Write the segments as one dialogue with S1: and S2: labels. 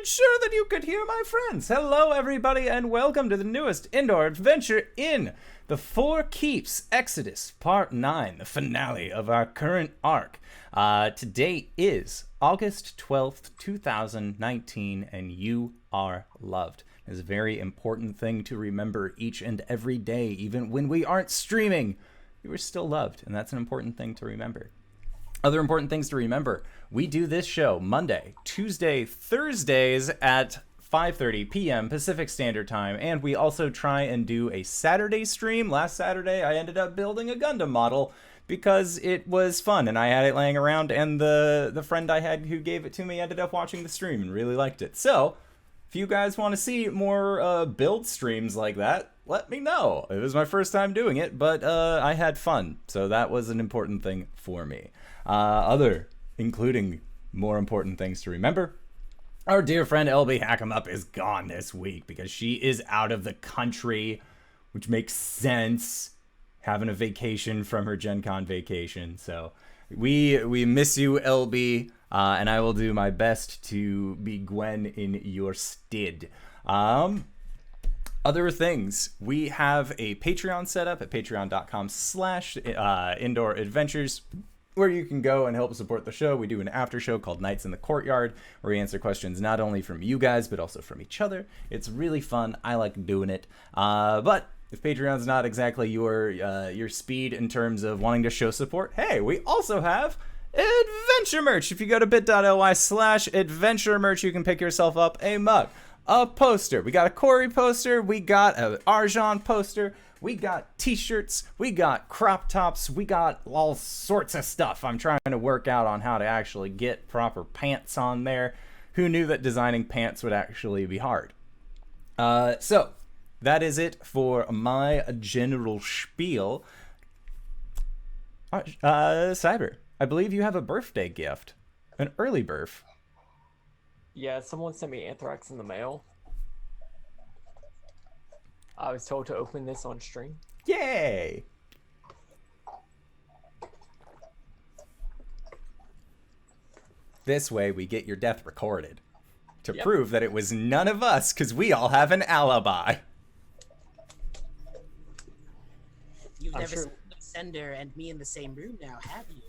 S1: ensure that you could hear my friends. Hello, everybody, and welcome to the newest indoor adventure in the Four Keeps Exodus Part 9, the finale of our current arc. Today is August 12th, 2019, and you are loved. It's a very important thing to remember each and every day, even when we aren't streaming. You are still loved, and that's an important thing to remember. Other important things to remember, we do this show Monday, Tuesday, Thursdays at 5:30 p.m. Pacific Standard Time, and we also try and do a Saturday stream. Last Saturday, I ended up building a Gundam model because it was fun, and I had it laying around, and the friend I had who gave it to me ended up watching the stream and really liked it. So, if you guys want to see more build streams like that, let me know. It was my first time doing it, but I had fun, so that was an important thing for me. Including more important things to remember, our dear friend LBHackEmUp is gone this week because she is out of the country, which makes sense, having a vacation from her Gen Con vacation. So we miss you, LB, and I will do my best to be Gwen in your stead. Other things, we have a Patreon set up at patreon.com/indoor adventures, where you can go and help support the show. We do an after show called Nights in the Courtyard, where we answer questions not only from you guys, but also from each other. It's really fun. I like doing it. But if Patreon's not exactly your speed in terms of wanting to show support, hey, we also have adventure merch. If you go to bit.ly/adventure merch, you can pick yourself up a mug, a poster. We got a Cori poster. We got an Arjhan poster. We got t-shirts, we got crop tops, we got all sorts of stuff. I'm trying to work out on how to actually get proper pants on there. Who knew that designing pants would actually be hard? So, that is it for my general spiel. Cyber, I believe you have a birthday gift. An early birth.
S2: Yeah, someone sent me anthrax in the mail. I was told to open this on stream.
S1: Yay! This way we get your death recorded to prove that it was none of us, because we all have an alibi.
S3: You've never seen the sender and me in the same room now, have you?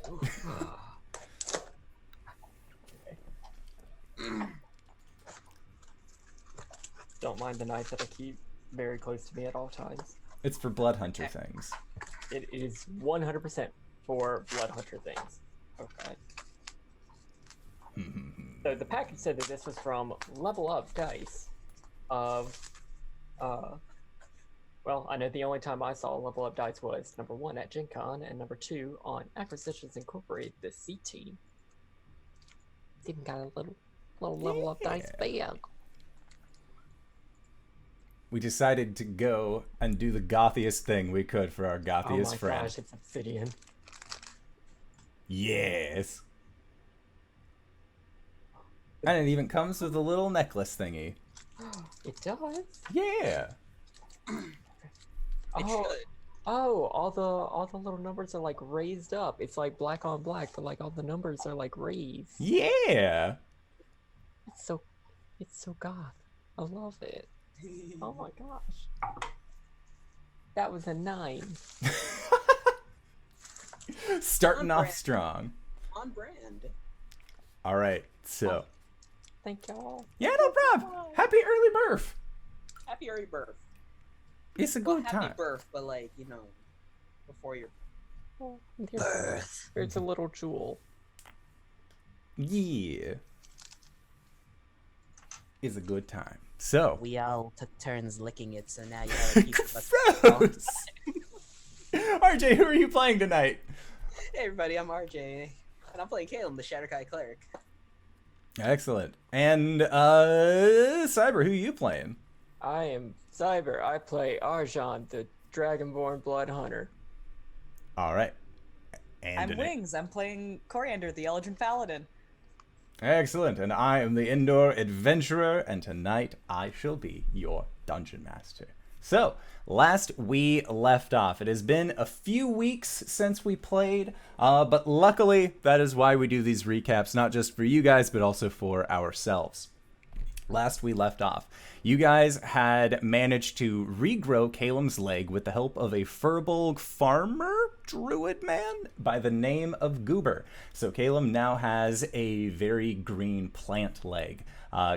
S2: Don't mind the knife that I keep very close to me at all times.
S1: It's for blood hunter things.
S2: It is 100% for blood hunter things. Okay. So the package said that this was from Level Up Dice. Well, I know the only time I saw Level Up Dice was number 1 at Gen Con and number 2 on Acquisitions Incorporated, the C team. It's even got a little Level Up Dice bag.
S1: We decided to go and do the gothiest thing we could for our gothiest friend.
S2: Oh my gosh, it's obsidian.
S1: Yes. And it even comes with a little necklace thingy.
S2: It does?
S1: Yeah.
S2: All the little numbers are like raised up. It's like black on black, but like all the numbers are like raised.
S1: Yeah.
S2: It's so goth. I love it. Oh my gosh. That was a 9.
S1: Starting off strong.
S3: On brand.
S1: All right, so.
S2: Thank y'all.
S1: Yeah, no problem. Happy early birth.
S3: Happy early birth.
S1: It's a good time.
S3: Happy birth, but like, you know, before your
S2: birth. It's a little jewel.
S1: Yeah. It's a good time. So
S3: we all took turns licking it, so now you have a piece of us.
S1: Gross. RJ, who are you playing tonight?
S3: Hey everybody, I'm RJ, and I'm playing Caelum, the Shatterkai Cleric.
S1: Excellent. And Cyber, who are you playing?
S2: I am Cyber. I play Arjhan, the Dragonborn Blood Hunter.
S1: All right. And
S4: I'm Wings. I'm playing Coriander, the Elegant Paladin.
S1: Excellent. And I am the Indoor Adventurer, and tonight I shall be your Dungeon Master. So, last we left off, it has been a few weeks since we played, but luckily that is why we do these recaps, not just for you guys, but also for ourselves. last we left off, you guys had managed to regrow Caelum's leg with the help of a Furbolg farmer druid man by the name of Goober. So Caelum now has a very green plant leg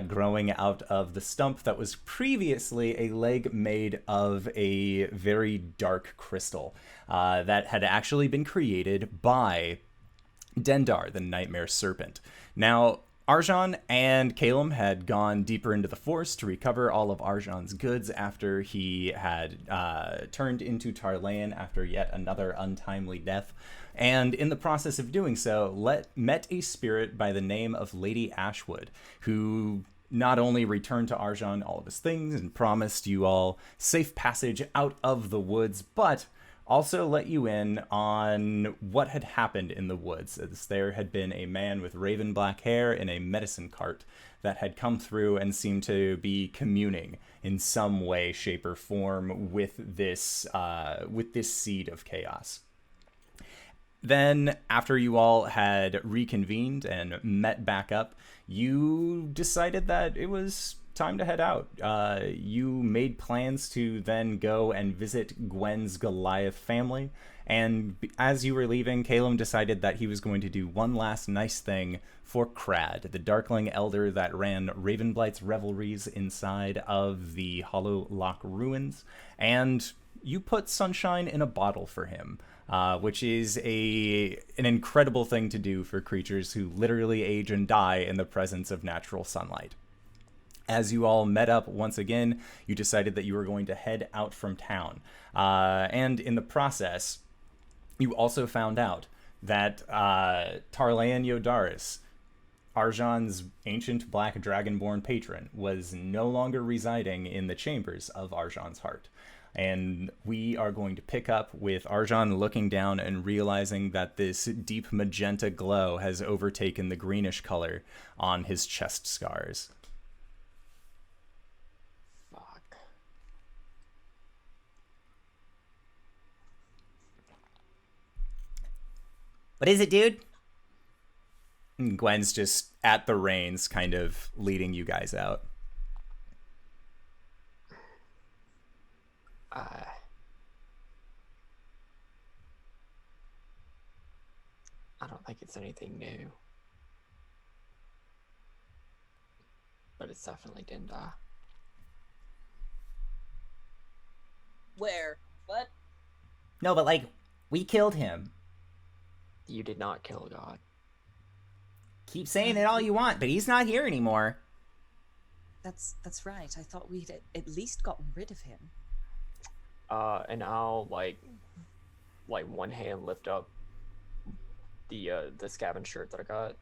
S1: growing out of the stump that was previously a leg made of a very dark crystal that had actually been created by Dendar, the Nightmare Serpent. Now, Arjhan and Caelum had gone deeper into the forest to recover all of Arjhan's goods after he had turned into Tarlayan after yet another untimely death. And in the process of doing so, met a spirit by the name of Lady Ashwood, who not only returned to Arjhan all of his things and promised you all safe passage out of the woods, but also let you in on what had happened in the woods, as there had been a man with raven black hair in a medicine cart that had come through and seemed to be communing in some way, shape, or form with this seed of chaos. Then, after you all had reconvened and met back up, you decided that it was time to head out. You made plans to then go and visit Gwen's Goliath family, and as you were leaving, Caelum decided that he was going to do one last nice thing for Crad, the Darkling Elder that ran Ravenblight's revelries inside of the Hollow Lock ruins, and you put sunshine in a bottle for him. Which is an incredible thing to do for creatures who literally age and die in the presence of natural sunlight. As you all met up once again, you decided that you were going to head out from town. And in the process, you also found out that Tarlayan Yodaris, Arjhan's ancient black dragonborn patron, was no longer residing in the chambers of Arjhan's heart. And we are going to pick up with Arjhan looking down and realizing that this deep magenta glow has overtaken the greenish color on his chest scars.
S2: Fuck.
S1: What is it, dude? And Gwen's just at the reins, kind of leading you guys out.
S2: I don't think it's anything new. But it's definitely Dendar.
S3: Where? What?
S1: No, but like, we killed him.
S2: You did not kill God.
S1: Keep saying it all you want, but he's not here anymore.
S4: That's right. I thought we'd at least gotten rid of him.
S2: And I'll like one hand lift up the scavenge shirt that I got,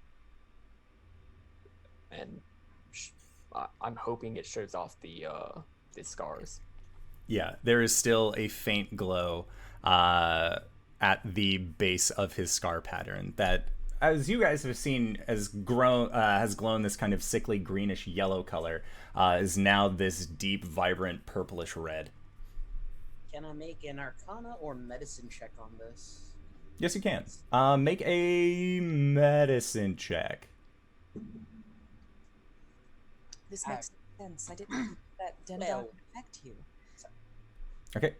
S2: and I'm hoping it shows off the scars.
S1: Yeah, there is still a faint glow at the base of his scar pattern that, as you guys have seen, has glown this kind of sickly greenish yellow color, is now this deep, vibrant purplish red.
S3: Can I make an Arcana or Medicine check on this?
S1: Yes, you can. Make a medicine check.
S4: This makes sense. I didn't know that Dendar would affect you.
S1: Okay.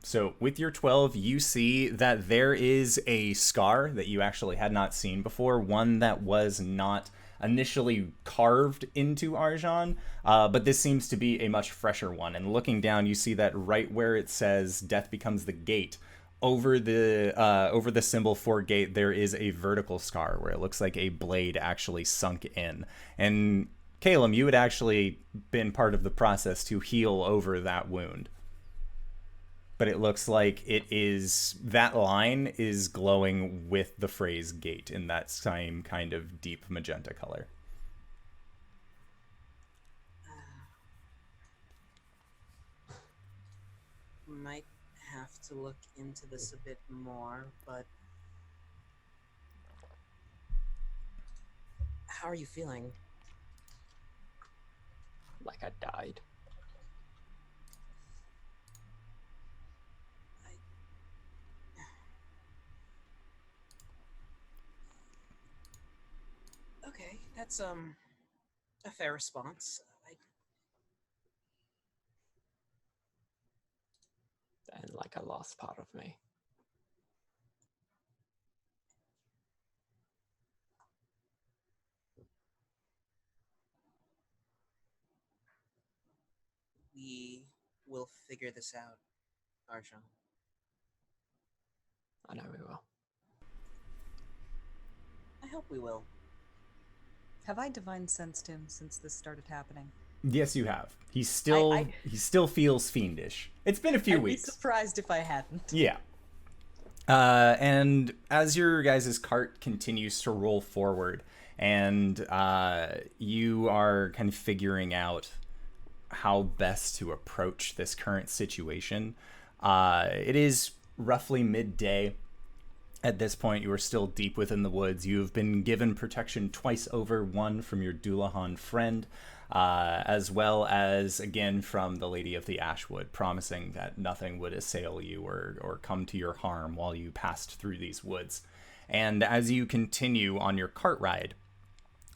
S1: So with your 12, you see that there is a scar that you actually had not seen before, one that was not initially carved into Arjhan, but this seems to be a much fresher one. And looking down, you see that right where it says "Death becomes the gate," over the symbol for gate, there is a vertical scar where it looks like a blade actually sunk in. And Caelum, you had actually been part of the process to heal over that wound. But it looks like that line is glowing with the phrase gate in that same kind of deep magenta color.
S3: Might have to look into this a bit more, but how are you feeling?
S2: Like I died.
S3: Okay, that's A fair response.
S2: And like a lost part of me.
S3: We will figure this out, Arjhan.
S2: I know we will.
S3: I hope we will.
S4: Have I divine sensed him since this started happening?
S1: Yes, you have. He still feels fiendish. It's been a few weeks.
S4: I'd be surprised if I hadn't.
S1: Yeah. And as your guys' cart continues to roll forward, and you are kind of figuring out how best to approach this current situation, it is roughly midday. At this point, you are still deep within the woods. You have been given protection twice over, one from your Dullahan friend, as well as, again, from the Lady of the Ashwood, promising that nothing would assail you or come to your harm while you passed through these woods. And as you continue on your cart ride,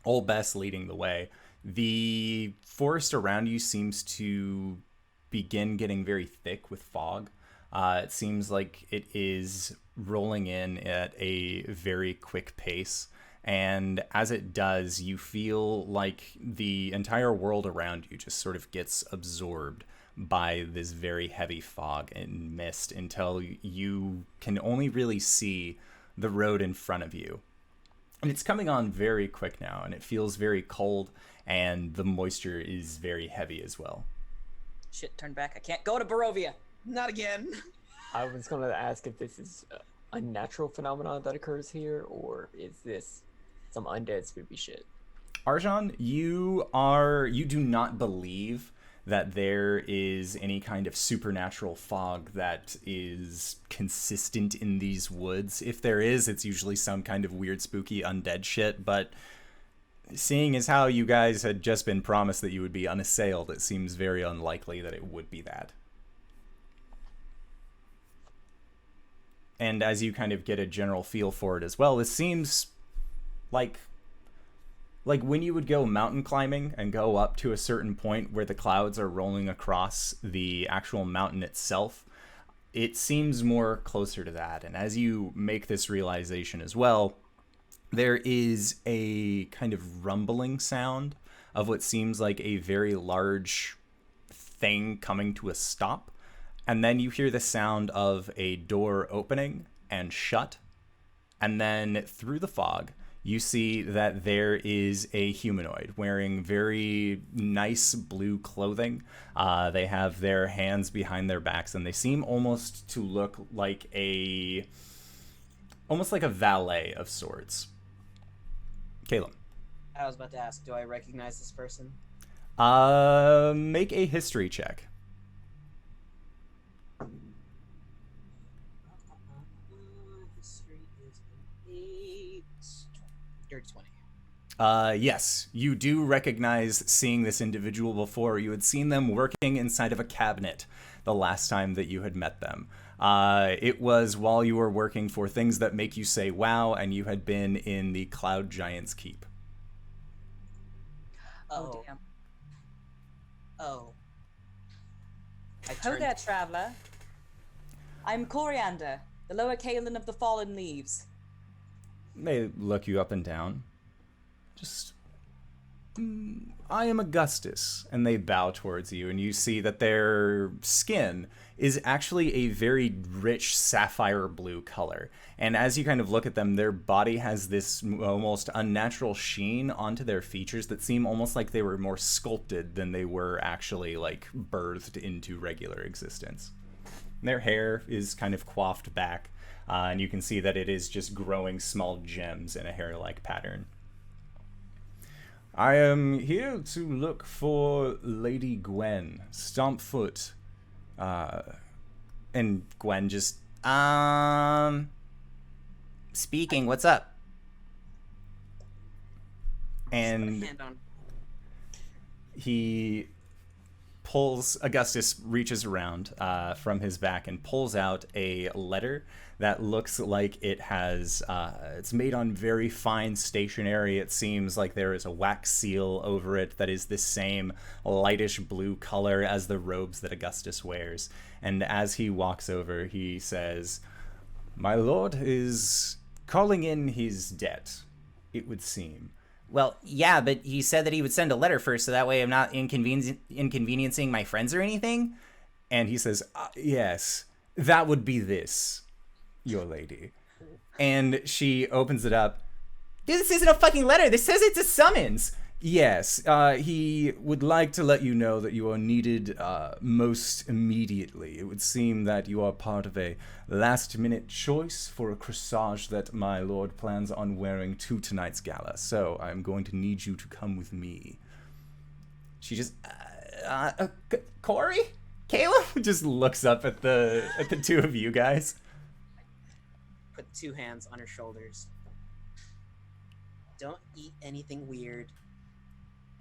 S1: Old Bess leading the way, the forest around you seems to begin getting very thick with fog. It seems like it is rolling in at a very quick pace. And as it does, you feel like the entire world around you just sort of gets absorbed by this very heavy fog and mist until you can only really see the road in front of you. And it's coming on very quick now, and it feels very cold, and the moisture is very heavy as well.
S4: Shit, turn back. I can't go to Barovia.
S3: Not again.
S2: I was going to ask if this is a natural phenomenon that occurs here, or is this some undead spoopy shit?
S1: Arjhan, you do not believe that there is any kind of supernatural fog that is consistent in these woods. If there is, it's usually some kind of weird, spooky, undead shit, but seeing as how you guys had just been promised that you would be unassailed, it seems very unlikely that it would be that. And as you kind of get a general feel for it as well, this seems like when you would go mountain climbing and go up to a certain point where the clouds are rolling across the actual mountain itself, it seems more closer to that. And as you make this realization as well, there is a kind of rumbling sound of what seems like a very large thing coming to a stop. And then you hear the sound of a door opening and shut. And then through the fog, you see that there is a humanoid wearing very nice blue clothing. They have their hands behind their backs, and they seem almost to look like almost like a valet of sorts. Caelum.
S3: I was about to ask, do I recognize this person?
S1: Make a history check.
S3: History is an 8. Dirty 20.
S1: Yes, you do recognize seeing this individual before. You had seen them working inside of a cabinet the last time that you had met them. It was while you were working for Things That Make You Say Wow, and you had been in the Cloud Giant's Keep.
S4: Oh, damn.
S3: Oh.
S4: Ho there, traveler. I'm Coriander, the lower Caelum of the Fallen Leaves.
S1: They look you up and down. Just, I am Augustus. And they bow towards you, and you see that their skin is actually a very rich sapphire blue color. And as you kind of look at them, their body has this almost unnatural sheen onto their features that seem almost like they were more sculpted than they were actually like birthed into regular existence. Their hair is kind of coiffed back, and you can see that it is just growing small gems in a hair-like pattern. I am here to look for Lady Gwen, Stompfoot. And Gwen just, speaking, what's up? And he Augustus reaches around from his back and pulls out a letter that looks like it has, it's made on very fine stationery. It seems like there is a wax seal over it that is the same lightish blue color as the robes that Augustus wears. And as he walks over, he says, "My lord is calling in his debt, it would seem."
S5: Well, yeah, but he said that he would send a letter first, so that way I'm not inconveniencing my friends or anything.
S1: And he says, "Yes, that would be this, your lady." And she opens it up.
S5: Dude, this isn't a fucking letter. This says it's a summons.
S1: Yes, he would like to let you know that you are needed most immediately. It would seem that you are part of a last-minute choice for a corsage that my lord plans on wearing to tonight's gala. So I'm going to need you to come with me.
S5: She just,
S1: Cori? Caelum just looks up at the two of you guys.
S3: Put 2 hands on her shoulders. Don't eat anything weird.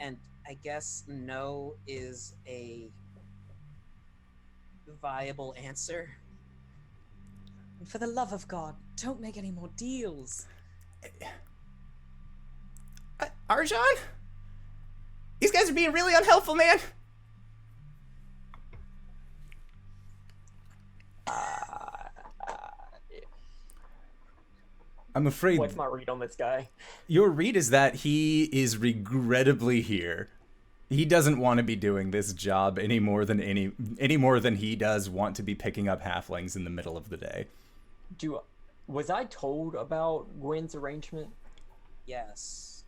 S3: And I guess no is a viable answer.
S4: And for the love of God, don't make any more deals.
S5: Arjhan? These guys are being really unhelpful, man.
S1: I'm afraid...
S2: What's my read on this guy?
S1: Your read is that he is regrettably here. He doesn't want to be doing this job any more than he does want to be picking up halflings in the middle of the day.
S2: Was I told about Gwen's arrangement?
S3: Yes.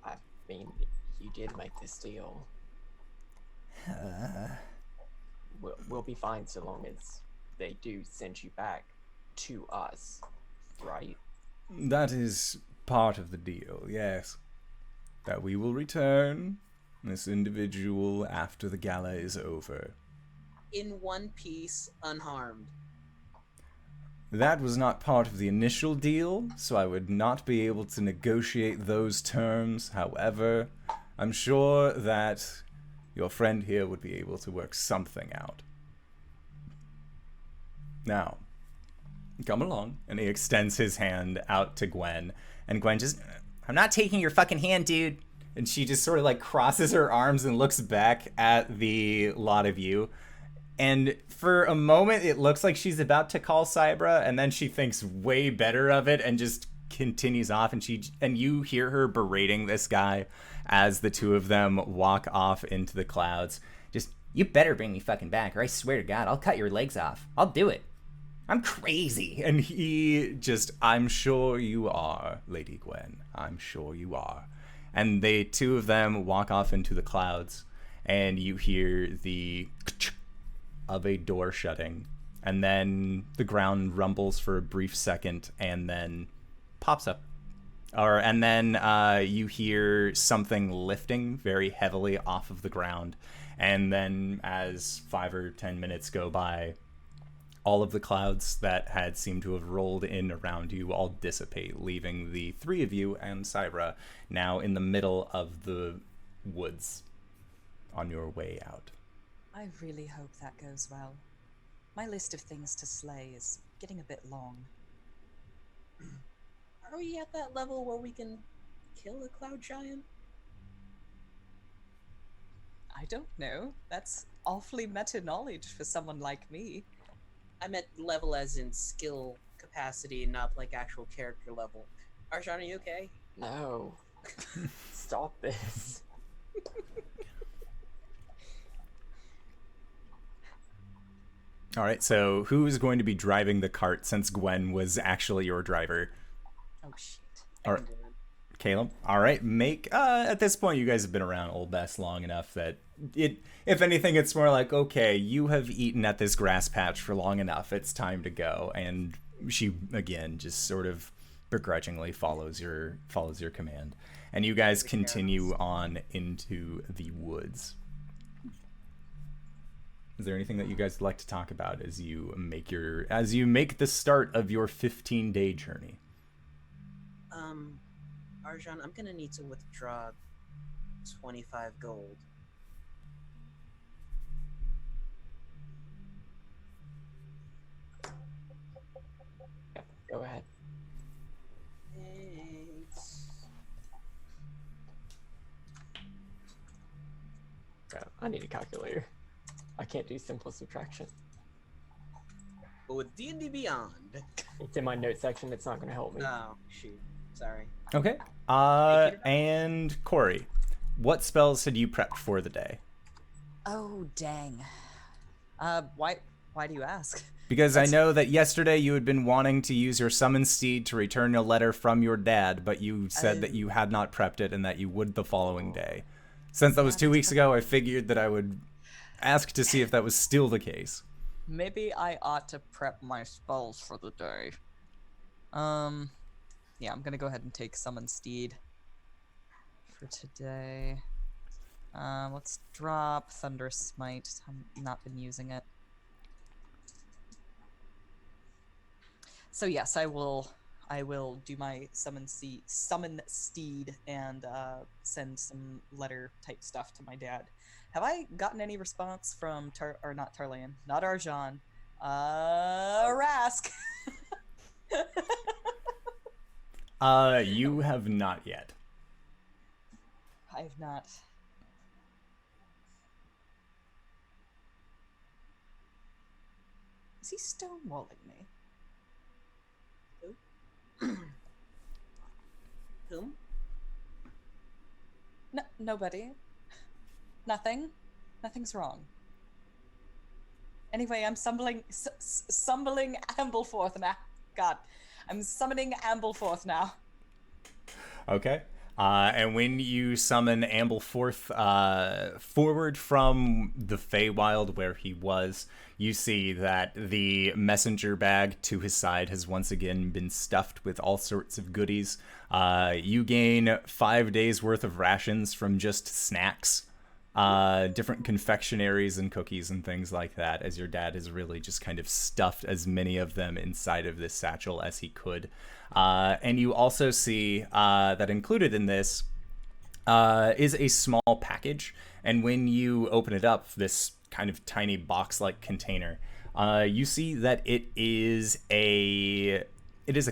S2: I mean, you did make this deal. We'll be fine so long as they do send you back to us, right?
S1: That is part of the deal, yes. That we will return this individual after the gala is over.
S3: In one piece, unharmed.
S1: That was not part of the initial deal, so I would not be able to negotiate those terms. However, I'm sure that your friend here would be able to work something out. Now, come along. And he extends his hand out to Gwen. And Gwen just,
S5: I'm not taking your fucking hand, dude.
S1: and she just sort of like crosses her arms and looks back at the lot of you. And for a moment, it looks like she's about to call Cybra, and then she thinks way better of it and just continues off. And you hear her berating this guy as the two of them walk off into the clouds.
S5: Just, you better bring me fucking back, or I swear to God, I'll cut your legs off. I'll do it. I'm crazy.
S1: And he just, I'm sure you are, Lady Gwen. I'm sure you are. And the two of them walk off into the clouds, and you hear the of a door shutting, and then the ground rumbles for a brief second and then pops up. And then you hear something lifting very heavily off of the ground, and then as 5 or 10 minutes go by, all of the clouds that had seemed to have rolled in around you all dissipate, leaving the three of you and Cybra now in the middle of the woods on your way out.
S4: I really hope that goes well. My list of things to slay is getting a bit long.
S3: Are we at that level where we can kill a cloud giant?
S4: I don't know. That's awfully meta knowledge for someone like me.
S3: I meant level as in skill capacity, not like actual character level. Arjhan, are you okay?
S2: No. Stop this.
S1: All right, so who is going to be driving the cart since Gwen was actually your driver?
S4: Oh, shit.
S1: All right, Caelum. All right, make at this point you guys have been around Old Bess long enough that if anything, it's more like, okay, you have eaten at this grass patch for long enough. It's time to go. And she again just sort of begrudgingly follows your command, and you guys continue on into the woods. Is there anything that you guys would like to talk about as you make the start of your 15-day journey?
S3: Arjhan, I'm gonna need to withdraw 25 gold.
S2: Go ahead.
S3: Thanks.
S2: Yeah, I need a calculator. I can't do simple subtraction.
S3: But with D&D Beyond.
S2: It's in my note section. It's not going to help me.
S3: Oh, shoot. Sorry.
S1: Okay. And Cori, what spells had you prepped for the day?
S4: Oh, dang. Why do you ask?
S1: Because I know that yesterday you had been wanting to use your summon steed to return a letter from your dad, but you said that you had not prepped it and that you would the following day. Since that was 2 weeks ago, I figured that I would ask to see if that was still the case.
S4: Maybe I ought to prep my spells for the day. Yeah, I'm gonna go ahead and take Summon Steed for today. Let's drop Thunder Smite. I've not been using it. So yes, I will do my summon steed and send some letter type stuff to my dad. Have I gotten any response from not Tarlan, not Arjhan, Rask?
S1: You have not yet.
S4: I have not. Is he stonewalling me?
S3: Whom?
S4: No, nobody. Nothing. Nothing's wrong. Anyway, I'm summoning Ambleforth now. God, I'm summoning Ambleforth now.
S1: Okay. And when you summon Ambleforth forward from the Feywild where he was, you see that the messenger bag to his side has once again been stuffed with all sorts of goodies. You gain 5 days worth of rations from just snacks, different confectionaries and cookies and things like that, as your dad has really just kind of stuffed as many of them inside of this satchel as he could. And you also see that included in this is a small package. And when you open it up, this kind of tiny box-like container, you see that it is a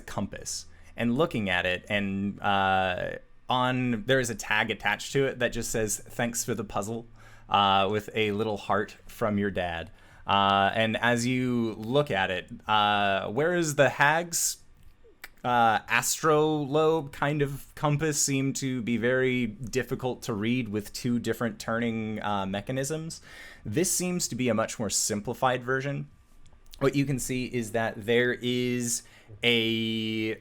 S1: compass. And looking at it, and there is a tag attached to it that just says "Thanks for the puzzle," with a little heart from your dad. And as you look at it, whereas the hag's astrolabe kind of compass seemed to be very difficult to read with two different turning mechanisms, this seems to be a much more simplified version. What you can see is that there is a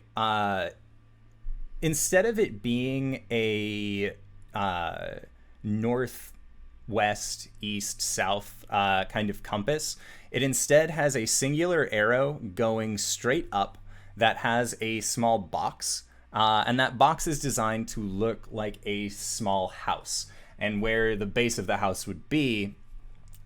S1: instead of it being a north, west, east, south kind of compass, it instead has a singular arrow going straight up that has a small box, and that box is designed to look like a small house. And where the base of the house would be,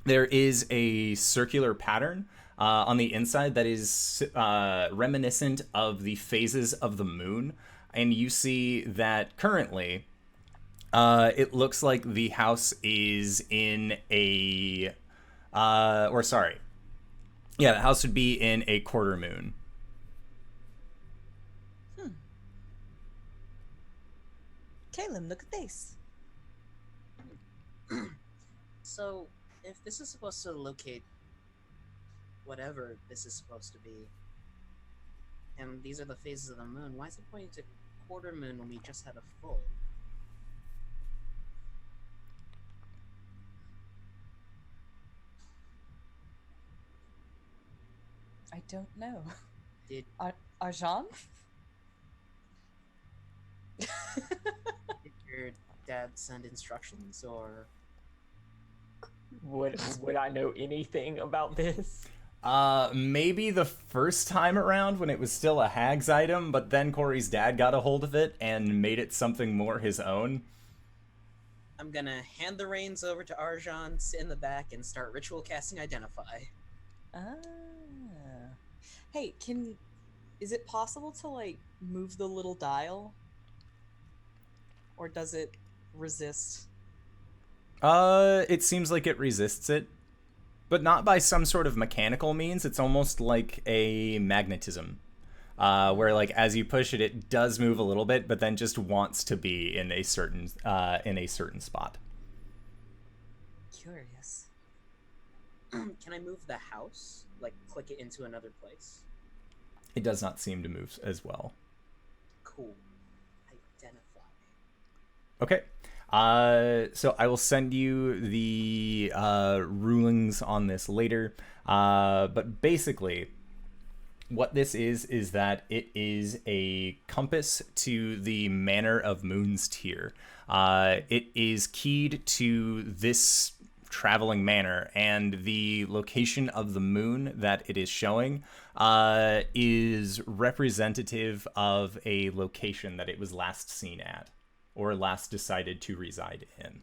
S1: there is a circular pattern on the inside that is reminiscent of the phases of the moon. And you see that currently it looks like the house is in the house would be in a quarter moon.
S4: Caelum, look at this.
S3: So, if this is supposed to locate whatever this is supposed to be, and these are the phases of the moon, why is it pointing to quarter moon when we just had a full?
S4: I don't know.
S3: Did
S4: Arjhan?
S3: did your dad send instructions, or
S2: Would I know anything about this?
S1: Maybe the first time around when it was still a hag's item, but then Cori's dad got a hold of it and made it something more his own.
S3: I'm gonna hand the reins over to Arjhan, sit in the back, and start ritual casting Identify.
S4: Ah. Hey, is it possible to, like, move the little dial? Or does it resist
S1: It seems like it resists it, but not by some sort of mechanical means. It's almost like a magnetism, where like as you push it, it does move a little bit, but then just wants to be in a certain spot.
S4: Curious.
S3: Can I move the house? Like, click it into another place?
S1: It does not seem to move as well.
S3: Cool. Identify.
S1: Okay. So I will send you the rulings on this later. But basically, what this is that it is a compass to the Manor of Moon's Tier. It is keyed to this traveling manor, and the location of the moon that it is showing is representative of a location that it was last seen at, or last decided to reside in.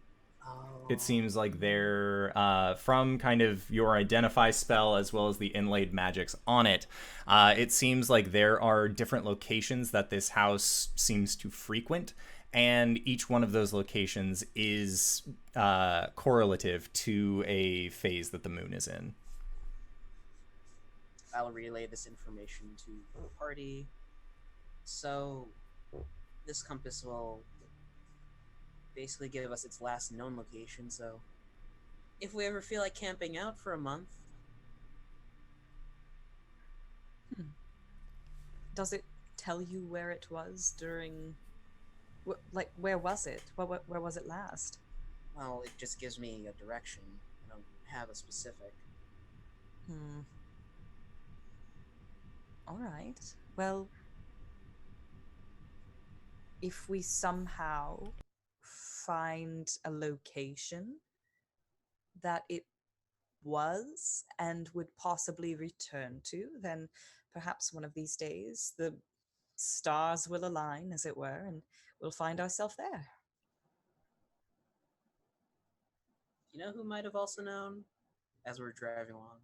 S1: It seems like they're, from kind of your identify spell as well as the inlaid magics on it, it seems like there are different locations that this house seems to frequent, and each one of those locations is correlative to a phase that the moon is in.
S3: I'll relay this information to the party. So, this compass will basically give us its last known location, so if we ever feel like camping out for a month.
S4: Does it tell you where it was during... Like, where was it? Where was it last?
S3: Well, it just gives me a direction. I don't have a specific.
S4: All right. Well, if we somehow find a location that it was and would possibly return to, then perhaps one of these days the stars will align, as it were, and we'll find ourselves there.
S3: You know who might have also known? As we're driving along.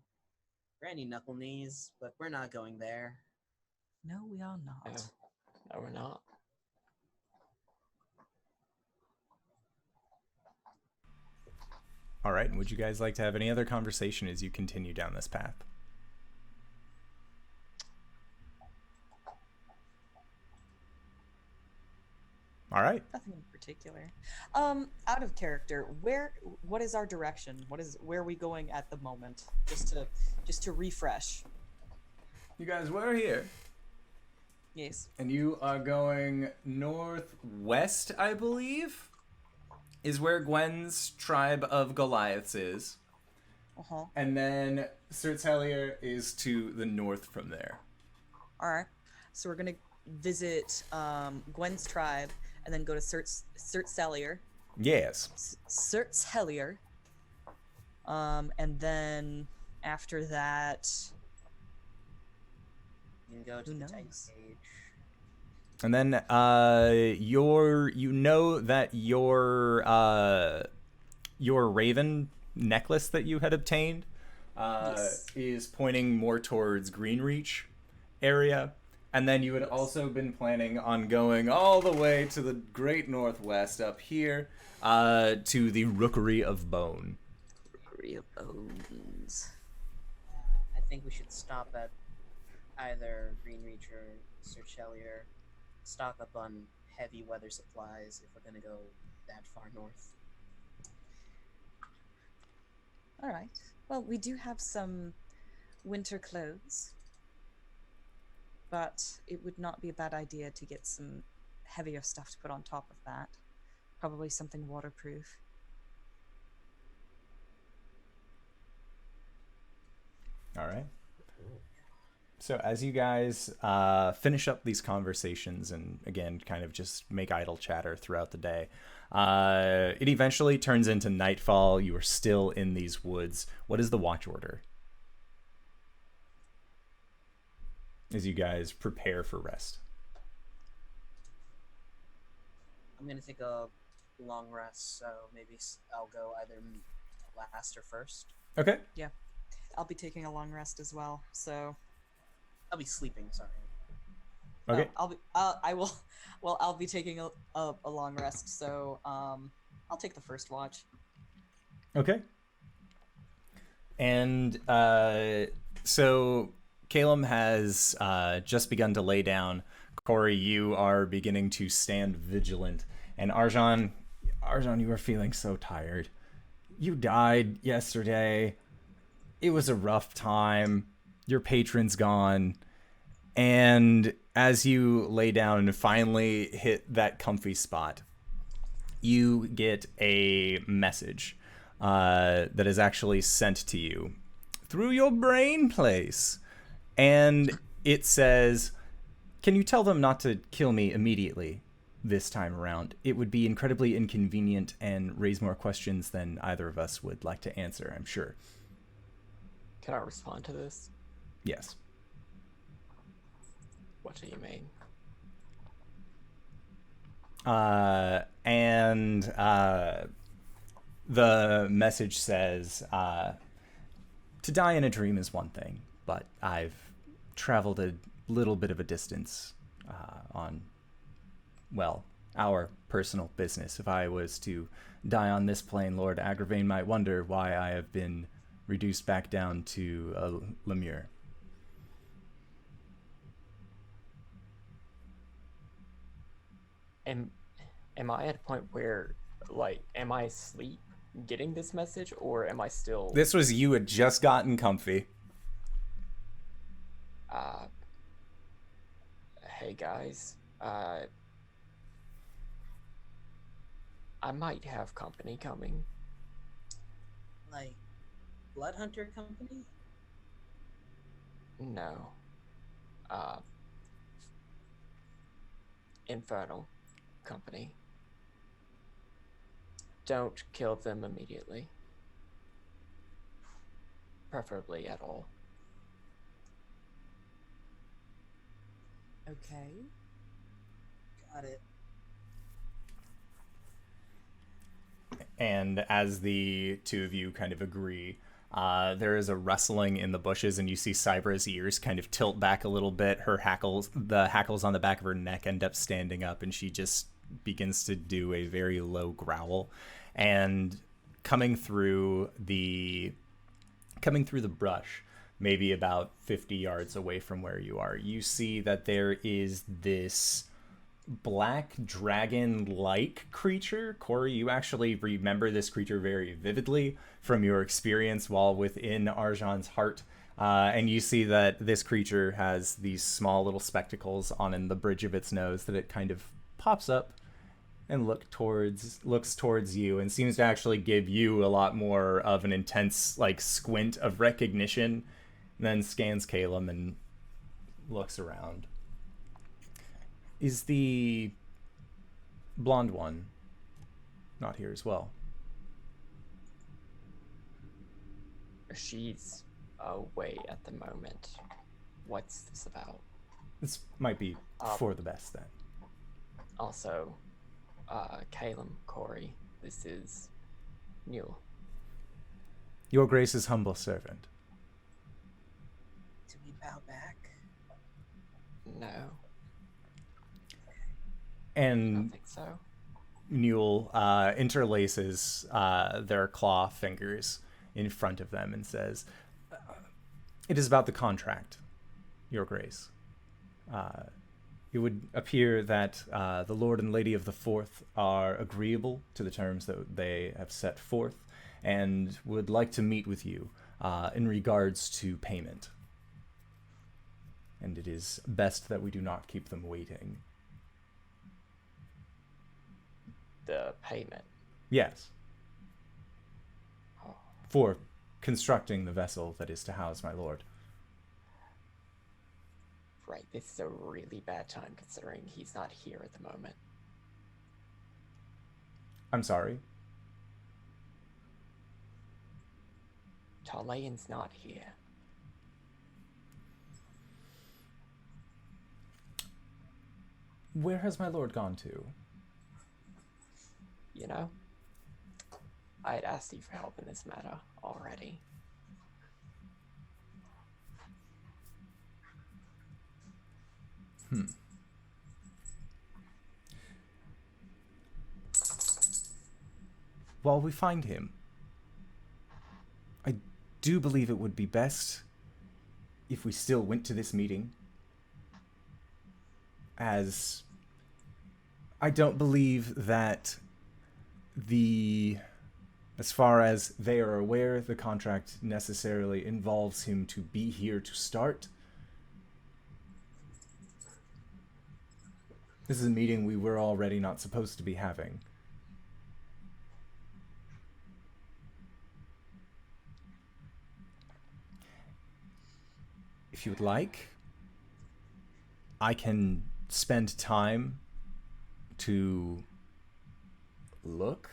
S3: Granny Knuckle Knees, but we're not going there.
S4: No, we are not.
S2: No, we're not.
S1: All right, and would you guys like to have any other conversation as you continue down this path? All right.
S4: Nothing in particular. Out of character, what is our direction? Where are we going at the moment? Just to refresh.
S1: You guys were here.
S4: Yes.
S1: And you are going northwest, I believe, is where Gwen's tribe of Goliaths is.
S4: Uh-huh.
S1: And then Sertelier is to the north from there.
S4: All right. So we're going to visit Gwen's tribe and then go to Sertelier.
S1: Yes.
S4: Sertelier. And then after that...
S3: You can go to
S4: Who
S3: the
S4: knows?
S3: Titan Cage.
S1: And then your raven necklace that you had obtained
S4: Yes.
S1: is pointing more towards Greenreach area. And then you had also been planning on going all the way to the great northwest up here to the Rookery of Bone.
S4: Rookery of Bones.
S3: I think we should stop at either Greenreach or Sertelier. Stock up on heavy weather supplies if we're going to go that far north.
S4: All right. Well, we do have some winter clothes, but it would not be a bad idea to get some heavier stuff to put on top of that. Probably something waterproof.
S1: All right. So as you guys finish up these conversations and, again, kind of just make idle chatter throughout the day, it eventually turns into nightfall. You are still in these woods. What is the watch order as you guys prepare for rest?
S3: I'm going to take a long rest, so maybe I'll go either last or first.
S1: Okay.
S4: Yeah. I'll be taking a long rest as well, so...
S3: I'll be sleeping, sorry.
S1: Okay.
S4: I'll be taking a long rest, so I'll take the first watch.
S1: Okay. And so Caelum has just begun to lay down. Cori, you are beginning to stand vigilant. And Arjhan, you are feeling so tired. You died yesterday. It was a rough time. Your patron's gone. And as you lay down and finally hit that comfy spot, you get a message that is actually sent to you through your brain place. And it says, "Can you tell them not to kill me immediately this time around? It would be incredibly inconvenient and raise more questions than either of us would like to answer, I'm sure."
S2: Can I respond to this?
S1: Yes.
S2: What do you mean?
S1: The message says, "To die in a dream is one thing, but I've traveled a little bit of a distance on, well, our personal business. If I was to die on this plane, Lord Agravain might wonder why I have been reduced back down to a lemure."
S2: Am I at a point where, like, am I asleep getting this message, or am I still...
S1: This was you had just gotten comfy.
S2: Hey guys, I might have company coming.
S3: Like, Blood Hunter Company?
S2: No. Infernal Company. Don't kill them immediately. Preferably at all.
S3: Okay. Got it.
S1: And as the two of you kind of agree, there is a rustling in the bushes, and you see Cybra's ears kind of tilt back a little bit. Her hackles, the hackles on the back of her neck end up standing up, and she just begins to do a very low growl. And coming through the brush, maybe about 50 yards away from where you are, you see that there is this black dragon-like creature. Cori, you actually remember this creature very vividly from your experience while within Arjhan's heart. And you see that this creature has these small little spectacles on in the bridge of its nose that it kind of pops up and looks towards you, and seems to actually give you a lot more of an intense, like, squint of recognition, and then scans Caelum and looks around. Is the blonde one not here as well?
S2: She's away at the moment. What's this about?
S1: This might be for the best then.
S2: Also, Caelum, Cori, this is Newell.
S1: Your Grace's humble servant.
S3: Do we bow back?
S2: No, I
S1: And
S2: don't think so.
S1: Newell interlaces their claw fingers in front of them and says, "It is about the contract, Your Grace. It would appear that the Lord and Lady of the Fourth are agreeable to the terms that they have set forth and would like to meet with you in regards to payment. And it is best that we do not keep them waiting."
S2: The payment.
S1: Yes.
S2: Oh,
S1: For constructing the vessel that is to house my lord.
S2: right, this is a really bad time considering he's not here at the moment.
S1: I'm sorry.
S2: Talayan's not here.
S1: Where has my lord gone to?
S2: You know, I had asked you for help in this matter already.
S1: While we find him, do believe it would be best if we still went to this meeting, as I don't believe that as far as they are aware, the contract necessarily involves him to be here to start. This is a meeting we were already not supposed to be having. If you would like, I can spend time to look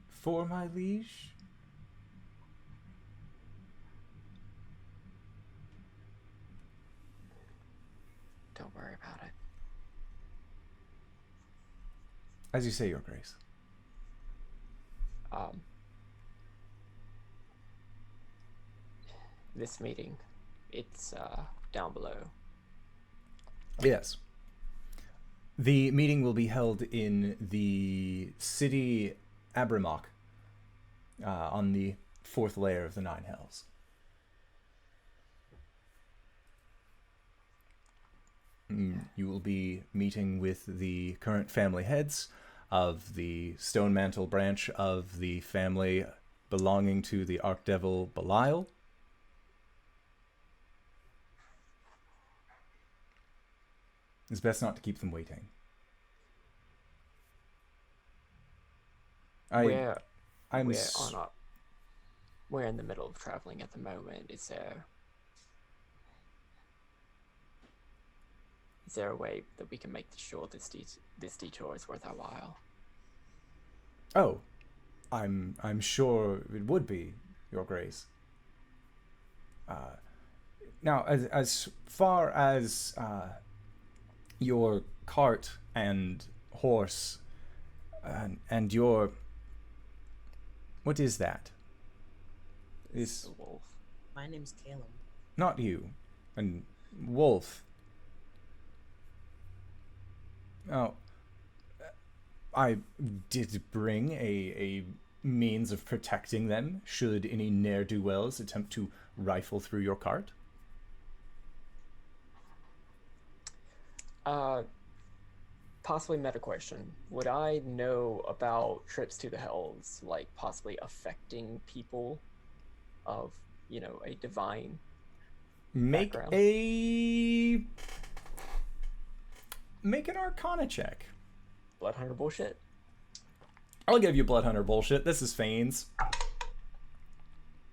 S1: for my liege.
S2: Don't worry about it.
S1: As you say, Your Grace.
S2: This meeting, it's down below.
S1: Yes. The meeting will be held in the city Abramok, on the 4th layer of the 9 Hells. You will be meeting with the current family heads of the Stone Mantle branch of the family belonging to the Archdevil Belial. It's best not to keep them waiting.
S2: We're in the middle of traveling at the moment. Is there a way that we can make sure this detour is worth our while?
S1: Oh, I'm sure it would be, Your Grace. Now, as far as your cart and horse and your... What is that?
S2: It's a wolf.
S3: My name's Caelum.
S1: Not you. And wolf. Oh. I did bring a means of protecting them should any ne'er-do-wells attempt to rifle through your cart.
S2: Possibly meta question. Would I know about trips to the Hells, like possibly affecting people of, a divine background?
S1: Make an Arcana check.
S2: Blood Hunter bullshit?
S1: I'll give you Blood Hunter bullshit. This is Fane's.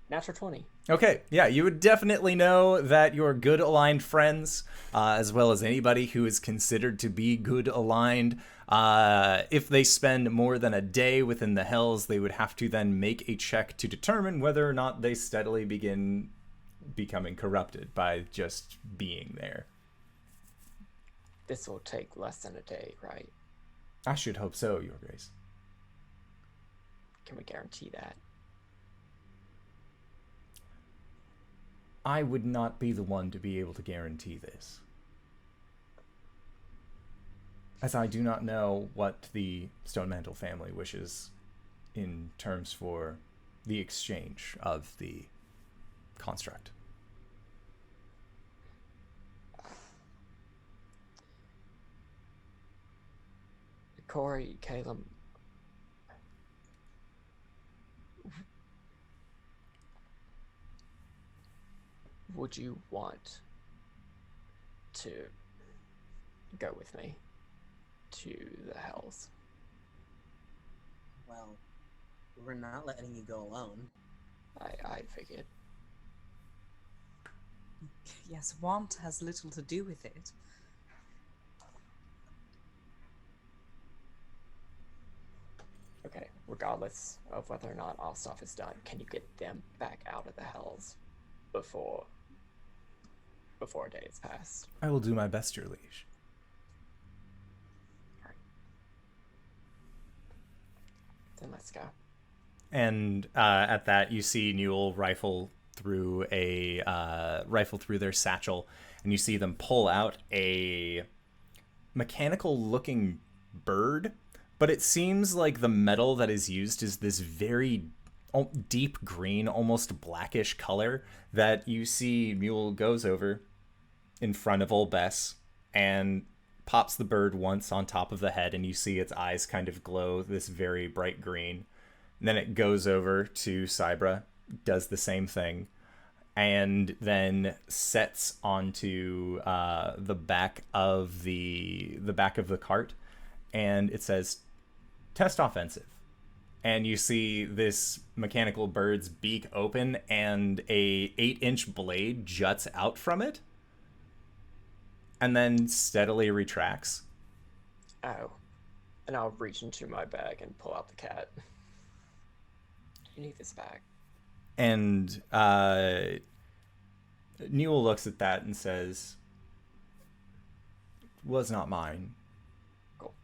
S2: Natural 20.
S1: Okay, yeah, you would definitely know that your good aligned friends, as well as anybody who is considered to be good aligned, if they spend more than a day within the Hells, they would have to then make a check to determine whether or not they steadily begin becoming corrupted by just being there.
S2: This will take less than a day, right?
S1: I should hope so, Your Grace.
S2: Can we guarantee that?
S1: I would not be the one to be able to guarantee this, as I do not know what the Stone Mantle family wishes in terms for the exchange of the construct.
S2: Cori, Caelum, would you want to go with me to the Hells?
S3: Well, we're not letting you go alone.
S2: I figured.
S4: Yes, want has little to do with it.
S2: Okay, regardless of whether or not our stuff is done, can you get them back out of the Hells before a day has passed?
S1: I will do my best, Your Liege.
S2: Alright. Then let's go.
S1: And at that, you see Newell rifle through their satchel, and you see them pull out a mechanical-looking bird, but it seems like the metal that is used is this very deep green, almost blackish color that you see Mule goes over in front of old Bess and pops the bird once on top of the head, and you see its eyes kind of glow this very bright green. And then it goes over to Cybra, does the same thing, and then sets onto the back of the cart, and it says, "Test offensive." And you see this mechanical bird's beak open, and a 8-inch blade juts out from it, and then steadily retracts.
S2: Oh. And I'll reach into my bag and pull out the cat. You need this bag.
S1: And Newell looks at that and says, "Was not mine."
S2: Cool.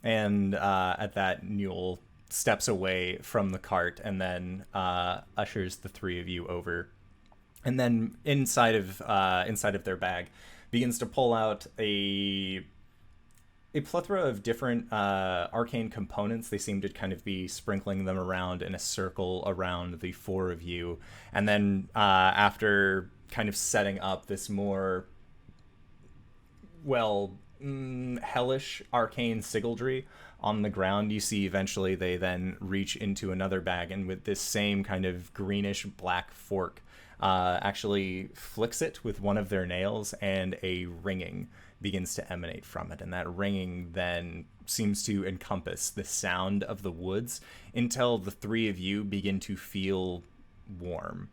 S1: And at that, Newell steps away from the cart and then ushers the three of you over. And then inside of their bag, begins to pull out a plethora of different arcane components. They seem to kind of be sprinkling them around in a circle around the four of you. And then after kind of setting up this more, hellish arcane sigildry on the ground, you see eventually they then reach into another bag, and with this same kind of greenish black fork, actually flicks it with one of their nails, and a ringing begins to emanate from it. And that ringing then seems to encompass the sound of the woods until the three of you begin to feel warm.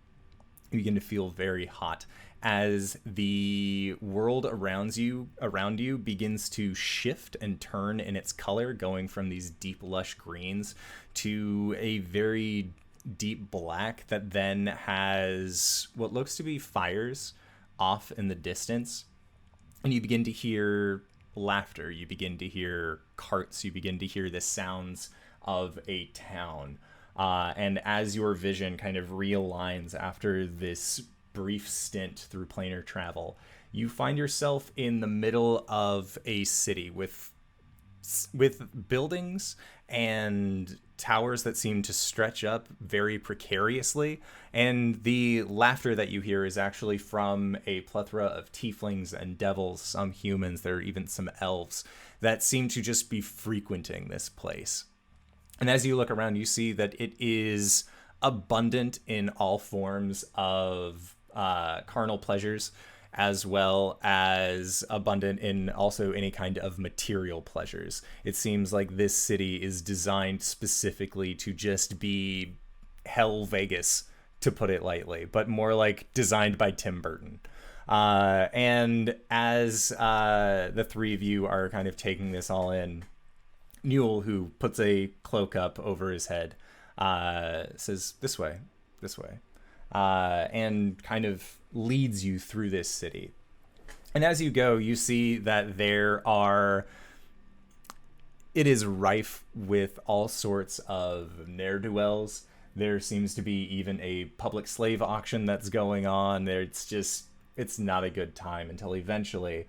S1: You begin to feel very hot as the world around you begins to shift and turn in its color, going from these deep lush greens to a very deep black that then has what looks to be fires off in the distance. And you begin to hear laughter, you begin to hear carts, you begin to hear the sounds of a town. And as your vision kind of realigns after this brief stint through planar travel, you find yourself in the middle of a city with buildings and towers that seem to stretch up very precariously, and the laughter that you hear is actually from a plethora of tieflings and devils, some humans, there are even some elves that seem to just be frequenting this place. And as you look around, you see that it is abundant in all forms of carnal pleasures, as well as abundant in also any kind of material pleasures. It seems like this city is designed specifically to just be Hell Vegas, to put it lightly, but more like designed by Tim Burton. And as the three of you are kind of taking this all in, Newell, who puts a cloak up over his head, says, this way, and kind of leads you through this city. And as you go, you see that it is rife with all sorts of ne'er-do-wells. There seems to be even a public slave auction that's going on. It's not a good time until eventually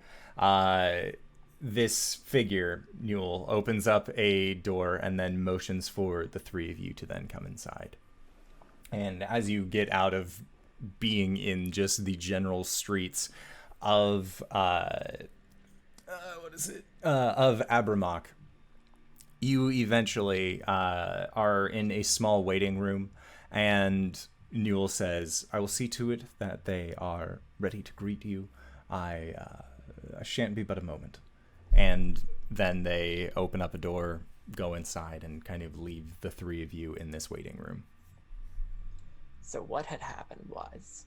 S1: this figure, Newell, opens up a door and then motions for the three of you to then come inside. And as you get out of being in just the general streets of Abramok, you eventually are in a small waiting room, and Newell says, "I will see to it that they are ready to greet you. I shan't be but a moment." And then they open up a door, go inside, and kind of leave the three of you in this waiting room.
S2: So what had happened was,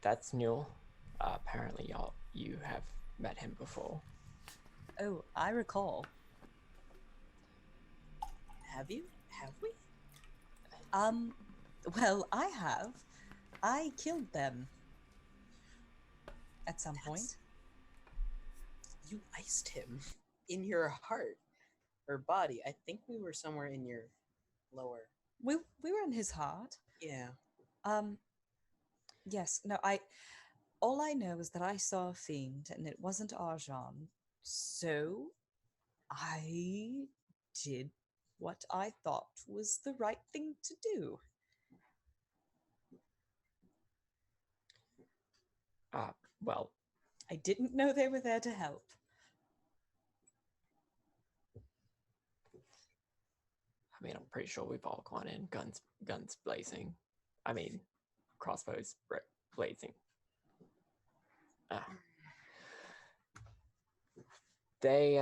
S2: that's Newell. Apparently you have met him before.
S4: Oh, I recall.
S3: Have you? Have we?
S4: Well, I have. I killed them. At some point.
S3: You iced him in your heart or body. I think we were somewhere in your lower.
S4: We were in his heart.
S3: Yeah.
S4: Yes. No, All I know is that I saw a fiend, and it wasn't Arjhan. So I did what I thought was the right thing to do.
S2: Well,
S4: I didn't know they were there to help.
S2: I mean, I'm pretty sure we've all gone in guns blazing. I mean, crossbows blazing. They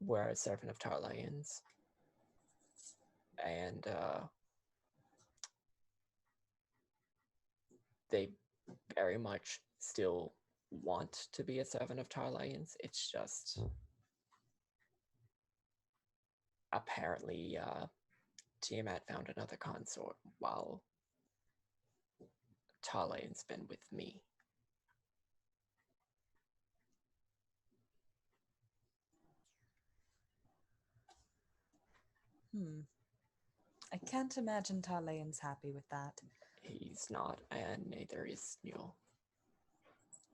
S2: were a servant of Tarlayans, and they very much still want to be a servant of Tarlayans. It's just apparently Tiamat found another consort while Tarlayans been with me.
S4: I can't imagine Tarleon's happy with that.
S2: He's not, and neither is Newell.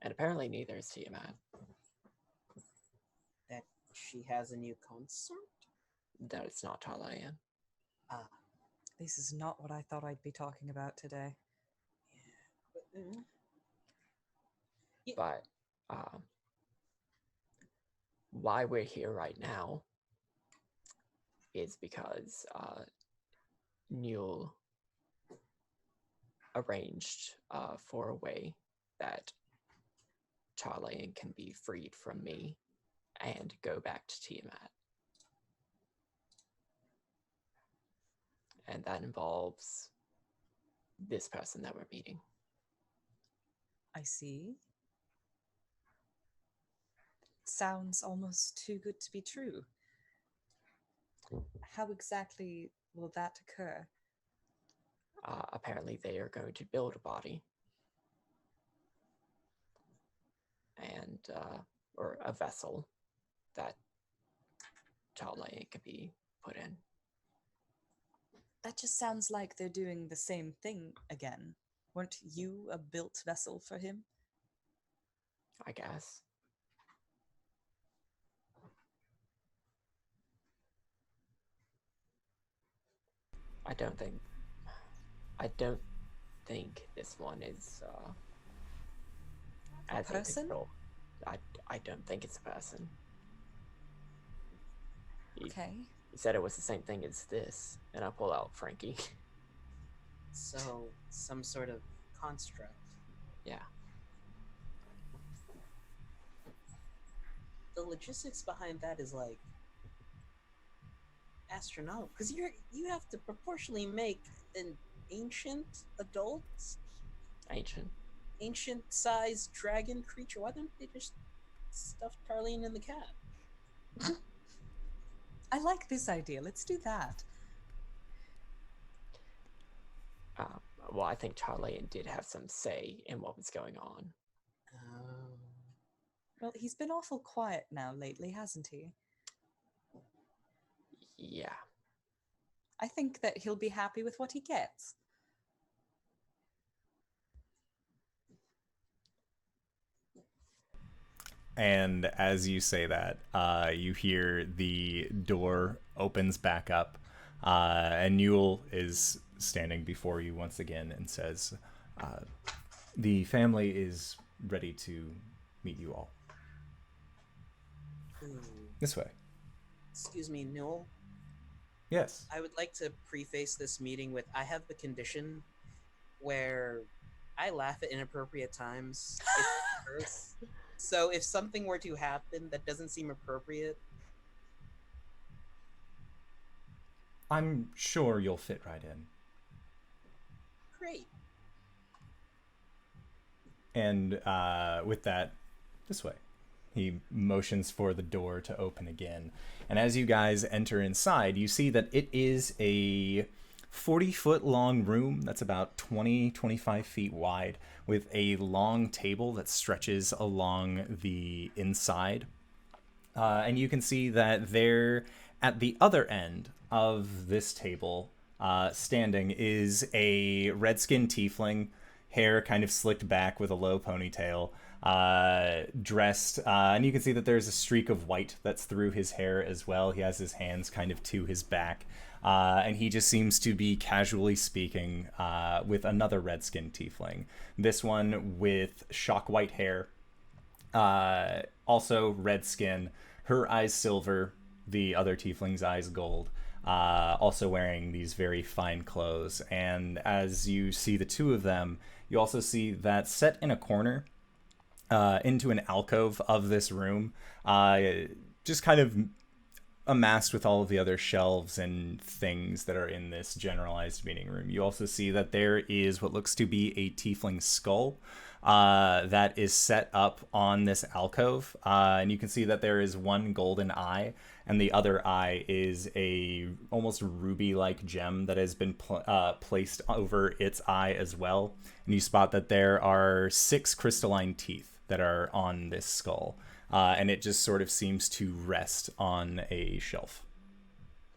S2: And apparently neither is Tiamat.
S3: That she has a new consort?
S2: That it's not Tarlayan.
S3: Ah,
S4: This is not what I thought I'd be talking about today.
S2: But why we're here right now is because Newell arranged for a way that Tarlayan can be freed from me and go back to Tiamat. And that involves this person that we're meeting.
S4: I see. Sounds almost too good to be true. How exactly will that occur?
S2: Apparently they are going to build a body. And, or a vessel that Tarlayan can be put in.
S4: That just sounds like they're doing the same thing again. Weren't you a built vessel for him?
S2: I guess. I don't think this one is
S4: A
S2: as
S4: person?
S2: integral. I don't think it's a person.
S4: Okay.
S2: He said it was the same thing as this, and I pull out Frankie.
S3: so some sort of construct.
S2: Yeah.
S3: The logistics behind that is like astronomical, because you have to proportionally make an ancient adult, ancient sized dragon creature. Why don't they just stuff Tarlene in the cat?
S4: I like this idea. Let's do that.
S2: Well, I think Tarlayan did have some say in what was going on.
S4: Well, he's been awful quiet now lately, hasn't he?
S2: Yeah.
S4: I think that he'll be happy with what he gets.
S1: And as you say that, you hear the door opens back up, and Newell is standing before you once again and says, the family is ready to meet you all. This way.
S3: Excuse me, Newell.
S1: Yes.
S3: I would like to preface this meeting with, I have a condition where I laugh at inappropriate times. It hurts. So if something were to happen that doesn't seem appropriate,
S1: I'm sure you'll fit right in.
S3: great.
S1: And with that, this way. He motions for the door to open again. And as you guys enter inside, you see that it is a 40-foot long room that's about 25 feet wide, with a long table that stretches along the inside. And you can see that there at the other end of this table, standing, is a red-skinned tiefling. hair kind of slicked back with a low ponytail, dressed, and you can see that there's a streak of white that's through his hair as well. He has his hands kind of to his back, and he just seems to be casually speaking with another red-skinned tiefling. This one with shock white hair, also red skin, her eyes silver, the other tiefling's eyes gold, also wearing these very fine clothes. And as you see the two of them, you also see that set in a corner, into an alcove of this room, just kind of amassed with all of the other shelves and things that are in this generalized meeting room. You also see that there is what looks to be a tiefling skull that is set up on this alcove, and you can see that there is one golden eye, and the other eye is a almost ruby-like gem that has been placed over its eye as well. And you spot that there are 6 crystalline teeth that are on this skull, and it just sort of seems to rest on a shelf.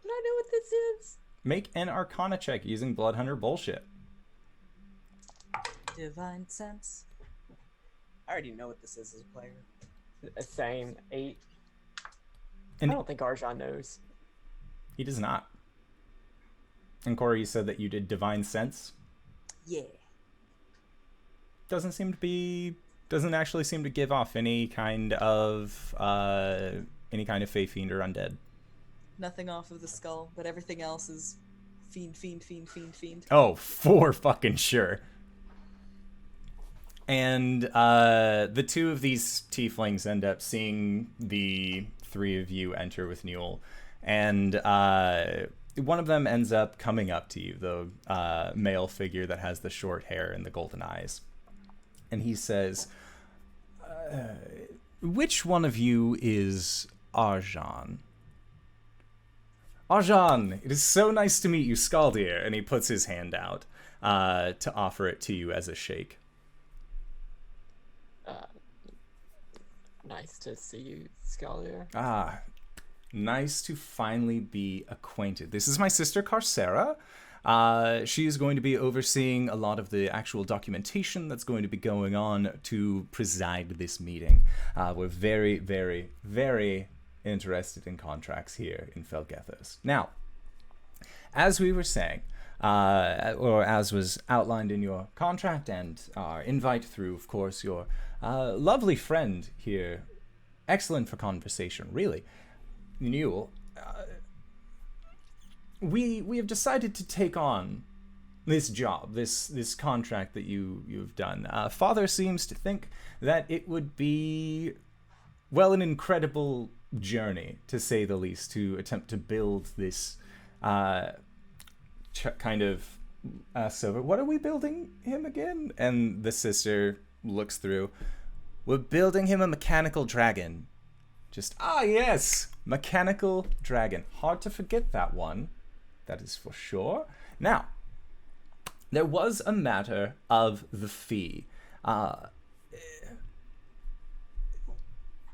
S2: Do I know what this is?
S1: Make an Arcana check using Bloodhunter bullshit.
S4: Divine sense.
S3: I already know what this is as a player.
S2: Same 8.
S1: And
S2: I don't think Arjhan knows.
S1: he does not. And Cori, you said that you did Divine Sense.
S4: Yeah.
S1: Doesn't actually seem to give off any kind of Fey Fiend or Undead.
S4: Nothing off of the skull, but everything else is fiend, fiend, fiend, fiend, fiend.
S1: Oh, for fucking sure. And the two of these tieflings end up seeing the 3 of you enter with Newell, and one of them ends up coming up to you, the male figure that has the short hair and the golden eyes. And he says, which one of you is Arjhan? Arjhan, it is so nice to meet you, Skaldir. And he puts his hand out to offer it to you as a shake.
S2: Nice to see you, Skaldir.
S1: Ah, nice to finally be acquainted. This is my sister, Carcera. She is going to be overseeing a lot of the actual documentation that's going to be going on to preside this meeting. We're very, very, very interested in contracts here in Phlegethos. Now, as we were saying, or as was outlined in your contract and our invite through, of course, your lovely friend here, excellent for conversation, really, Newell, we have decided to take on this job, this contract that you've done. Father seems to think that it would be, well, an incredible journey, to say the least, to attempt to build this kind of silver. What are we building him again? And the sister looks through. We're building him a mechanical dragon. Just, yes, mechanical dragon. Hard to forget that one. That is for sure. Now, there was a matter of the fee.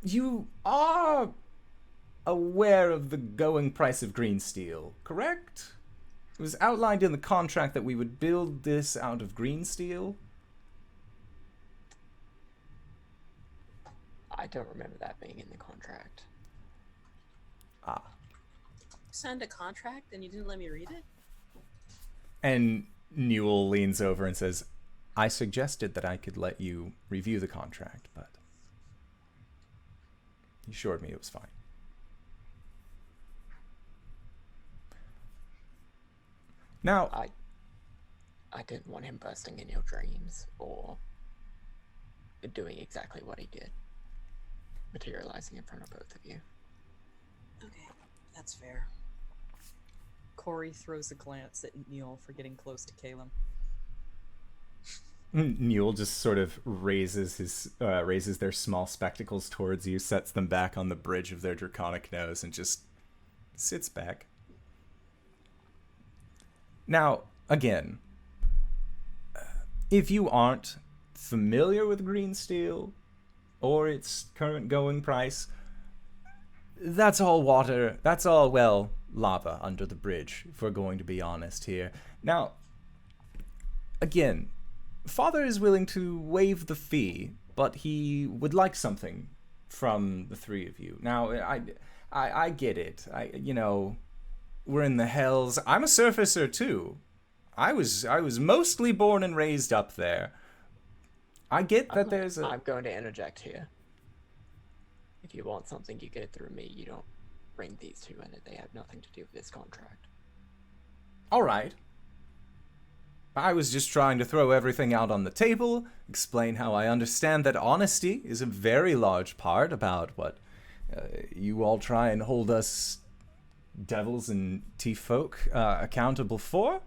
S1: You are aware of the going price of green steel, correct? It was outlined in the contract that we would build this out of green steel.
S2: I don't remember that being in the contract.
S3: Signed a contract and you didn't let me read it?
S1: And Newell leans over and says, I suggested that I could let you review the contract, but he assured me it was fine. Now,
S2: I didn't want him bursting in your dreams or doing exactly what he did, materializing in front of both of you.
S3: Okay, that's fair.
S4: Cori throws a glance at Newell for getting close to Caelum.
S1: Newell just sort of raises their small spectacles towards you, sets them back on the bridge of their draconic nose, and just sits back. Now, again, if you aren't familiar with green steel or its current going price, that's all water. That's all, well, lava under the bridge, if we're going to be honest here. Now, again, Father is willing to waive the fee, but he would like something from the three of you. Now, I get it. We're in the hells. I'm a surfacer too. I was mostly born and raised up there. I get that there's a...
S2: I'm going to interject here. If you want something, you get it through me. You don't bring these two in it. They have nothing to do with this contract.
S1: All right. I was just trying to throw everything out on the table, explain how I understand that honesty is a very large part about what you all try and hold us devils and T-folk accountable for.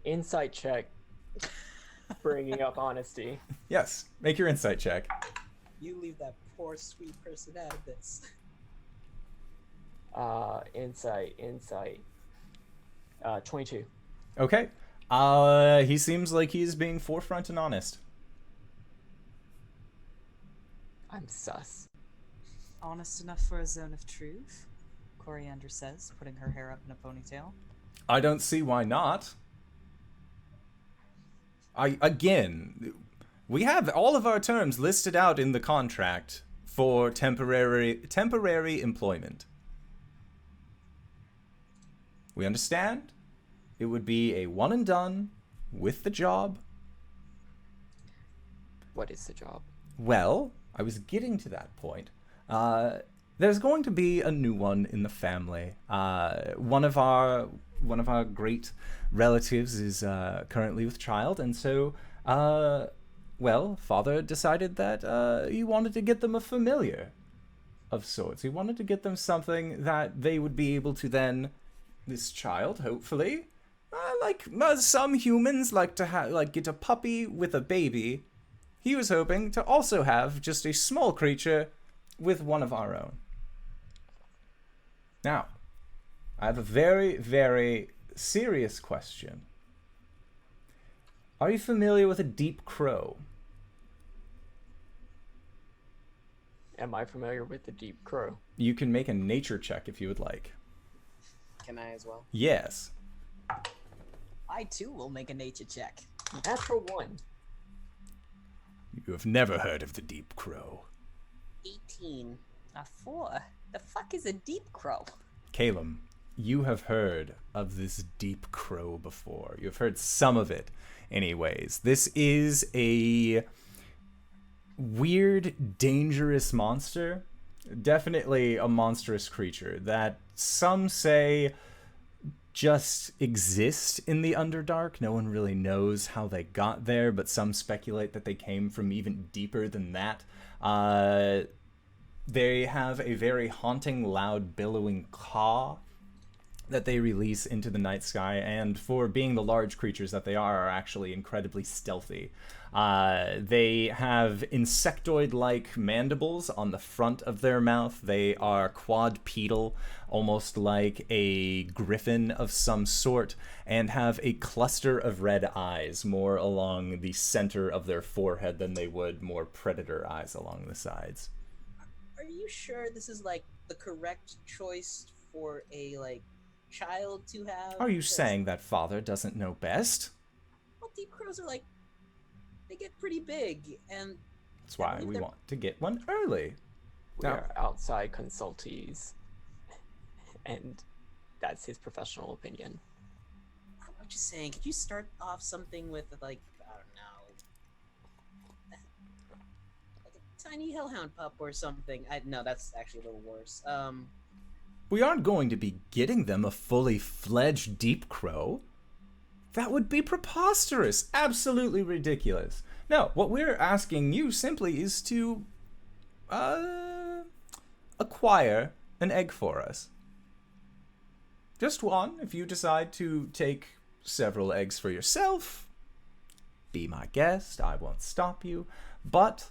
S2: Insight check. Bringing up honesty.
S1: Yes, make your insight check.
S3: You leave that poor sweet person out of this.
S2: Insight. 22.
S1: Okay. He seems like he's being forefront and honest.
S2: I'm sus.
S4: Honest enough for a zone of truth, Coriander says, putting her hair up in a ponytail.
S1: I don't see why not. We have all of our terms listed out in the contract for temporary employment. We understand it would be a one and done with the job.
S2: What is the job?
S1: Well, I was getting to that point. There's going to be a new one in the family. One of our great relatives is currently with child, and so, Father decided that he wanted to get them a familiar of sorts. He wanted to get them something that they would be able to then, this child, hopefully, some humans like to get a puppy with a baby. He was hoping to also have just a small creature with one of our own. Now, I have a very, very serious question. Are you familiar with a deep crow?
S2: Am I familiar with the deep crow?
S1: You can make a nature check if you would like.
S3: Can I as well?
S1: Yes.
S4: I too will make a nature check.
S2: Natural 1.
S1: You have never heard of the deep crow.
S3: 18.
S4: A 4. The fuck is a deep crow?
S1: Caelum, you have heard of this deep crow before. You've heard some of it, anyways. This is a weird, dangerous monster. Definitely a monstrous creature that some say just exist in the Underdark. No one really knows how they got there, but some speculate that they came from even deeper than that. They have a very haunting, loud, billowing caw that they release into the night sky, and for being the large creatures that they are actually incredibly stealthy. They have insectoid-like mandibles on the front of their mouth. They are quadrupedal, almost like a griffin of some sort, and have a cluster of red eyes more along the center of their forehead than they would more predator eyes along the sides.
S3: Are you sure this is the correct choice for a child to have?
S1: Are you saying that Father doesn't know best?
S3: Well, deep crows are they get pretty big, and
S1: that's why we want to get one early.
S2: We are outside consultees, and that's his professional opinion.
S3: I'm just saying, could you start off something with I don't know, like a tiny hellhound pup or something? No, that's actually a little worse.
S1: We aren't going to be getting them a fully fledged deep crow. That would be preposterous, absolutely ridiculous. No, what we're asking you simply is to acquire an egg for us. Just one. If you decide to take several eggs for yourself, be my guest, I won't stop you. But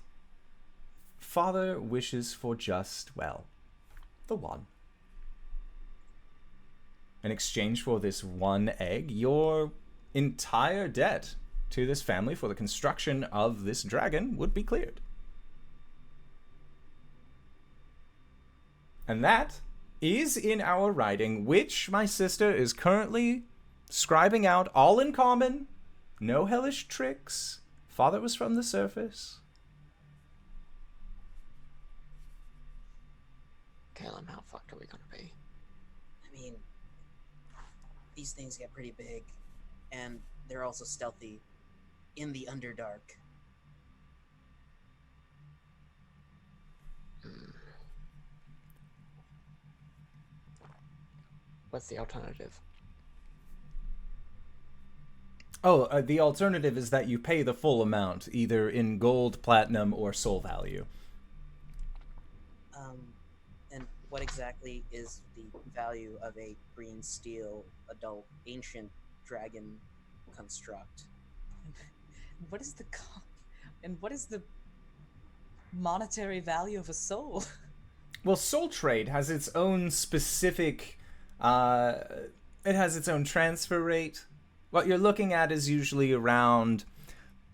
S1: Father wishes for just, the one. In exchange for this one egg, your entire debt to this family for the construction of this dragon would be cleared. And that is in our writing, which my sister is currently scribing out all in common, no hellish tricks, Father was from the surface.
S2: Caelum, how fucked are we gonna be?
S3: I mean, these things get pretty big, and they're also stealthy in the Underdark.
S2: What's the alternative?
S1: Oh, the alternative is that you pay the full amount, either in gold, platinum, or soul value.
S3: And what exactly is the value of a green steel adult ancient dragon construct?
S4: What is the and what is the monetary value of a soul?
S1: Well, soul trade has its own specific, it has its own transfer rate. What you're looking at is usually around,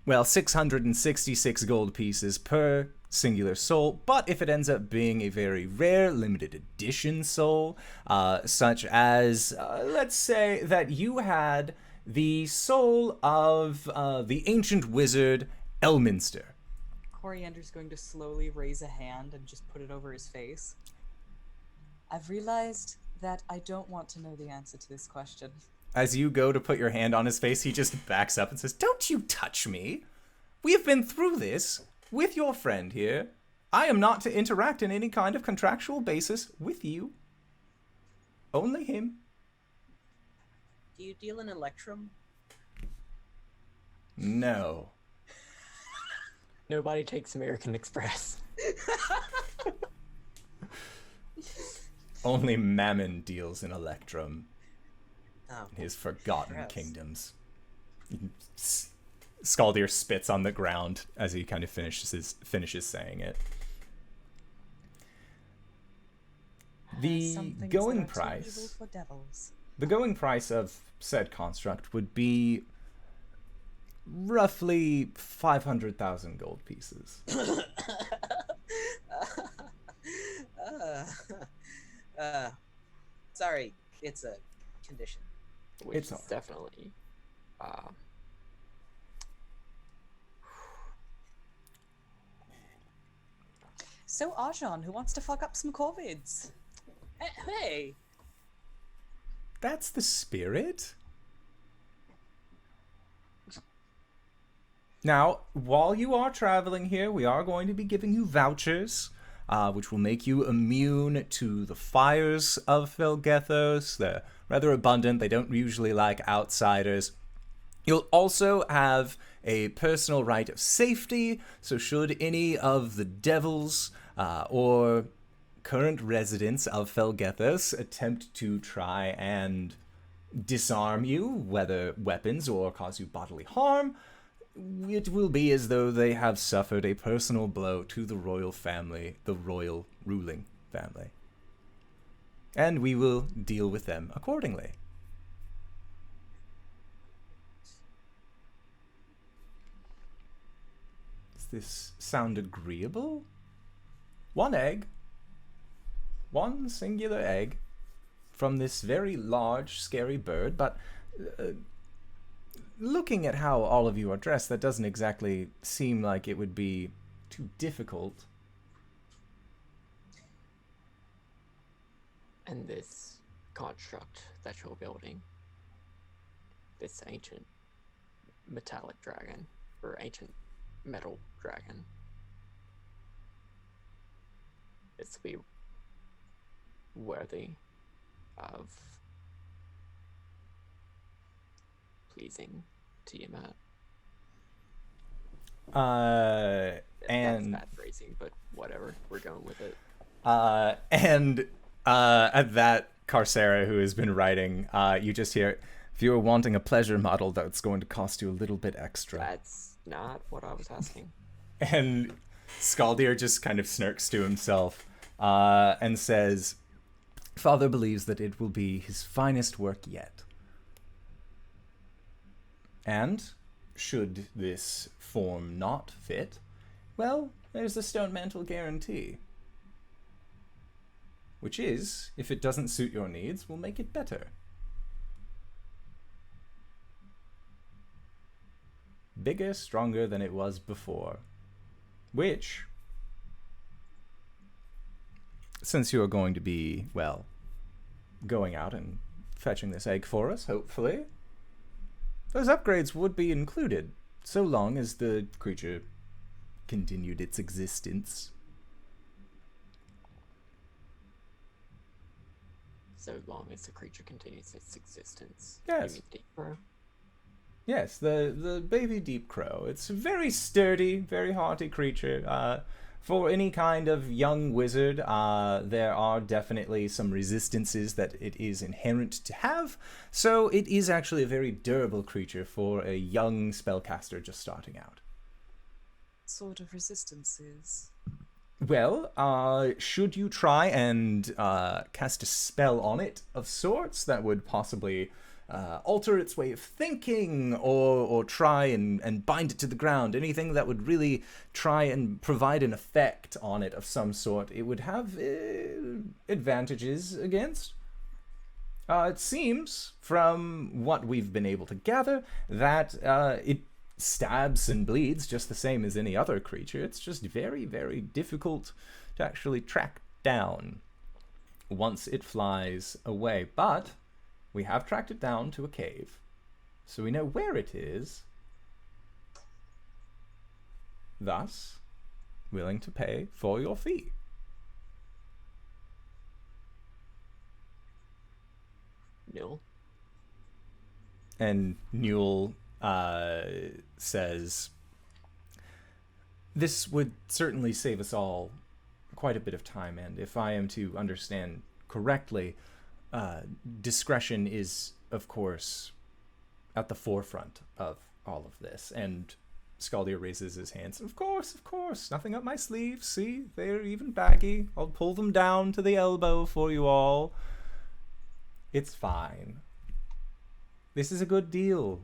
S1: well, 666 gold pieces per singular soul, but if it ends up being a very rare, limited edition soul, such as, let's say that you had the soul of the ancient wizard Elminster.
S4: Coriander's going to slowly raise a hand and just put it over his face. I've realized that I don't want to know the answer to this question.
S1: As you go to put your hand on his face, he just backs up and says, "Don't you touch me! We have been through this with your friend here. I am not to interact in any kind of contractual basis with you. Only him."
S3: Do you deal in Electrum?
S1: No.
S2: Nobody takes American Express.
S1: Only Mammon deals in Electrum.
S3: Oh.
S1: His forgotten
S3: Gross.
S1: kingdoms. Scaldier spits on the ground as he kind of finishes saying it. The
S4: Some things
S1: going
S4: that are too
S1: price.
S4: evil for devils.
S1: The going price of said construct would be roughly 500,000 gold pieces.
S3: Sorry, it's a condition.
S2: Which
S1: It's
S2: is
S1: alright.
S2: definitely
S4: So Arjhan, who wants to fuck up some corvids?
S3: Hey!
S1: That's the spirit. Now, while you are traveling here, we are going to be giving you vouchers, which will make you immune to the fires of Phlegethos. They're rather abundant. They don't usually like outsiders. You'll also have a personal right of safety, so should any of the devils or current residents of Phlegethos attempt to try and disarm you, whether weapons or cause you bodily harm, it will be as though they have suffered a personal blow to the royal family, the royal ruling family. And we will deal with them accordingly. Does this sound agreeable? One egg. One singular egg from this very large, scary bird, but looking at how all of you are dressed, that doesn't exactly seem like it would be too difficult.
S2: and this construct that you're building, this ancient metallic dragon or ancient metal dragon, it's to be worthy of pleasing to you, Matt.
S1: And
S2: That's bad phrasing, but whatever, we're going with it.
S1: at that, Carcera, who has been writing, you just hear, if you were wanting a pleasure model, that's going to cost you a little bit extra.
S2: That's not what I was asking.
S1: And Scaldier just kind of smirks to himself and says, Father believes that it will be his finest work yet. And, should this form not fit, well, there's the stone mantle guarantee. Which is, if it doesn't suit your needs, we'll make it better. bigger, stronger than it was before. Which, since you are going to be, well, going out and fetching this egg for us, hopefully, those upgrades would be included, so long as the creature continued its existence.
S2: So long as the creature continues its existence.
S1: Yes.
S2: You mean deep crow?
S1: Yes, the baby deep crow. It's a very sturdy, very hearty creature. For any kind of young wizard, there are definitely some resistances that it is inherent to have, so it is actually a very durable creature for a young spellcaster just starting out.
S4: What sort of resistances?
S1: Well, should you try and cast a spell on it of sorts that would possibly alter its way of thinking, or try and bind it to the ground, anything that would really try and provide an effect on it of some sort, it would have advantages against. It seems, from what we've been able to gather, that it stabs and bleeds just the same as any other creature. It's just very, very difficult to actually track down once it flies away. But we have tracked it down to a cave, so we know where it is. Thus, willing to pay for your fee.
S2: No.
S1: And Newell says, this would certainly save us all quite a bit of time, and if I am to understand correctly, discretion is, of course, at the forefront of all of this. And Scaldier raises his hands. Of course, nothing up my sleeve. See, they're even baggy. I'll pull them down to the elbow for you all. It's fine. This is a good deal.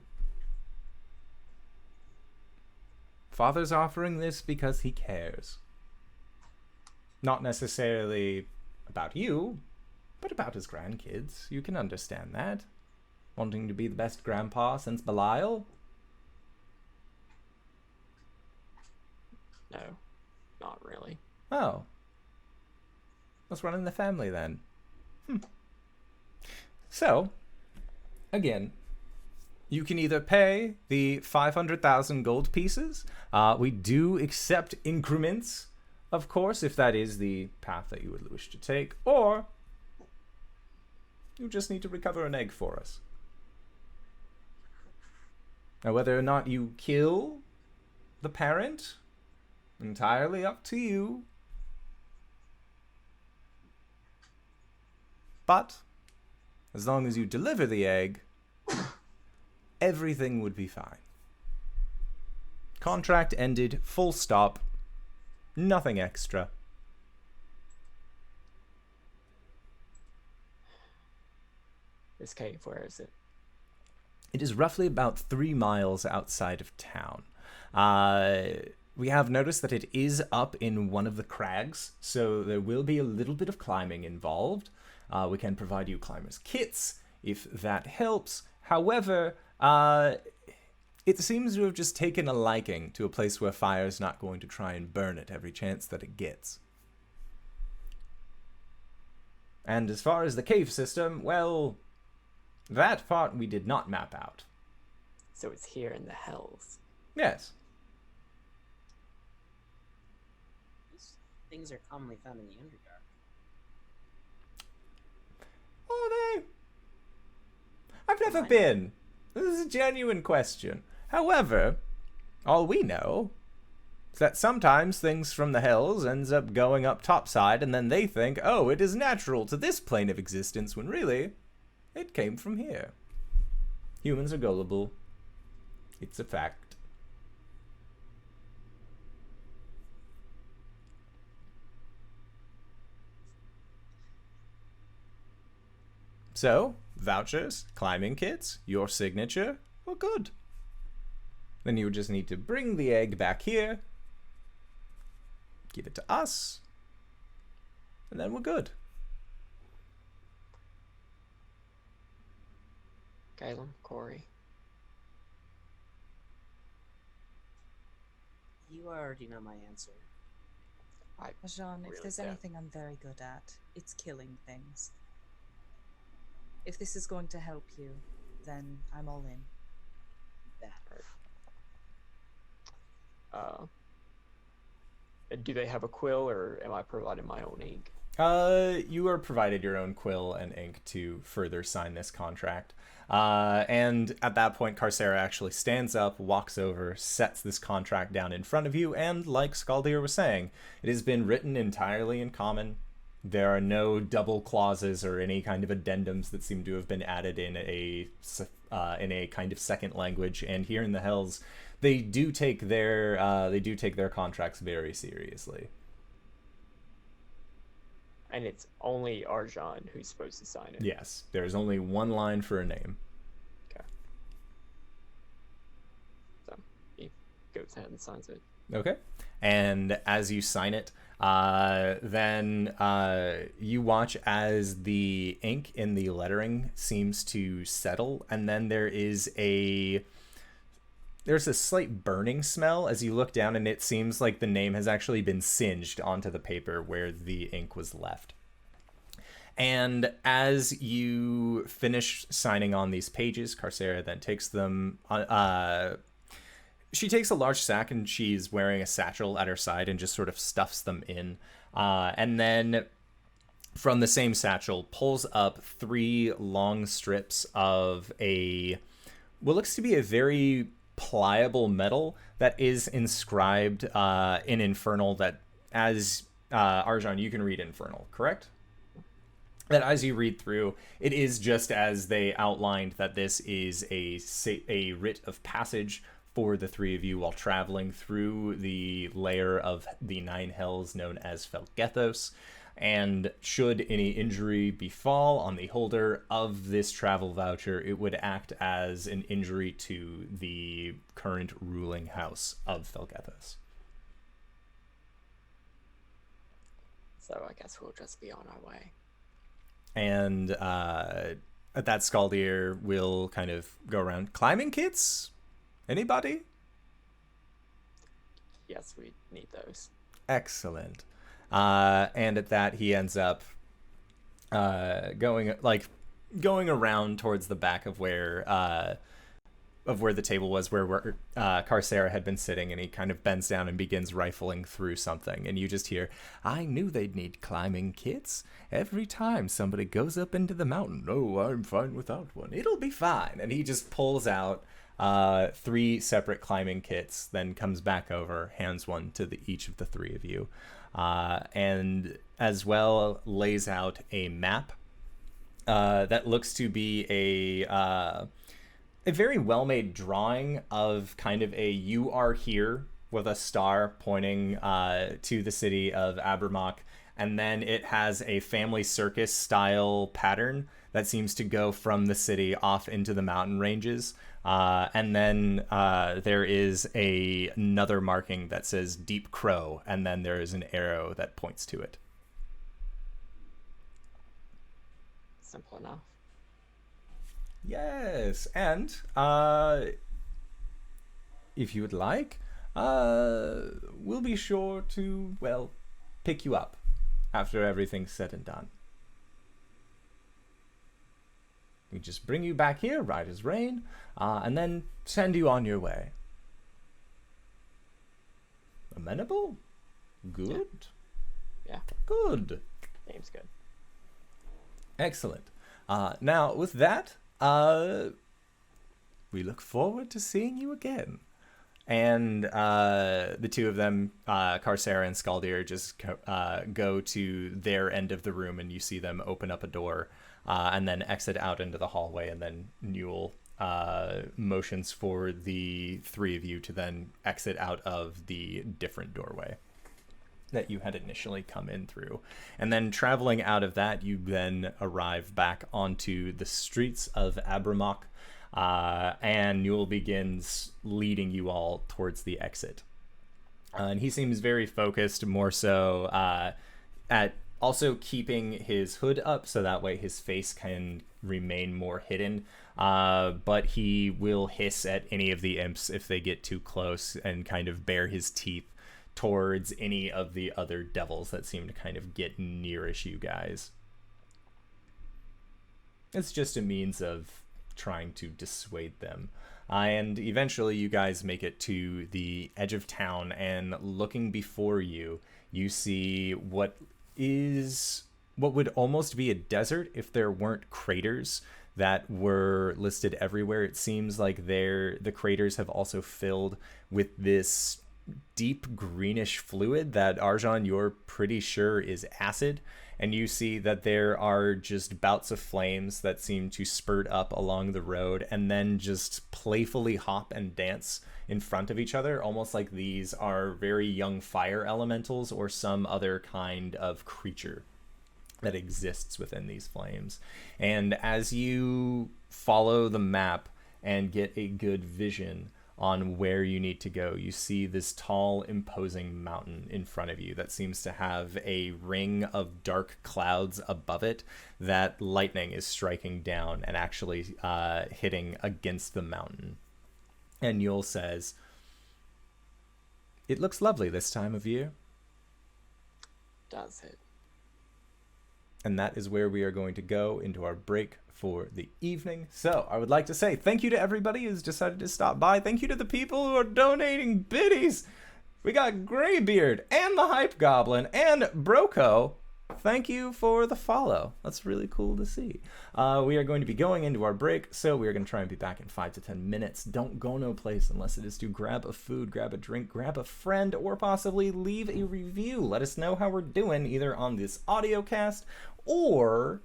S1: Father's offering this because he cares. Not necessarily about you, but about his grandkids. You can understand that. Wanting to be the best grandpa since Belial?
S2: No, not really.
S1: Oh. Let's run in the family then. So, again, you can either pay the 500,000 gold pieces. We do accept increments, of course, if that is the path that you would wish to take, or you just need to recover an egg for us. Now, whether or not you kill the parent, entirely up to you. But, as long as you deliver the egg, everything would be fine. Contract ended, full stop, nothing extra.
S2: This cave, where is it?
S1: It is roughly about 3 miles outside of town. We have noticed that it is up in one of the crags, so there will be a little bit of climbing involved. We can provide you climbers' kits, if that helps. However, it seems to have just taken a liking to a place where fire's not going to try and burn it every chance that it gets. And as far as the cave system, well, that part we did not map out.
S2: So it's here in the hells.
S1: Yes.
S3: These things are commonly found in the Underdark.
S1: Are they? I've never been. This is a genuine question. However, all we know is that sometimes things from the hells ends up going up topside, and then they think, oh, it is natural to this plane of existence, when really, it came from here. Humans are gullible. It's a fact. So, vouchers, climbing kits, your signature, well, good. Then you just need to bring the egg back here, give it to us, and then we're good.
S2: Caelum, Cori.
S3: you already know my answer.
S4: Arjhan, if
S2: Really
S4: there's
S2: don't.
S4: anything I'm very good at, it's killing things. If this is going to help you, then I'm all in.
S3: That.
S2: Do they have a quill, or am I providing my own ink?
S1: You are provided your own quill and ink to further sign this contract. And at that point, Carcera actually stands up, walks over, sets this contract down in front of you, and like Scaldier was saying, it has been written entirely in common. There are no double clauses or any kind of addendums that seem to have been added in a kind of second language. And here in the Hells, they do take their contracts very seriously.
S2: And it's only Arjhan who's supposed to sign it.
S1: Yes, there's only one line for a name.
S2: Okay. So he goes ahead and signs it.
S1: Okay. And as you sign it, then you watch as the ink in the lettering seems to settle, and then there's a slight burning smell as you look down, and it seems like the name has actually been singed onto the paper where the ink was left. And as you finish signing on these pages, Carcera then takes them. She takes a large sack, and she's wearing a satchel at her side, and just sort of stuffs them in. And then from the same satchel, pulls up 3 long strips of what looks to be a very pliable metal that is inscribed in Infernal, that as Arjhan, you can read Infernal, correct? That as you read through, it is just as they outlined, that this is a writ of passage for the 3 of you while traveling through the layer of the 9 hells known as Phlegethos. And should any injury befall on the holder of this travel voucher, it would act as an injury to the current ruling house of Phlegethos.
S2: So I guess we'll just be on our way.
S1: And at that, Scaldier will kind of go around. Climbing kits? Anybody?
S2: Yes, we need those.
S1: Excellent. And at that, he ends up going around towards the back of where the table was, where Carcera had been sitting, and he kind of bends down and begins rifling through something. And you just hear, "I knew they'd need climbing kits. Every time somebody goes up into the mountain, no, I'm fine without one. It'll be fine." And he just pulls out 3 separate climbing kits, then comes back over, hands one to each of the 3 of you. And as well lays out a map that looks to be a very well-made drawing of kind of a "you are here" with a star pointing to the city of Abramock. And then it has a family circus style pattern that seems to go from the city off into the mountain ranges. And then there is another marking that says Deep Crow, and then there is an arrow that points to it.
S2: Simple enough.
S1: Yes, and if you would like, we'll be sure to, well, pick you up after everything's said and done. We just bring you back here, right as rain, and then send you on your way. Amenable? Good?
S2: Yeah.
S1: Good.
S2: Name's good.
S1: Excellent. Now, with that, we look forward to seeing you again. And the 2 of them, Carcera and Scaldier, just go to their end of the room, and you see them open up a door and then exit out into the hallway. And then Newell motions for the 3 of you to then exit out of the different doorway that you had initially come in through. And then traveling out of that, you then arrive back onto the streets of Abramock. And Newell begins leading you all towards the exit. And he seems very focused, more so at also keeping his hood up, so that way his face can remain more hidden. But he will hiss at any of the imps if they get too close, and kind of bare his teeth towards any of the other devils that seem to kind of get nearish you guys. It's just a means of trying to dissuade them. And eventually you guys make it to the edge of town, and looking before you, you see what would almost be a desert if there weren't craters that were listed everywhere. It seems like the craters have also filled with this deep greenish fluid that, Arjhan, you're pretty sure is acid. And you see that there are just bouts of flames that seem to spurt up along the road and then just playfully hop and dance in front of each other, almost like these are very young fire elementals or some other kind of creature that exists within these flames. And as you follow the map and get a good vision on where you need to go, you see this tall, imposing mountain in front of you that seems to have a ring of dark clouds above it that lightning is striking down and actually hitting against the mountain. And Yule says, "It looks lovely this time of year."
S2: Does it?
S1: And that is where we are going to go into our break for the evening. So I would like to say thank you to everybody who's decided to stop by. Thank you to the people who are donating biddies. We got Greybeard and the Hype Goblin and Broco. Thank you for the follow. That's really cool to see. We are going to be going into our break, so we are going to try and be back in 5 to 10 minutes. Don't go no place unless it is to grab a food, grab a drink, grab a friend, or possibly leave a review. Let us know how we're doing either on this audio cast, or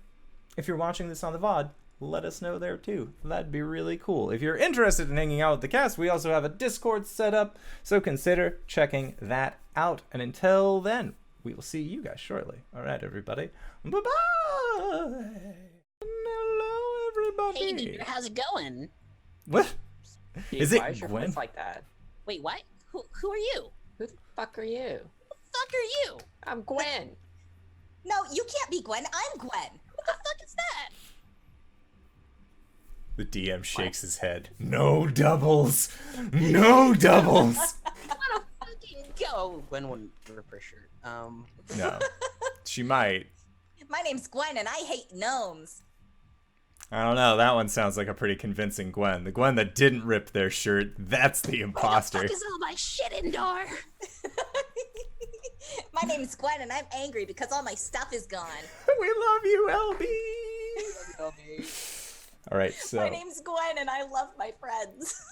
S1: if you're watching this on the VOD, let us know there too. That'd be really cool. If you're interested in hanging out with the cast, we also have a Discord set up, so consider checking that out. And until then, we will see you guys shortly. All right, everybody. Bye-bye. Hello, everybody.
S3: Hey, Nina, how's it going?
S1: What?
S2: Dude,
S1: Is it
S2: why is your
S1: Gwen?
S2: voice like that?
S3: Wait, what? Who are you?
S2: Who the fuck are you?
S3: Who the fuck are you?
S2: I'm Gwen.
S4: No, you can't be Gwen. I'm Gwen.
S3: What the fuck is that?
S1: The DM shakes his head. No doubles. No doubles.
S3: I wanna fucking go. Gwen wouldn't rip her shirt.
S1: No. She might.
S4: My name's Gwen, and I hate gnomes.
S1: I don't know. That one sounds like a pretty convincing Gwen. The Gwen that didn't rip their shirt, that's the imposter.
S3: Where the fuck is all my shit indoor?
S4: My name's Gwen, and I'm angry because all my stuff is gone.
S1: We love you, LB. All right, so.
S4: My name's Gwen, and I love my friends.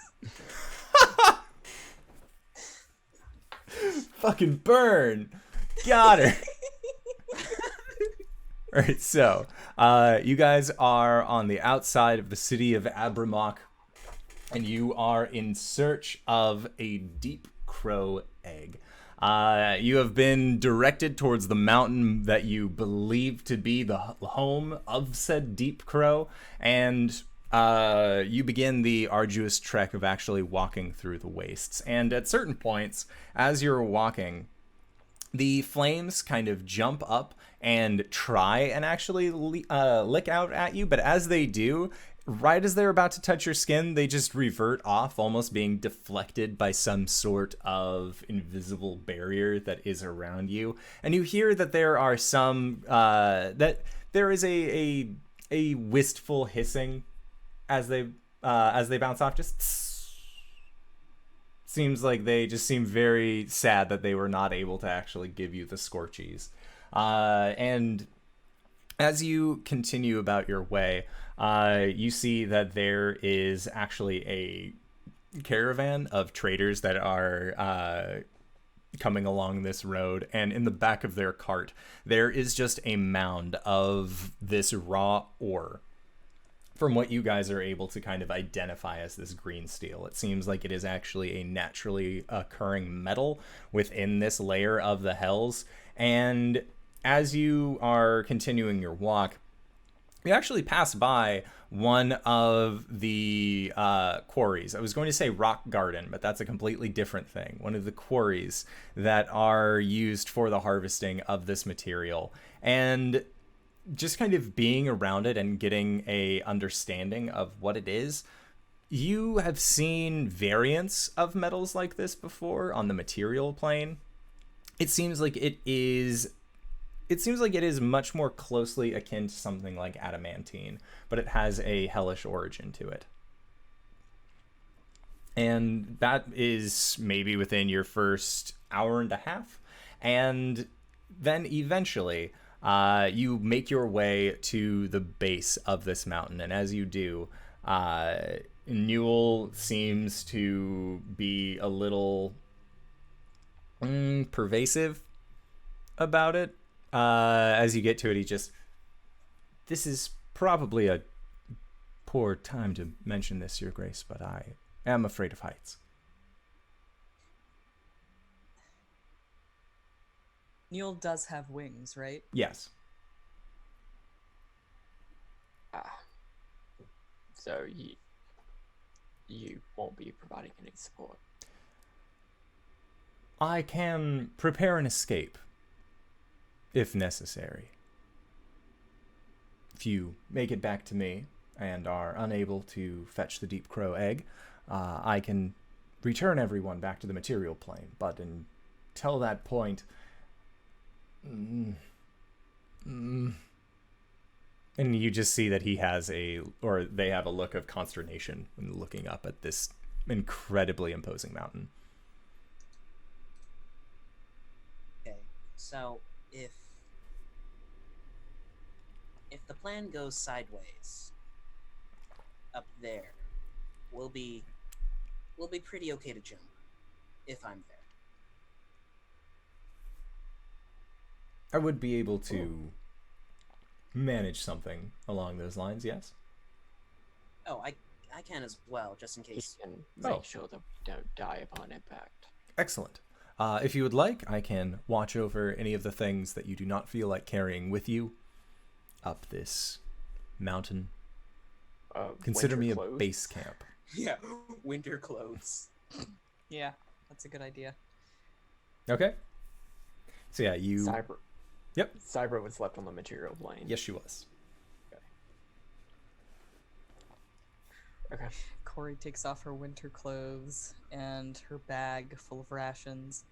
S1: Fucking burn. Got her. All right, so you guys are on the outside of the city of Abramok, and you are in search of a deep crow egg. You have been directed towards the mountain that you believe to be the home of said deep crow, and you begin the arduous trek of actually walking through the wastes. And at certain points, as you're walking, the flames kind of jump up and try and actually lick out at you, but as they do, right as they're about to touch your skin, they just revert off, almost being deflected by some sort of invisible barrier that is around you. And you hear that there are some that there is a wistful hissing as they bounce off. Just seems like they just seem very sad that they were not able to actually give you the scorchies. And as you continue about your way, you see that there is actually a caravan of traders that are coming along this road, and in the back of their cart, there is just a mound of this raw ore. From what you guys are able to kind of identify as this green steel, it seems like it is actually a naturally occurring metal within this layer of the hells. And as you are continuing your walk, you actually pass by one of the quarries. I was going to say rock garden, but that's a completely different thing. One of the quarries that are used for the harvesting of this material. And just kind of being around it and getting a understanding of what it is, you have seen variants of metals like this before on the material plane. it seems like it is. It seems like it is much more closely akin to something like adamantine, but it has a hellish origin to it. And that is maybe within your first hour and a half. And then eventually, you make your way to the base of this mountain. And as you do, Newell seems to be a little pervasive about it. As you get to it, he just, this is probably a poor time to mention this, Your Grace, but I am afraid of heights.
S4: Newell does have wings, right?
S1: Yes.
S2: So you won't be providing any support.
S1: I can prepare an escape, if necessary. If you make it back to me and are unable to fetch the Deep Crow egg, I can return everyone back to the material plane. But until that point, and you just see that he has they have a look of consternation when looking up at this incredibly imposing mountain.
S3: Okay, so if the plan goes sideways up there, we'll be pretty okay to jump if I'm there.
S1: I would be able to manage something along those lines, yes?
S3: Oh, I can as well, just in
S2: He
S3: case.
S2: can make sure that we don't die upon impact.
S1: Excellent. If you would like, I can watch over any of the things that you do not feel like carrying with you up this mountain. Consider me
S2: winter
S1: a
S2: clothes.
S1: base camp.
S3: Yeah, winter clothes.
S4: Yeah, that's a good idea.
S1: Okay. So yeah, you...
S2: Cyber.
S1: Yep.
S2: Cyber was left on the material plane.
S1: Yes, she was.
S2: Okay.
S4: Cori takes off her winter clothes and her bag full of rations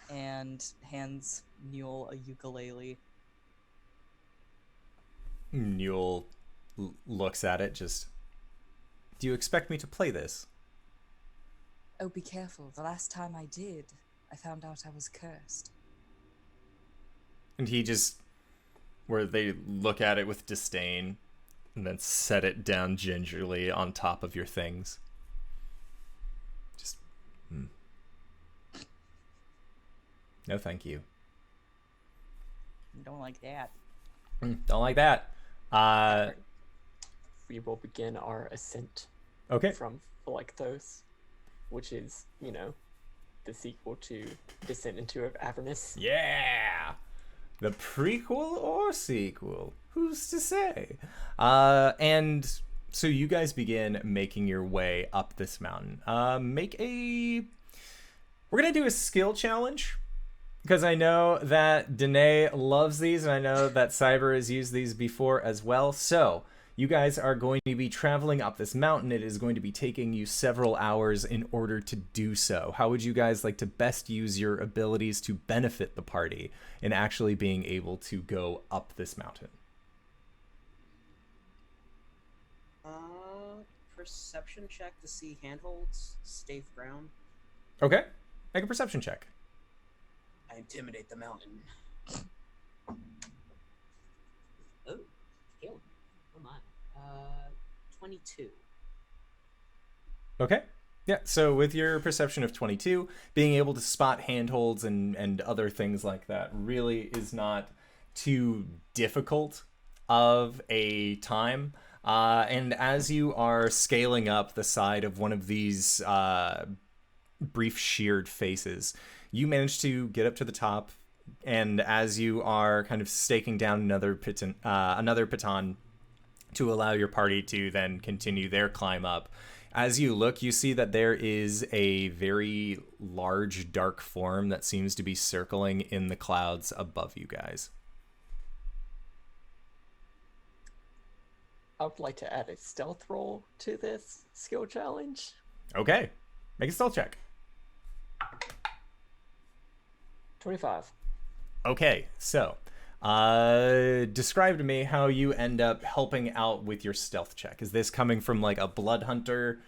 S4: and hands Newell a ukulele.
S1: Newell looks at it, just... Do you expect me to play this?
S4: Oh, be careful. The last time I did, I found out I was cursed.
S1: And he just... Where they look at it with disdain and then set it down gingerly on top of your things. Just... No, thank you.
S4: Don't like that.
S1: Don't like that.
S2: We will begin our ascent
S1: Okay.
S2: from Phlegethos, which is, the sequel to Descent into Avernus.
S1: Yeah! The prequel or sequel? Who's to say? And so you guys begin making your way up this mountain. We're gonna do a skill challenge, because I know that Danae loves these, and I know that Cyber has used these before as well. So you guys are going to be traveling up this mountain. It is going to be taking you several hours in order to do so. How would you guys like to best use your abilities to benefit the party in actually being able to go up this mountain?
S3: Perception check to see handholds, safe ground.
S1: Okay, make a perception check.
S3: I intimidate the mountain. Oh, Caelum. Oh my. 22.
S1: Okay. Yeah, so with your perception of 22, being able to spot handholds and other things like that really is not too difficult of a time. And as you are scaling up the side of one of these brief sheared faces, you manage to get up to the top, and as you are kind of staking down another piton to allow your party to then continue their climb up, as you look, you see that there is a very large dark form that seems to be circling in the clouds above you guys.
S2: I would like to add a stealth roll to this skill challenge.
S1: Okay, make a stealth check.
S2: 25.
S1: Okay, so describe to me how you end up helping out with your stealth check. Is this coming from like a blood hunter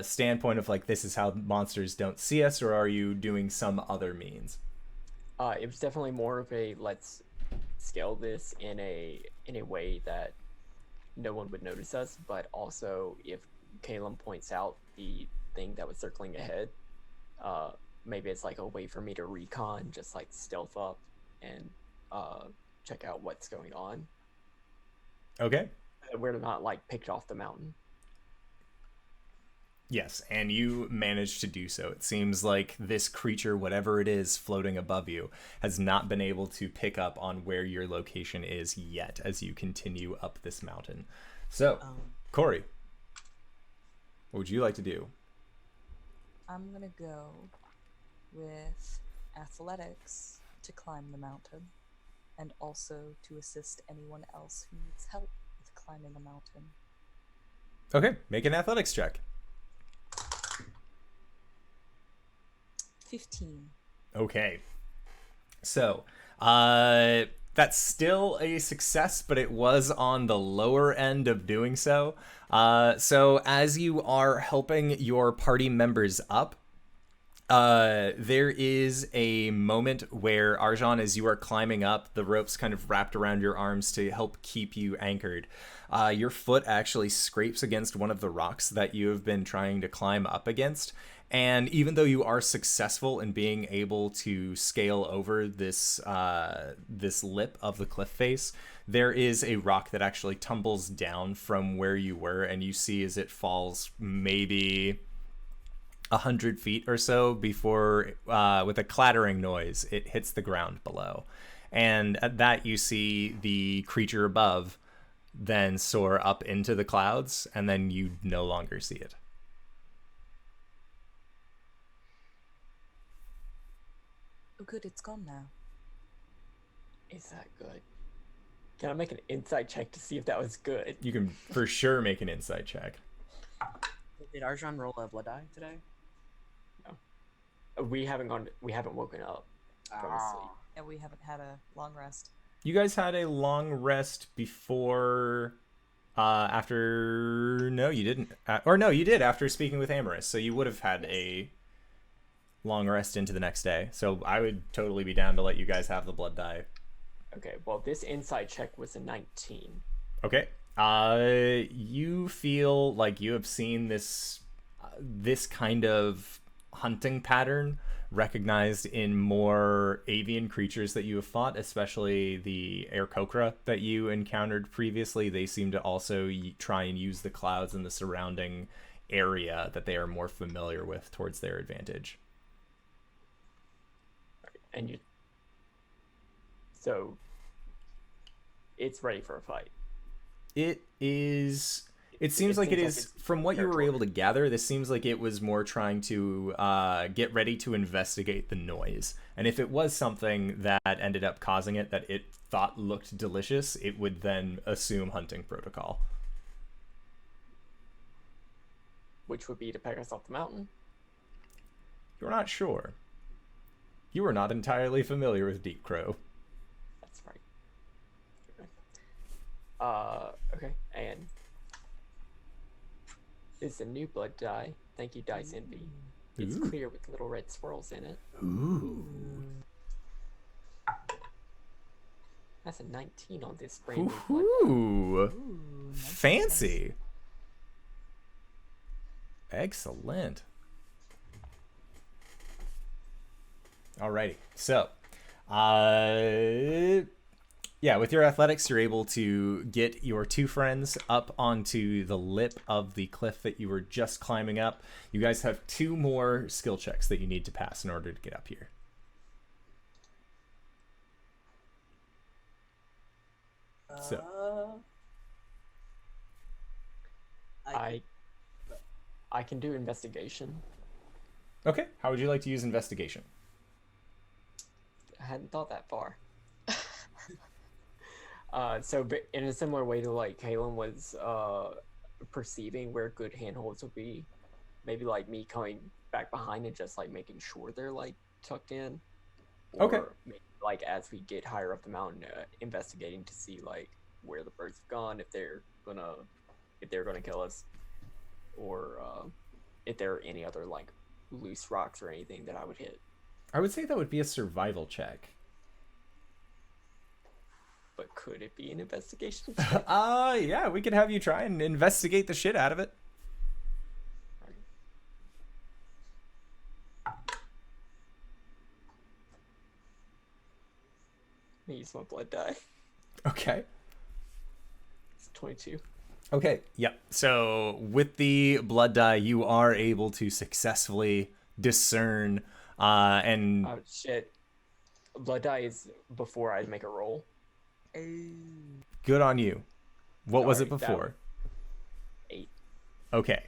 S1: standpoint of like this is how monsters don't see us, or are you doing some other means?
S2: It was definitely more of a let's scale this in a way that no one would notice us, but also if Caelum points out the thing that was circling ahead, maybe it's like a way for me to recon, just like stealth up and check out what's going on.
S1: Okay.
S2: We're not like picked off the mountain.
S1: Yes, and you managed to do so. It seems like this creature, whatever it is floating above you, has not been able to pick up on where your location is yet as you continue up this mountain. So, Cori, what would you like to do?
S4: I'm gonna go with athletics to climb the mountain, and also to assist anyone else who needs help with climbing a mountain.
S1: Okay, make an athletics check.
S4: 15.
S1: Okay. So, that's still a success, but it was on the lower end of doing so. So as you are helping your party members up, there is a moment where Arjhan, as you are climbing up, the rope's kind of wrapped around your arms to help keep you anchored. Your foot actually scrapes against one of the rocks that you have been trying to climb up against. And even though you are successful in being able to scale over this this lip of the cliff face, there is a rock that actually tumbles down from where you were, and you see as it falls maybe 100 feet or so before, with a clattering noise, it hits the ground below. And at that, you see the creature above then soar up into the clouds, and then you no longer see it.
S4: Oh good, it's gone now.
S2: Is that good? Can I make an insight check to see if that was good?
S1: You can for sure make an insight check.
S3: Did Arjhan roll a blood die today?
S2: We haven't woken up from sleep.
S4: Yeah, we haven't had a long rest.
S1: You guys had a long rest before, after, no, you didn't. Or no, you did after speaking with Amorous, so you would have had a long rest into the next day. So I would totally be down to let you guys have the blood die.
S2: Okay, well, this insight check was a 19.
S1: Okay. You feel like you have seen this kind of hunting pattern recognized in more avian creatures that you have fought, especially the Aarakocra that you encountered previously. They seem to also try and use the clouds and the surrounding area that they are more familiar with towards their advantage.
S2: And so it's ready for a fight.
S1: It is. It seems like it is, from what you were able to gather, this seems like it was more trying to get ready to investigate the noise. And if it was something that ended up causing it that it thought looked delicious, it would then assume hunting protocol.
S2: Which would be to peck us off the mountain?
S1: You're not sure. You are not entirely familiar with Deep Crow.
S2: That's right. Okay, and it's a new blood die. Thank you, Dice Envy. It's
S1: Ooh.
S2: clear with little red swirls in it.
S1: Ooh.
S2: That's a 19 on this brand new blood die.
S1: Ooh.
S4: Nice,
S1: Fancy. Excellent. Alrighty. So, yeah, with your athletics, you're able to get your two friends up onto the lip of the cliff that you were just climbing up. You guys have two more skill checks that you need to pass in order to get up here. So,
S2: I can do investigation.
S1: okay. How would you like to use investigation?
S2: I hadn't thought that far. So in a similar way to like Caelum was perceiving where good handholds would be, maybe like me coming back behind and just like making sure they're like tucked in.
S1: Okay.
S2: Or maybe, like as we get higher up the mountain, investigating to see like where the birds have gone, if they're gonna kill us, or if there are any other like loose rocks or anything that I would hit.
S1: I would say that would be a survival check.
S2: But could it be an investigation check?
S1: Yeah, we could have you try and investigate the shit out of it.
S2: I use my blood die.
S1: Okay.
S2: It's 22.
S1: Okay, yep. So with the blood die, you are able to successfully discern and
S2: Oh shit. Blood die is before I'd make a roll.
S1: good on you. What was it
S2: Sorry, that
S1: before?
S2: 8.
S1: Okay.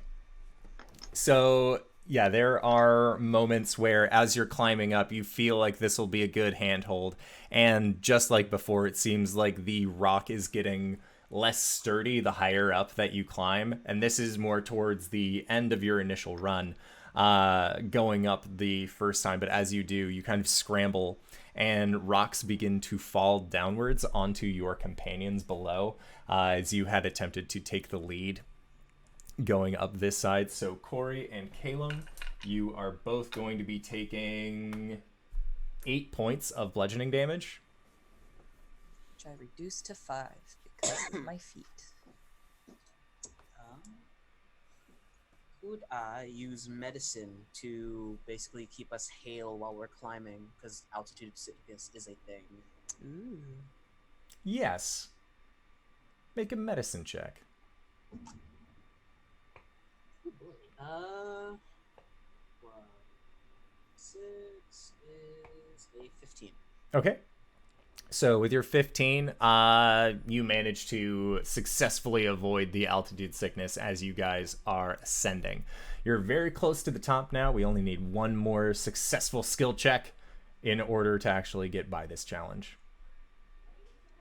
S1: So, yeah, there are moments where as you're climbing up, you feel like this will be a good handhold. And just like before, it seems like the rock is getting less sturdy the higher up that you climb. And this is more towards the end of your initial run, going up the first time. But as you do, you kind of scramble and rocks begin to fall downwards onto your companions below, as you had attempted to take the lead going up this side. So Cori and Caelum, you are both going to be taking 8 points of bludgeoning damage.
S4: Which I reduced to 5 because of my feet.
S3: Could I use medicine to basically keep us hale while we're climbing? Because altitude sickness is a thing.
S4: Ooh.
S1: Yes. Make a medicine check.
S3: Well, 6 is a 15.
S1: Okay. So with your 15, you manage to successfully avoid the altitude sickness as you guys are ascending. You're very close to the top now. We only need one more successful skill check in order to actually get by this challenge.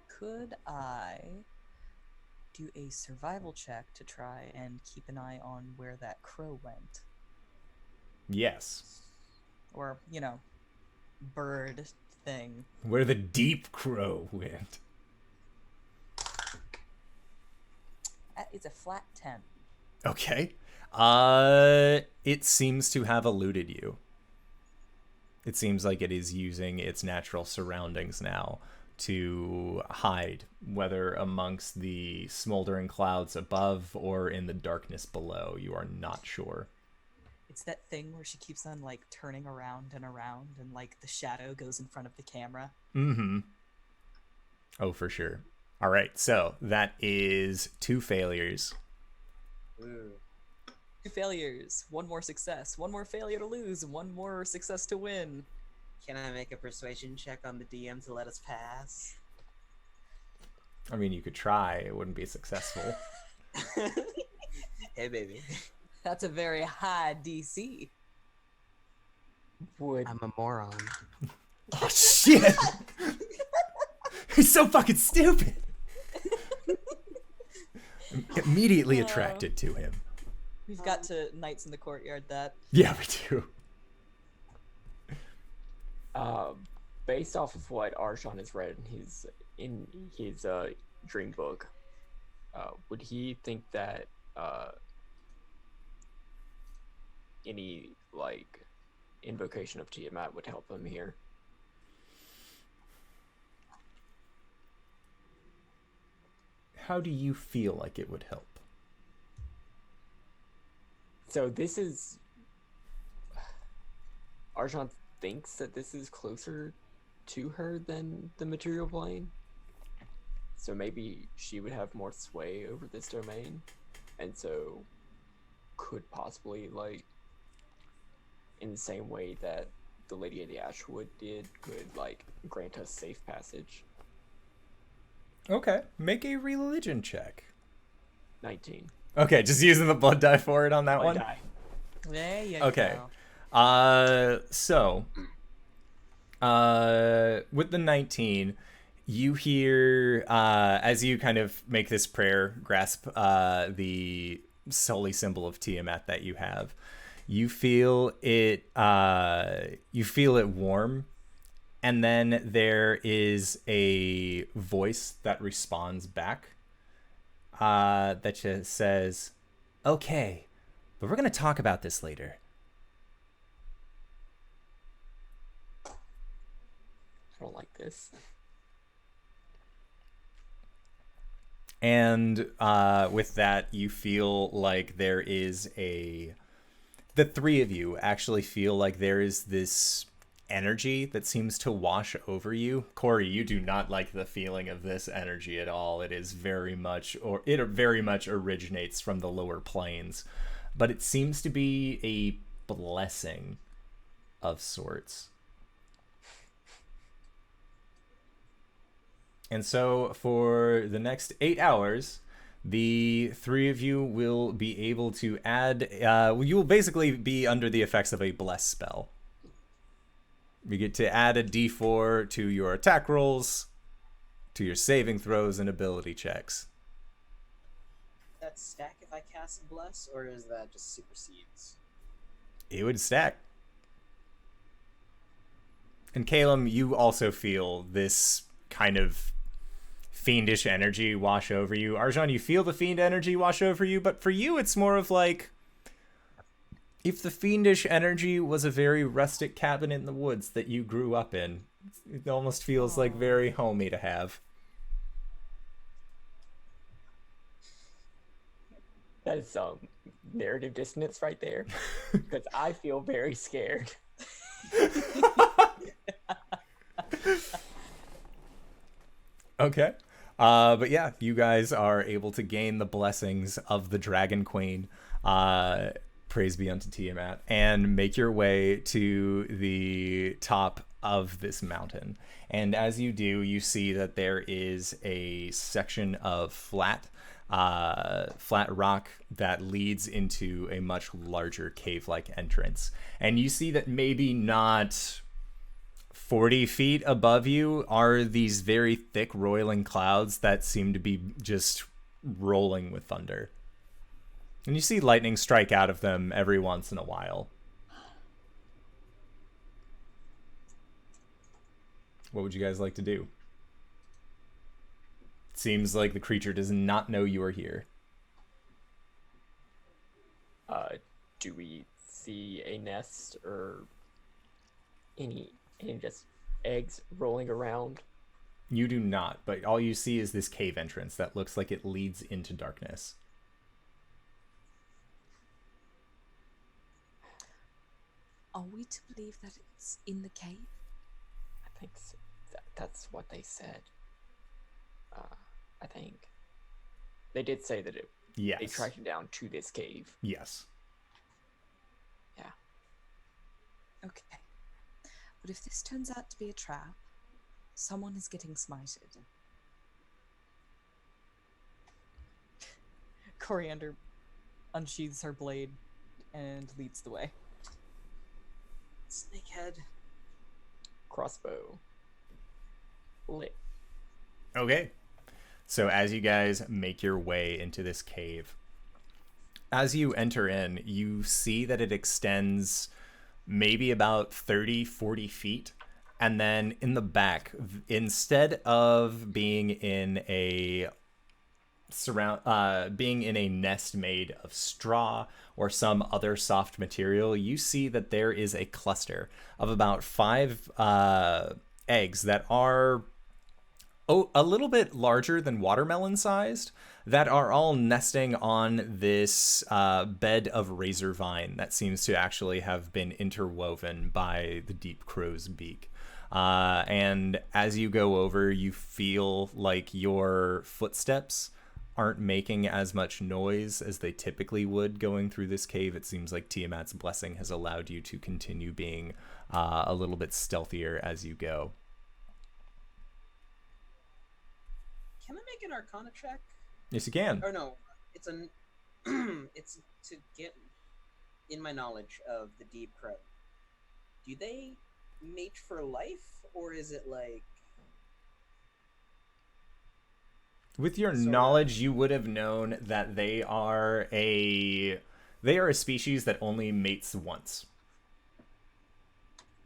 S4: Could I do a survival check to try and keep an eye on where that crow went?
S1: Yes.
S4: Or, you know, bird thing.
S1: Where the deep crow went.
S4: That is a flat 10.
S1: Okay. It seems to have eluded you. It seems like it is using its natural surroundings now to hide, whether amongst the smoldering clouds above or in the darkness below. You are not sure.
S4: It's that thing where she keeps on, like, turning around and around, and, like, the shadow goes in front of the camera.
S1: Mm-hmm. Oh, for sure. All right, so that is 2 failures.
S3: Ooh.
S4: 2 failures, 1 more success, 1 more failure to lose, and 1 more success to win.
S3: Can I make a persuasion check on the DM to let us pass?
S1: I mean, you could try. It wouldn't be successful.
S3: Hey, baby.
S4: That's a very high DC.
S2: Would
S3: I'm a moron.
S1: Oh, shit! He's so fucking stupid! I'm immediately attracted to him.
S4: We've got to Knights in the Courtyard that.
S1: Yeah, we do.
S2: based off of what Arjhan has read in his dream book, would he think that any like invocation of Tiamat would help him here?
S1: How do you feel like it would help?
S2: So this is Arjhan thinks that this is closer to her than the material plane. So maybe she would have more sway over this domain, and so could possibly, like, in the same way that the Lady of the Ashwood did, could like grant us safe passage.
S1: Okay, make a religion check.
S2: 19.
S1: Okay, just using the blood die for it on that
S2: Blood
S1: one?
S2: die.
S4: There you
S1: Okay.
S4: go.
S1: So, with the 19, you hear, as you kind of make this prayer, grasp the holy symbol of Tiamat that you have, you feel it warm, And then there is a voice that responds back that just says, okay, but we're going to talk about this later.
S2: I don't like this.
S1: And with that, you feel like there is the three of you actually feel like there is this energy that seems to wash over you. Cori, you do not like the feeling of this energy at all. It is very much originates from the lower planes, but it seems to be a blessing of sorts. And so for the next 8 hours, the three of you will be able to add, you will basically be under the effects of a bless spell. You get to add a d4 to your attack rolls, to your saving throws, and ability checks.
S3: That stack if I cast Bless, or is that just supersedes?
S1: It would stack. And Caelum, you also feel this kind of fiendish energy wash over you. Arjhan, you feel the fiend energy wash over you, but for you it's more of like if the fiendish energy was a very rustic cabin in the woods that you grew up in. It almost feels like very homey to have.
S2: That is some narrative dissonance right there. Because I feel very scared.
S1: Okay. But yeah, you guys are able to gain the blessings of the Dragon Queen. Praise be unto Tiamat. And make your way to the top of this mountain. And as you do, you see that there is a section of flat rock that leads into a much larger cave-like entrance. And you see that maybe not 40 feet above you are these very thick roiling clouds that seem to be just rolling with thunder. And you see lightning strike out of them every once in a while. What would you guys like to do? It seems like the creature does not know you are here.
S2: Do we see a nest or any just eggs rolling around?
S1: You do not, but all you see is this cave entrance that looks like it leads into darkness.
S6: Are we to believe that it's in the cave?
S2: I think so. That's what they said. I think they did say that
S1: Yes.
S2: they tracked him down to this cave.
S1: Yes.
S2: Yeah.
S6: Okay. But if this turns out to be a trap, someone is getting smited.
S4: Coriander unsheathes her blade and leads the way.
S3: Snakehead.
S2: Crossbow. Lit.
S1: Okay. So as you guys make your way into this cave, as you enter in, you see that it extends maybe about 30, 40 feet. And then in the back, instead of being in a nest made of straw or some other soft material, you see that there is a cluster of about 5 eggs that are a little bit larger than watermelon sized, that are all nesting on this bed of razor vine that seems to actually have been interwoven by the deep crow's beak. And as you go over, you feel like your footsteps aren't making as much noise as they typically would going through this cave. It seems like Tiamat's blessing has allowed you to continue being a little bit stealthier as you go.
S3: Can I make an Arcana check?
S1: Yes, you can.
S3: Or no, it's it's to get in my knowledge of the deep crow. Do they mate for life, or is it like?
S1: With your knowledge, you would have known that they are a species that only mates once.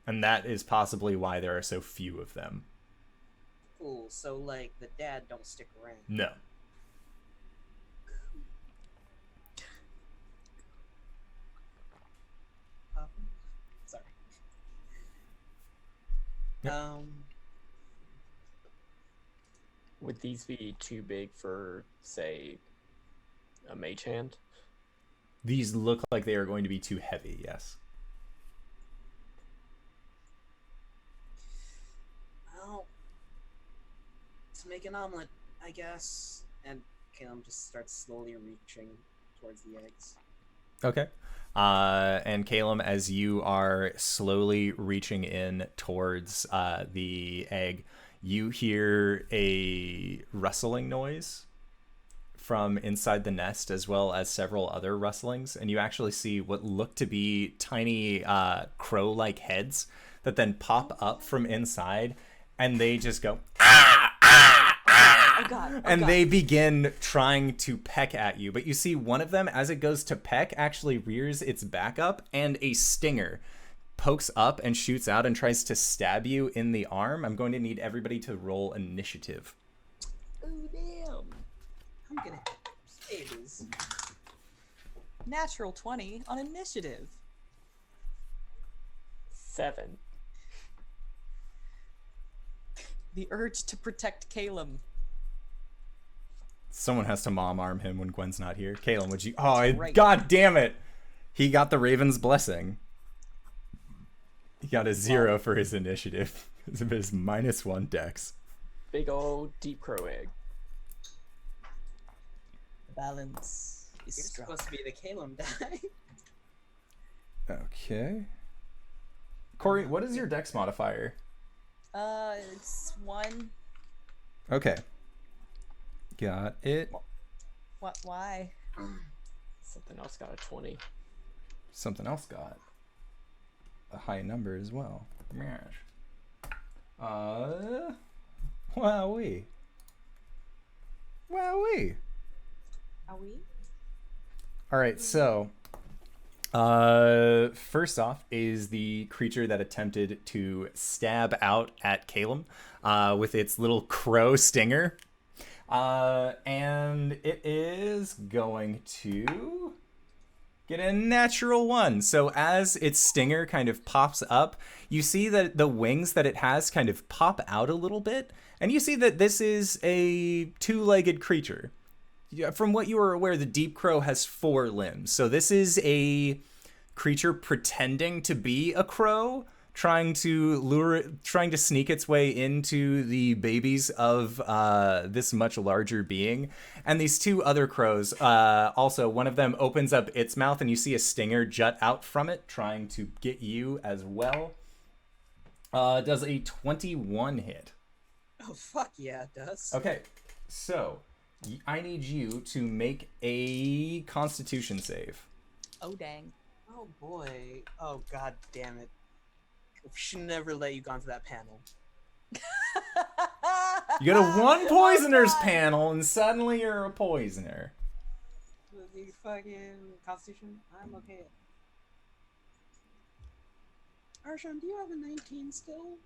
S1: And that is possibly why there are so few of them.
S3: Cool. So, like, the dad don't stick around.
S1: No.
S3: Sorry.
S1: Yep.
S2: Would these be too big for, say, a mage hand?
S1: These look like they are going to be too heavy, yes.
S3: Well, to make an omelet, I guess. And Caelum just starts slowly reaching towards the eggs.
S1: Okay. And Caelum, as you are slowly reaching in towards the egg, you hear a rustling noise from inside the nest, as well as several other rustlings, and you actually see what look to be tiny crow-like heads that then pop up from inside, and they just go
S4: Oh God.
S1: and they begin trying to peck at you. But you see one of them, as it goes to peck, actually rears its back up, and a stinger pokes up and shoots out and tries to stab you in the arm. I'm going to need everybody to roll initiative.
S3: Oh, damn. I'm gonna say this.
S4: Natural 20 on initiative.
S2: 7.
S4: The urge to protect Caelum.
S1: Someone has to mom arm him when Gwen's not here. Caelum, would you? Oh,
S4: right.
S1: God damn it! He got the Raven's blessing. He got a 0 for his initiative. It's his -1 dex.
S2: Big old deep crow egg.
S4: Balance is
S3: You're
S4: strong.
S3: supposed to be the Caelum die.
S1: Okay. Cori, what is your dex modifier?
S4: It's 1.
S1: Okay. Got it.
S4: What? Why?
S2: Something else got a 20.
S1: Something else got a high number as well. Wowee. Wowee.
S4: Are we?
S1: All right, so first off is the creature that attempted to stab out at Caelum with its little crow stinger. And it is going to get a natural 1. So as its stinger kind of pops up, you see that the wings that it has kind of pop out a little bit, and you see that this is a 2-legged creature. Yeah, from what you are aware, the deep crow has 4 limbs. So this is a creature pretending to be a crow, trying to sneak its way into the babies of this much larger being. And these 2 other crows, also one of them opens up its mouth, and you see a stinger jut out from it, trying to get you as well. Does a 21 hit?
S3: Oh, fuck yeah, it does.
S1: Okay, so I need you to make a Constitution save.
S4: Oh dang.
S3: Oh boy. Oh god damn it. We should never let you go onto that panel.
S1: You get a 1 poisoner's panel, and suddenly you're a poisoner.
S3: The fucking Constitution? I'm okay. Arjhan, do you have a 19 still?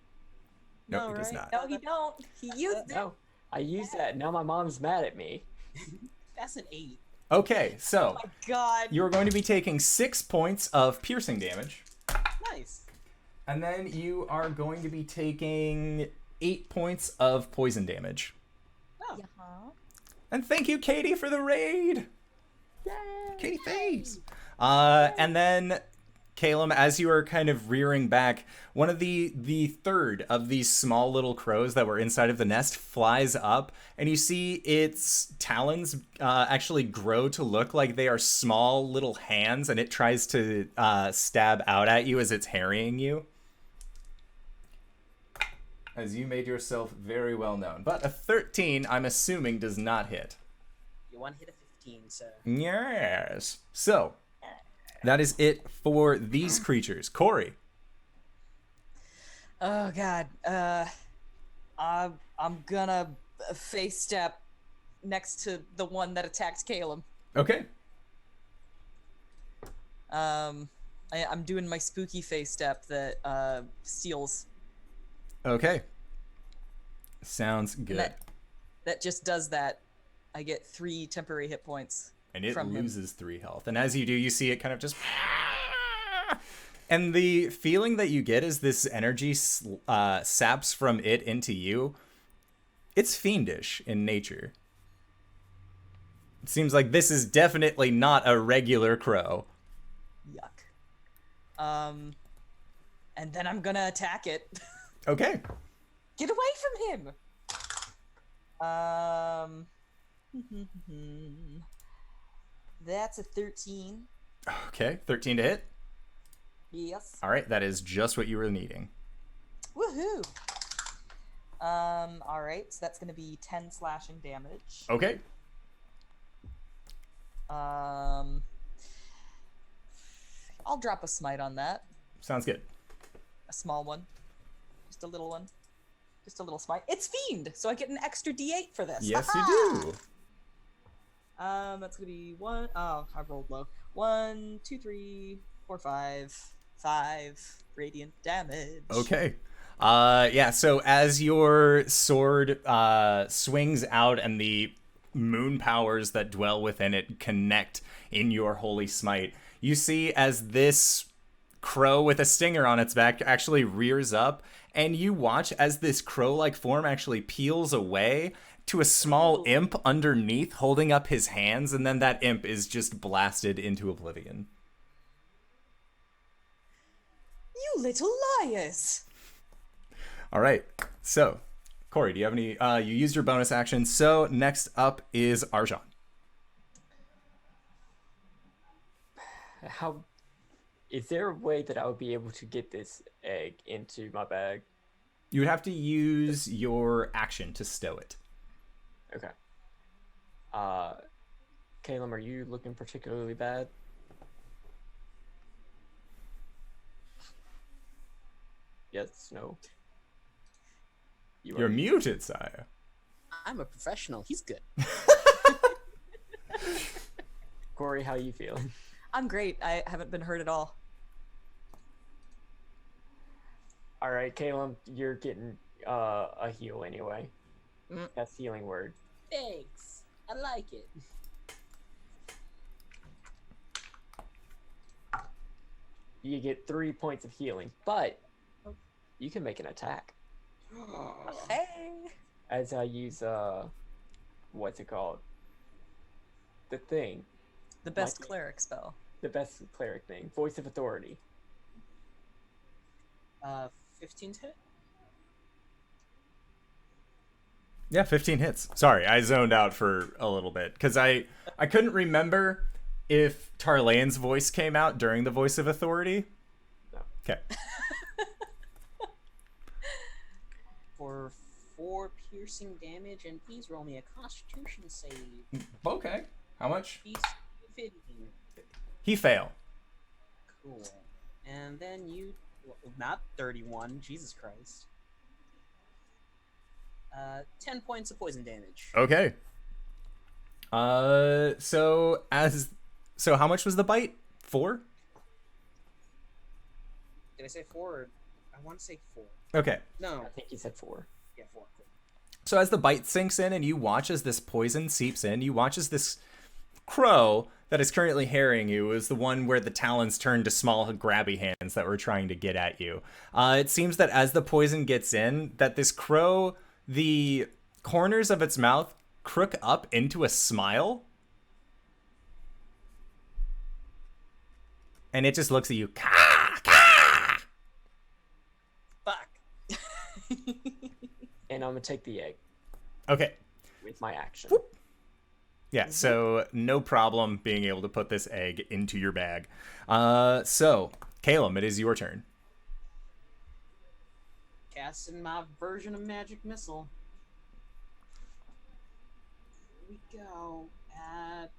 S1: No,
S3: No,
S1: it does
S3: right?
S1: not.
S4: No, he don't. He used it.
S2: No, I used that. Now my mom's mad at me.
S3: That's an 8.
S1: Okay, so
S4: Oh my God.
S1: you're going to be taking 6 points of piercing damage,
S3: Nice.
S1: and then you are going to be taking 8 points of poison damage.
S3: Oh,
S4: Uh-huh.
S1: And thank you, Katie, for the raid.
S2: Yay!
S1: Katie Faves. And then, Caelum, as you are kind of rearing back, one of the third of these small little crows that were inside of the nest flies up, and you see its talons actually grow to look like they are small little hands, and it tries to stab out at you as it's harrying you. As you made yourself very well known. But a 13, I'm assuming, does not hit.
S3: you one hit a 15, sir.
S1: Yes. So, that is it for these creatures. Cori.
S4: Oh God. I'm gonna face step next to the one that attacked Caelum.
S1: Okay.
S4: I'm doing my spooky face step that steals.
S1: Okay. Sounds
S4: And
S1: good.
S4: that just does that. I get 3 temporary hit points.
S1: And it
S4: from him.
S1: loses 3 health. And as you do, you see it kind of just... And the feeling that you get as this energy saps from it into you, it's fiendish in nature. It seems like this is definitely not a regular crow.
S4: Yuck. And then I'm gonna attack it.
S1: Okay.
S4: Get away from him! That's a 13.
S1: Okay, 13 to hit.
S4: Yes.
S1: All right, that is just what you were needing.
S4: Woohoo! All right, so that's gonna be 10 slashing damage.
S1: Okay.
S4: I'll drop a smite on that.
S1: Sounds good.
S4: A small one. Just a little one. Just a little smite. It's Fiend, so I get an extra D8 for this.
S1: Yes,
S4: Ha-ha!
S1: you do.
S4: That's gonna be 1. Oh, I rolled low. 1, 2, 3, 4, 5. 5 radiant damage.
S1: Okay. Yeah, so as your sword swings out and the moon powers that dwell within it connect in your holy smite, you see as this crow with a stinger on its back actually rears up, and you watch as this crow-like form actually peels away to a small imp underneath holding up his hands, and then that imp is just blasted into oblivion.
S4: You little liars!
S1: All right, so Cori, do you have any? You used your bonus action, so next up is Arjhan.
S2: How is there a way that I would be able to get this egg into my bag?
S1: You would have to use your action to stow it.
S2: Okay. Caelum, are you looking particularly bad? Yes, no.
S1: You're muted, sire.
S3: I'm a professional. He's good.
S2: Cori, how you feeling?
S4: I'm great. I haven't been hurt at all.
S2: All right, Caelum, you're getting a heal anyway. That's healing word.
S3: Thanks. I like it.
S2: You get 3 points of healing, but you can make an attack.
S4: Hey!
S2: As I use what's it called? The thing.
S4: The best
S2: Like-
S4: cleric spell.
S2: The best cleric thing. Voice of authority.
S3: 15 to hit?
S1: Yeah, 15 hits. Sorry, I zoned out for a little bit because I couldn't remember if Tarlane's voice came out during the voice of authority.
S2: No.
S1: Okay.
S3: For 4 piercing damage, and please roll me a constitution save.
S1: Okay. How much?
S3: Please, 15.
S1: He failed.
S3: Cool. And then you... Well, not 31, Jesus Christ. 10 points of poison damage.
S1: Okay. So how much was the bite? 4?
S3: Did I say 4 or... I want to say 4.
S1: Okay.
S3: No.
S2: I think you said 4.
S3: Yeah, 4. Cool.
S1: So as the bite sinks in and you watch as this poison seeps in, you watch as this crow that is currently harrying you is the one where the talons turn to small grabby hands that were trying to get at you. It seems that as the poison gets in, that this crow, the corners of its mouth crook up into a smile. And it just looks at you. Ka, ka.
S3: Fuck.
S2: And I'm gonna take the egg
S1: Okay.
S2: with my action.
S1: Whoop. Yeah, so no problem being able to put this egg into your bag. So, Caelum, it is your turn.
S3: Casting my version of magic missile. Here we go. At...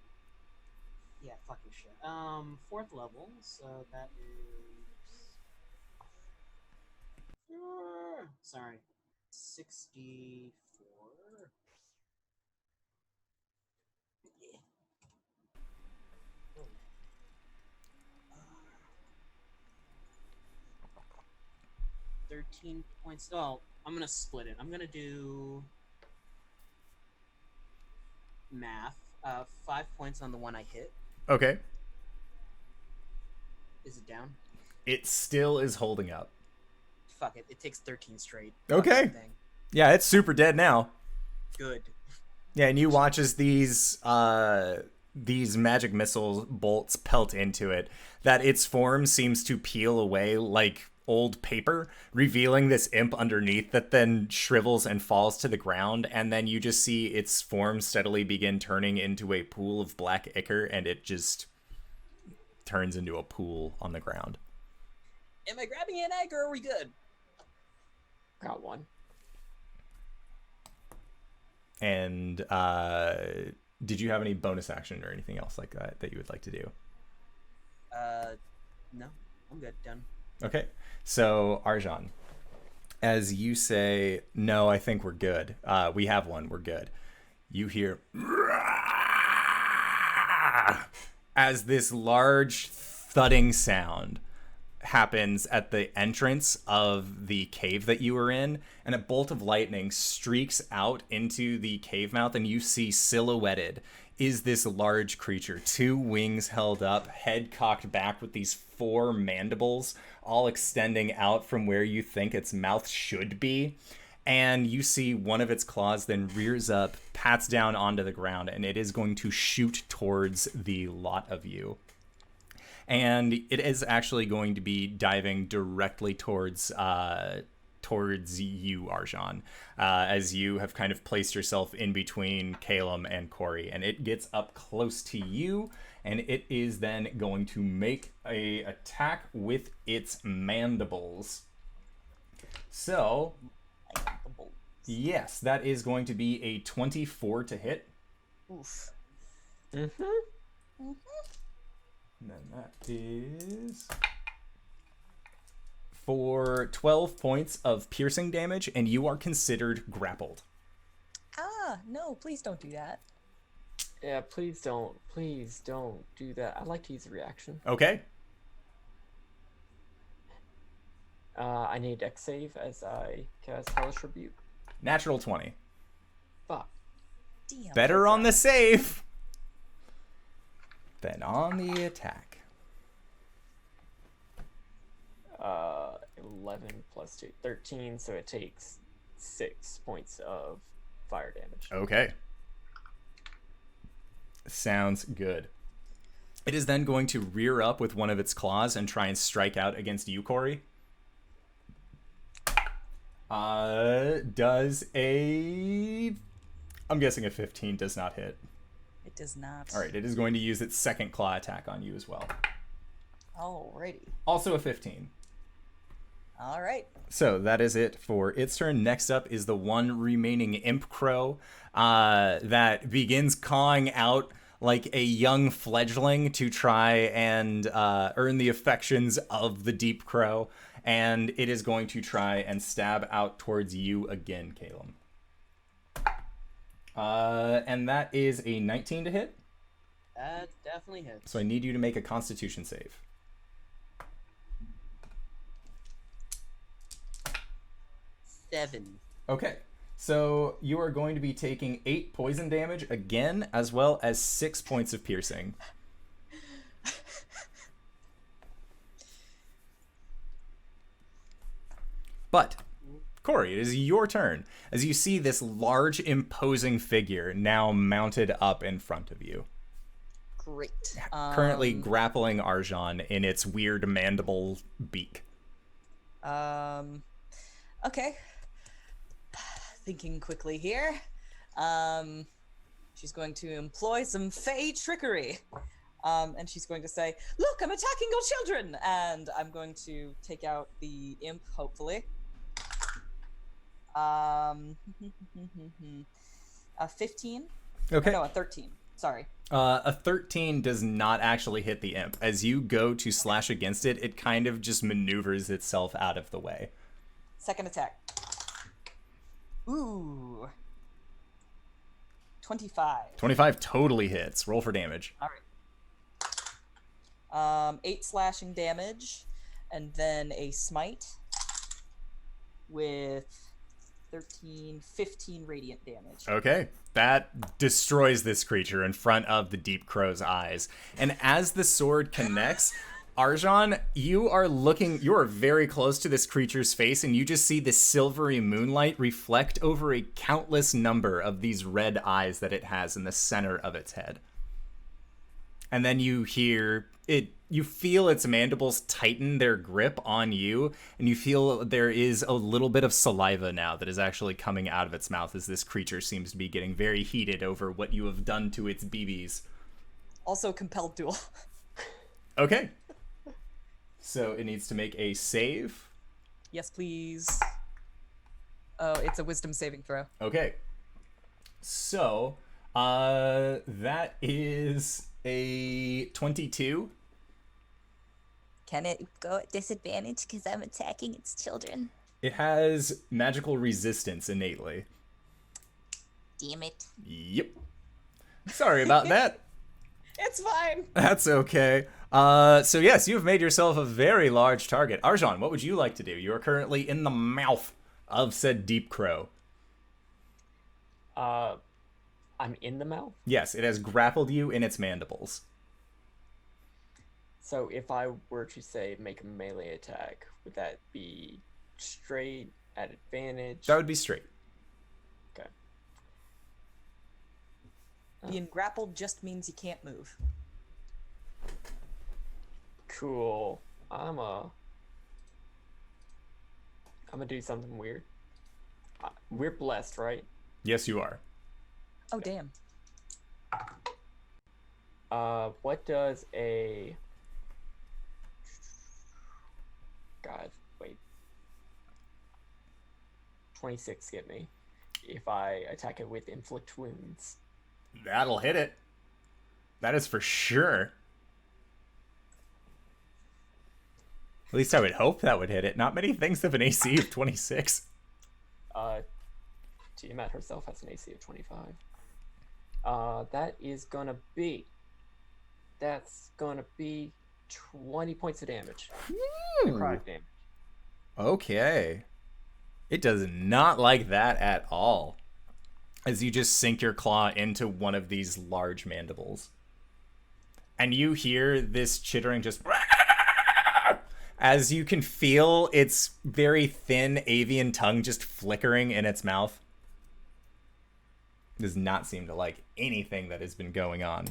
S3: Yeah, fucking shit. 4th level, so that is... Sorry. 64. 13 points. Oh, I'm gonna split it. I'm gonna do math. 5 points on the one I hit.
S1: Okay.
S3: Is it down?
S1: It still is holding up.
S3: Fuck it. It takes 13 straight. Fuck
S1: Okay.
S3: that thing.
S1: Yeah, it's super dead now.
S3: Good.
S1: Yeah, and you watch as these magic missile bolts pelt into it, that its form seems to peel away like old paper, revealing this imp underneath that then shrivels and falls to the ground, and then you just see its form steadily begin turning into a pool of black ichor, and it just turns into a pool on the ground.
S4: Am I grabbing an egg or are we good?
S2: Got one.
S1: And did you have any bonus action or anything else like that that you would like to do?
S3: No. I'm good. Done.
S1: Okay. So, Arjhan, as you say, no, I think we're good. We have one. We're good. You hear as this large thudding sound happens at the entrance of the cave that you were in, and a bolt of lightning streaks out into the cave mouth, and you see silhouetted is this large creature, 2 wings held up, head cocked back with these 4 mandibles all extending out from where you think its mouth should be. And you see one of its claws then rears up, pats down onto the ground, and it is going to shoot towards the lot of you. And it is actually going to be diving directly towards you, Arjhan, as you have kind of placed yourself in between Caelum and Cori. And it gets up close to you, and it is then going to make a attack with its mandibles. So, yes, that is going to be a 24 to hit.
S4: Oof.
S2: Mm-hmm.
S4: Mm-hmm.
S1: And then that is for 12 points of piercing damage, and you are considered grappled.
S6: Ah, no, please don't do that.
S2: Yeah, please don't do that. I'd like to use a reaction.
S1: Okay.
S2: I need Dex save as I cast Hellish Rebuke.
S1: Natural 20.
S2: Fuck.
S6: Damn.
S1: Better on the save than on the attack.
S2: 11 plus 2, 13, so it takes 6 points of fire damage.
S1: Okay. Sounds good. It is then going to rear up with one of its claws and try and strike out against you, Cori. Does a... I'm guessing a 15 does not hit.
S6: It does not.
S1: All right, it is going to use its second claw attack on you as well.
S6: Alrighty.
S1: Also a 15.
S6: All right.
S1: So that is it for its turn. Next up is the one remaining imp crow that begins cawing out like a young fledgling to try and earn the affections of the deep crow. And it is going to try and stab out towards you again, Caelum. And that is a 19 to hit.
S3: That definitely hits.
S1: So I need you to make a Constitution save.
S3: 7.
S1: Okay. So you are going to be taking 8 poison damage again, as well as 6 points of piercing. But, Cori, it is your turn, as you see this large, imposing figure now mounted up in front of you.
S6: Great.
S1: Currently grappling Arjhan in its weird mandible beak.
S6: Okay. Thinking quickly here. She's going to employ some fey trickery. And she's going to say, "Look, I'm attacking your children!" And I'm going to take out the imp, hopefully. A 15?
S1: Okay.
S6: No, a 13. Sorry.
S1: A 13 does not actually hit the imp. As you go to slash against it, it kind of just maneuvers itself out of the way.
S6: Second attack. Ooh. 25.
S1: 25 totally hits. Roll for damage.
S6: All right. 8 slashing damage, and then a smite.
S4: with 13, 15 radiant damage.
S1: Okay, that destroys this creature in front of the Deep Crow's eyes. And as the sword connects, Arjhan, you are very close to this creature's face, and you just see the silvery moonlight reflect over a countless number of these red eyes that it has in the center of its head. And then you feel its mandibles tighten their grip on you, and you feel there is a little bit of saliva now that is actually coming out of its mouth as this creature seems to be getting very heated over what you have done to its BBs.
S4: Also compelled duel.
S1: Okay. So it needs to make a save.
S4: Yes, please. Oh, it's a wisdom saving throw.
S1: Okay. So, that is a 22.
S7: Can it go at disadvantage because I'm attacking its children?
S1: It has magical resistance innately.
S7: Damn it.
S1: Yep. Sorry about that.
S4: It's fine.
S1: That's okay. So yes, you've made yourself a very large target. Arjhan, what would you like to do? You are currently in the mouth of said Deep Crow.
S2: I'm in the mouth.
S1: Yes, it has grappled you in its mandibles.
S2: So if I were to say make a melee attack, would that be straight at advantage?
S1: That would be straight.
S2: Okay.
S4: Being grappled just means you can't move.
S2: Cool. I'm gonna do something weird. We're blessed, right?
S1: Yes, you are.
S4: Oh, damn.
S2: What does a... God, wait. 26 get me if I attack it with inflict wounds?
S1: That'll hit it. That is for sure. At least I would hope that would hit it. Not many things have an AC of 26.
S2: Tiamat herself has an AC of 25. That's gonna be 20 points of damage. Necrotic damage.
S1: Okay. It does not like that at all. As you just sink your claw into one of these large mandibles. And you hear this chittering just... as you can feel its very thin avian tongue just flickering in its mouth. Does not seem to like anything that has been going on.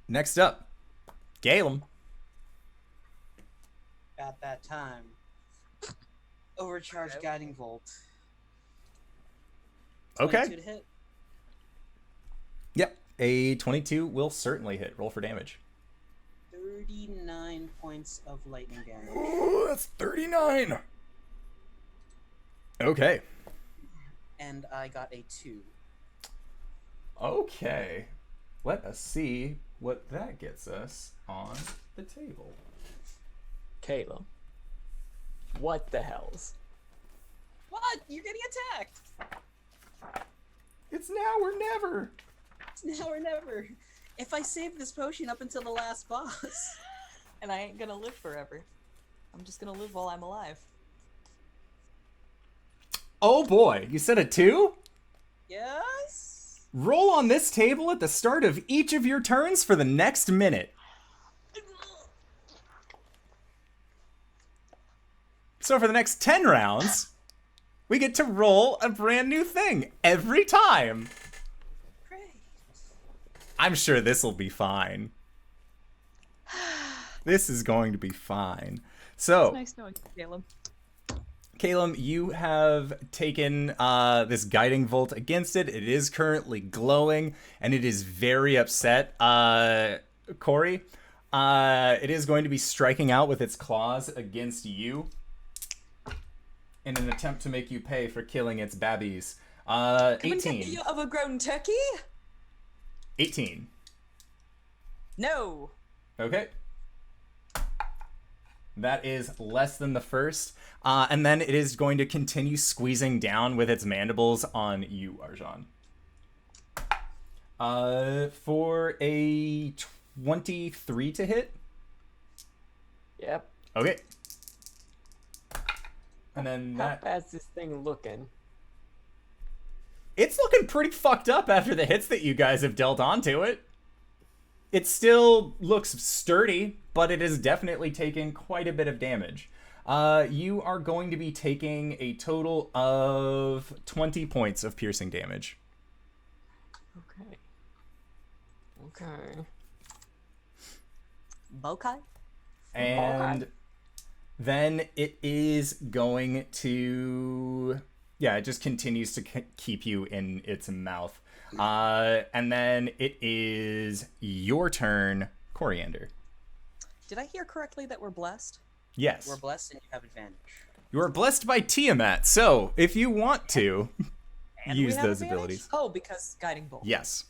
S1: Next up, Caelum.
S3: At that time, overcharge guiding bolt.
S1: Okay.
S3: 22 to hit.
S1: Yep, a 22 will certainly hit. Roll for damage.
S3: 39 points of lightning damage.
S1: Oh, that's 39. Okay.
S3: And I got a 2.
S1: Okay. Let us see what that gets us on the table.
S2: Caelum. What the hells?
S4: What? You're getting attacked.
S1: It's now or never.
S3: It's now or never. If I save this potion up until the last boss.
S4: And I ain't gonna live forever. I'm just gonna live while I'm alive.
S1: Oh boy, you said a 2?
S3: Yes?
S1: Roll on this table at the start of each of your turns for the next minute. So for the next 10 rounds, we get to roll a brand new thing every time.
S3: Great.
S1: I'm sure this will be fine. This is going to be fine. So,
S4: It's nice knowing you, Caelum.
S1: Caelum, you have taken this guiding bolt against it. It is currently glowing, and it is very upset. Cori, it is going to be striking out with its claws against you in an attempt to make you pay for killing its babbies. 18.
S4: You of a grown turkey?
S1: 18.
S4: No.
S1: Okay. That is less than the first. And then it is going to continue squeezing down with its mandibles on you, Arjhan. For a 23 to hit.
S2: Yep.
S1: Okay. And then
S2: How
S1: that...
S2: bad's this thing looking?
S1: It's looking pretty fucked up after the hits that you guys have dealt onto it. It still looks sturdy, but it has definitely taken quite a bit of damage. You are going to be taking a total of 20 points of piercing damage.
S2: Okay. Okay.
S6: Bokeh?
S1: And then it is going to... Yeah, it just continues to keep you in its mouth. And then it is your turn, Coriander.
S6: Did I hear correctly that we're blessed?
S1: Yes.
S3: We're blessed and you have advantage.
S1: You are blessed by Tiamat, so if you want to
S6: And
S1: use
S6: we have
S1: those
S6: advantage?
S1: abilities.
S6: Oh, because guiding bolt.
S1: Yes.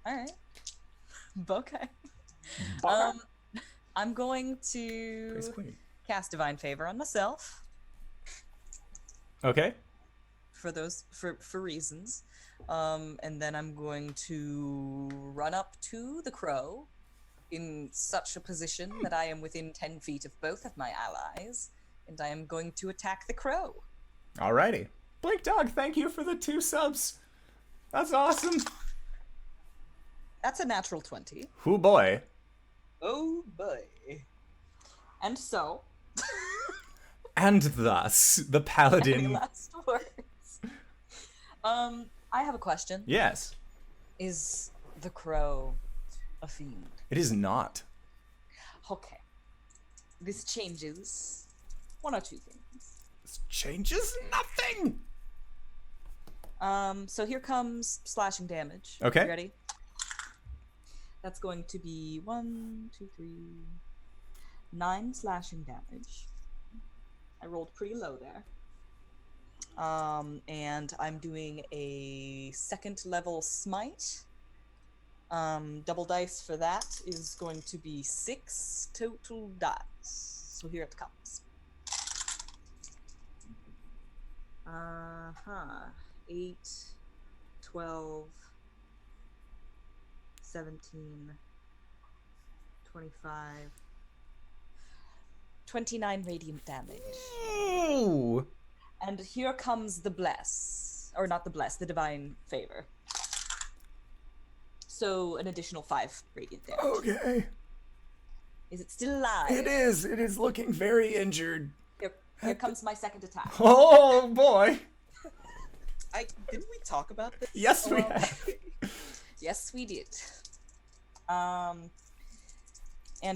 S6: All right. Bokeh.
S2: Bokeh.
S6: I'm going to
S1: Praise Queen.
S6: cast Divine Favor on myself
S1: Okay.
S6: for those for reasons, and then I'm going to run up to the crow in such a position that I am within 10 feet of both of my allies, and I am going to attack the crow.
S1: Alrighty. Blink Dog, thank you for the 2 subs. That's awesome.
S6: That's a natural 20.
S1: Hoo boy.
S6: Oh boy. And so.
S1: And thus, the
S6: Any
S1: paladin...
S6: last words? I have a question.
S1: Yes.
S6: Is the crow a fiend?
S1: It is not.
S6: Okay. This changes one or two things.
S1: This changes nothing.
S6: So here comes slashing damage.
S1: Okay.
S6: You ready? That's going to be 1, 2, 3, 9 slashing damage. I rolled pretty low there. And I'm doing a 2nd level smite. Double dice for that is going to be 6 total dice. So here it comes. 8, 12, 17, 25, 29 radiant damage.
S1: Ooh.
S6: And here comes the bless. Or not the bless, the divine favor. So an additional 5 radiant damage.
S1: Okay.
S6: Is it still alive?
S1: It is. It is looking very injured.
S6: Here comes my 2nd attack.
S1: Oh boy.
S3: Didn't we talk about this?
S1: Yes, we
S6: Well,
S1: have.
S6: Yes, we did. And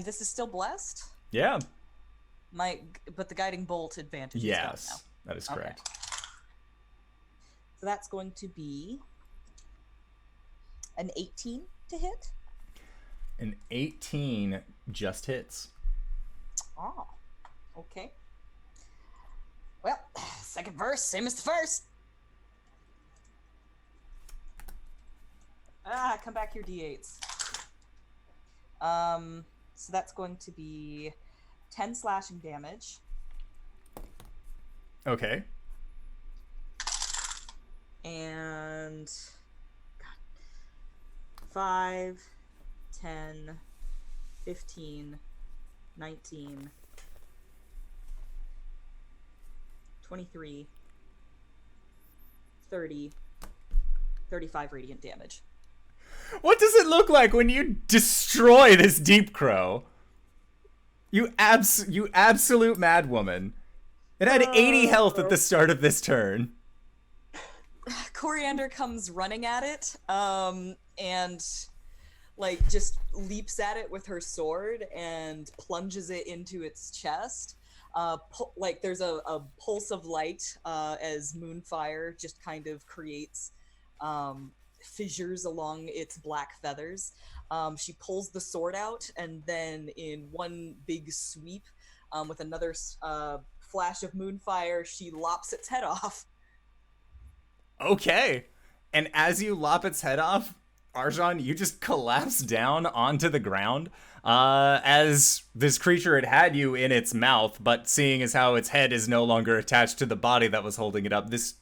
S6: this is still blessed?
S1: Yeah.
S6: But the guiding bolt advantage is
S1: Yes,
S6: gone
S1: that is
S6: Okay.
S1: correct.
S6: now. So that's going to be an 18 to hit.
S1: An 18 just hits.
S6: Oh, okay. Well, 2nd verse, same as the first. Come back here, D8s. So that's going to be 10 slashing damage.
S1: Okay.
S6: And 5, 10, 15, 19, 23, 30, 35 radiant damage.
S1: What does it look like when you destroy this deep crow? You absolute madwoman. It had 80 health at the start of this turn.
S6: Coriander comes running at it, and like just leaps at it with her sword and plunges it into its chest. Like there's a pulse of light as Moonfire just kind of creates fissures along its black feathers. She pulls the sword out, and then in one big sweep, with another flash of Moonfire, she lops its head off.
S1: Okay. And as you lop its head off, Arjhan, you just collapse down onto the ground. As this creature had you in its mouth, but seeing as how its head is no longer attached to the body that was holding it up, this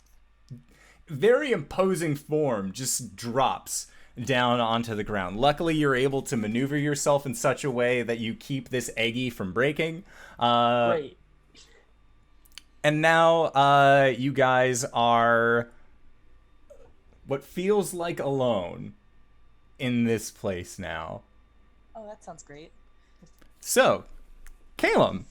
S1: very imposing form just drops down onto the ground. Luckily, you're able to maneuver yourself in such a way that you keep this eggy from breaking.
S2: Great.
S1: And now you guys are what feels like alone in this place now.
S4: Oh, that sounds great.
S1: So, Caelum,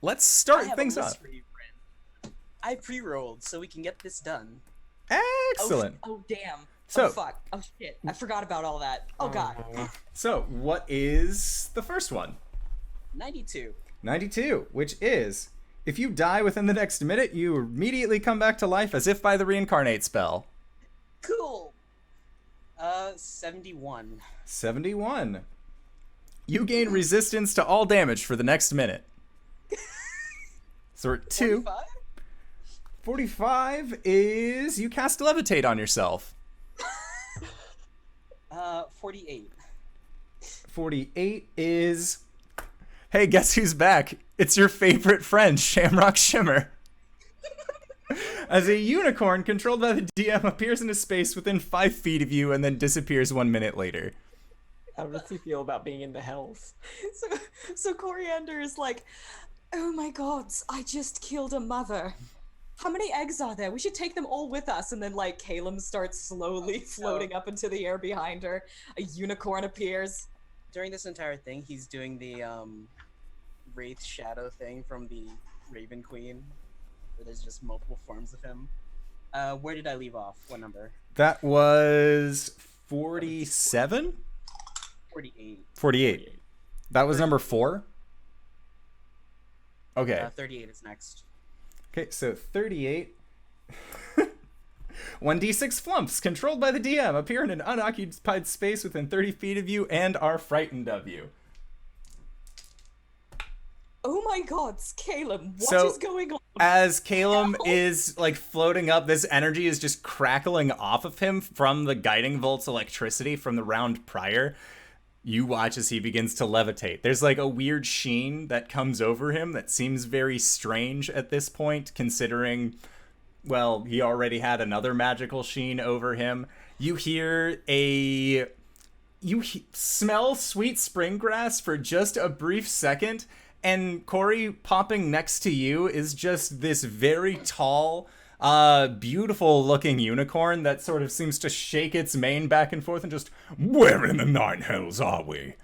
S1: let's
S3: I
S1: start
S3: have
S1: things
S3: a
S1: up.
S3: list for you, friend. I pre-rolled so we can get this done.
S1: Excellent.
S4: Oh, damn.
S1: So-
S4: oh, fuck. Oh, shit. I forgot about all that. Oh, God.
S1: So, what is the first one?
S3: 92.
S1: 92, which is, if you die within the next minute, you immediately come back to life as if by the reincarnate spell.
S3: Cool. 71.
S1: 71. You gain resistance to all damage for the next minute. So we're at 2.
S3: 45?
S1: 45 is you cast Levitate on yourself.
S3: 48.
S1: 48 is, hey, guess who's back? It's your favorite friend, Shamrock Shimmer. As a unicorn controlled by the DM appears into space within 5 feet of you and then disappears 1 minute later.
S2: How does he feel about being in the hells?
S6: So Coriander is like, oh my gods, I just killed a mother. How many eggs are there? We should take them all with us. And then, like, Caelum starts slowly floating up into the air behind her. A unicorn appears.
S3: During this entire thing, he's doing the Wraith Shadow thing from the Raven Queen, where there's just multiple forms of him. Where did I leave off? What number?
S1: That was 47?
S3: 48.
S1: 48. That was number 4? Okay.
S3: 38 is next.
S1: Okay, so 38. 1d6 flumps, controlled by the DM, appear in an unoccupied space within 30 feet of you and are frightened of you.
S6: Oh my gods, Caelum, what
S1: So-
S6: is going on?
S1: As Caelum is like floating up, this energy is just crackling off of him from the guiding bolt's electricity from the round prior. You watch as he begins to levitate. There's like a weird sheen that comes over him that seems very strange at this point, considering, well, he already had another magical sheen over him. You smell sweet spring grass for just a brief second, and Cori popping next to you is just this very tall, beautiful looking unicorn that sort of seems to shake its mane back and forth and just, where in the 9 hells are we?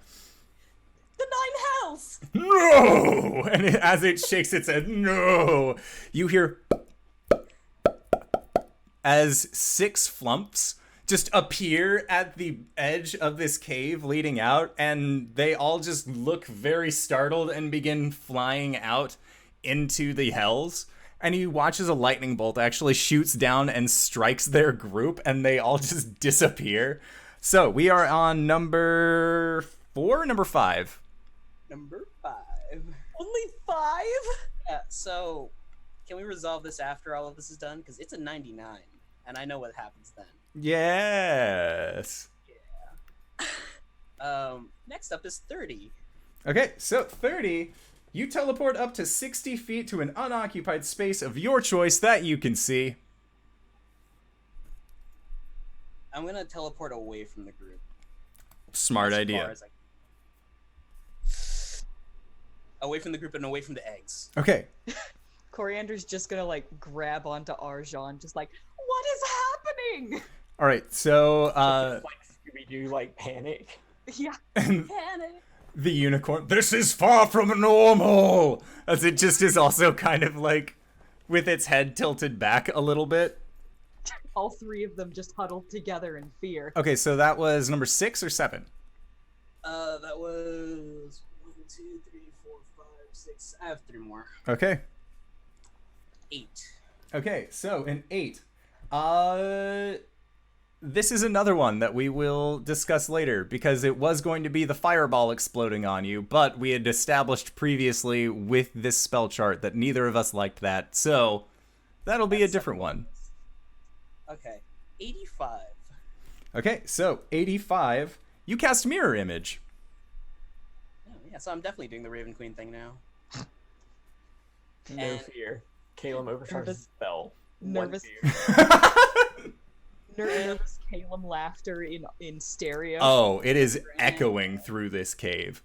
S6: The 9 hells!
S1: No! And as it shakes its head, no! You hear as 6 flumps just appear at the edge of this cave leading out, and they all just look very startled and begin flying out into the hells. And he watches a lightning bolt actually shoots down and strikes their group, and they all just disappear. So we are on number 4, number 5.
S3: Number 5.
S6: Only 5?
S3: Yeah, so can we resolve this after all of this is done? Because it's a 99, and I know what happens then.
S1: Yes.
S3: Next up is 30.
S1: Okay, so 30, you teleport up to 60 feet to an unoccupied space of your choice that you can see.
S3: I'm gonna teleport away from the group.
S1: Smart
S3: as
S1: idea.
S3: far as away from the group and away from the eggs.
S1: Okay,
S6: Coriander's just gonna, like, grab onto Arjhan, just like, what is happening?
S1: all right, so
S2: Like Scooby-Doo, like panic.
S6: Yeah,
S1: and
S6: panic.
S1: the unicorn, this is far from normal, as it just is also kind of like with its head tilted back a little bit.
S6: All 3 of them just huddled together in fear.
S1: Okay, so that was number 6 or 7?
S3: That was 1, 2, 3, 4, 5, 6. I have 3 more.
S1: Okay.
S3: 8.
S1: Okay, so an 8. This is another one that we will discuss later, because it was going to be the fireball exploding on you, but we had established previously with this spell chart that neither of us liked that, so that'll be a different one.
S3: Okay. 85.
S1: Okay, so 85. You cast Mirror Image.
S3: Oh, yeah, so I'm definitely doing the Raven Queen thing now.
S2: No
S3: And-
S2: fear. Caelum overcharges
S6: Nervous.
S2: spell.
S6: Nervous.
S2: One fear.
S6: Nervous Caelum laughter in stereo.
S1: Oh, it is echoing through this cave.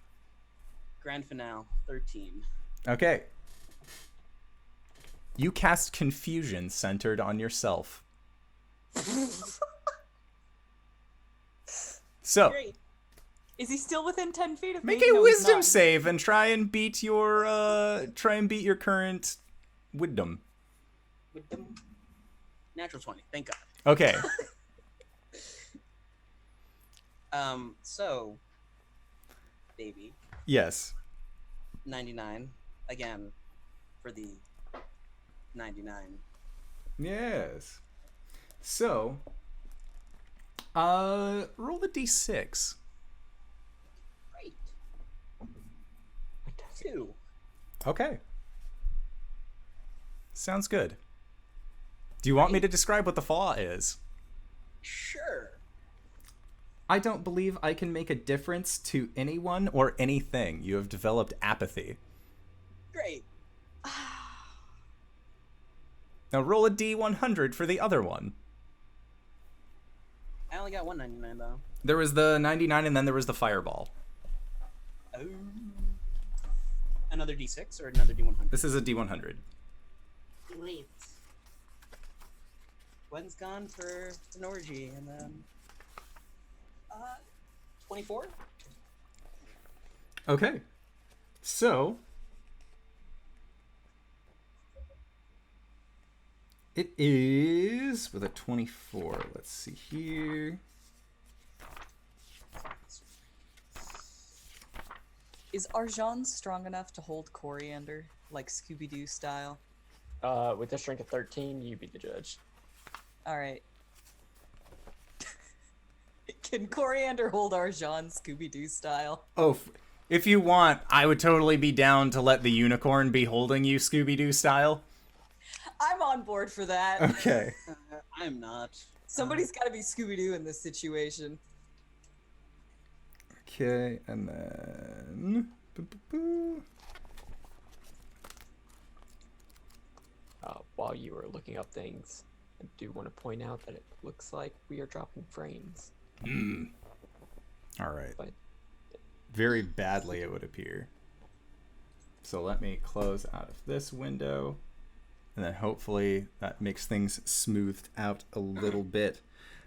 S3: Grand finale, 13.
S1: Okay. You cast confusion centered on yourself. So,
S3: Great.
S6: Is he still within 10 feet of
S1: make
S6: me?
S1: a
S6: No, he's
S1: wisdom
S6: not.
S1: save and try and beat your current wisdom.
S3: With them. Natural 20. Thank God.
S1: Okay.
S3: So, baby,
S1: Yes.
S3: 99 again for the 99.
S1: Yes. So, roll the d6.
S3: Great. 2.
S1: Okay. Sounds good. Do you want me to describe what the flaw is?
S3: Sure.
S1: I don't believe I can make a difference to anyone or anything. You have developed apathy.
S3: Great.
S1: Now roll a d100 for the other one.
S3: I only got 199 though.
S1: There was the 99 and then there was the fireball.
S3: Oh. Another D6 or another D100?
S1: This is a d100.
S3: Great. Gwen's gone for an orgy and then 24?
S1: Okay. So, it is with a 24. Let's see here.
S6: Is Arjhan strong enough to hold Coriander, like Scooby-Doo style?
S2: With a strength of 13, you be the judge.
S6: Alright. Can Coriander hold Arjhan Scooby-Doo style?
S1: Oh, if you want, I would totally be down to let the unicorn be holding you Scooby-Doo style.
S6: I'm on board for that.
S1: Okay.
S3: I'm not.
S6: Somebody's got to be Scooby-Doo in this situation.
S1: Okay, and then...
S2: While you are looking up things, I do want to point out that it looks like we are dropping frames.
S1: All right.
S2: But
S1: Very badly, it would appear. So let me close out of this window. And then hopefully that makes things smoothed out a little bit.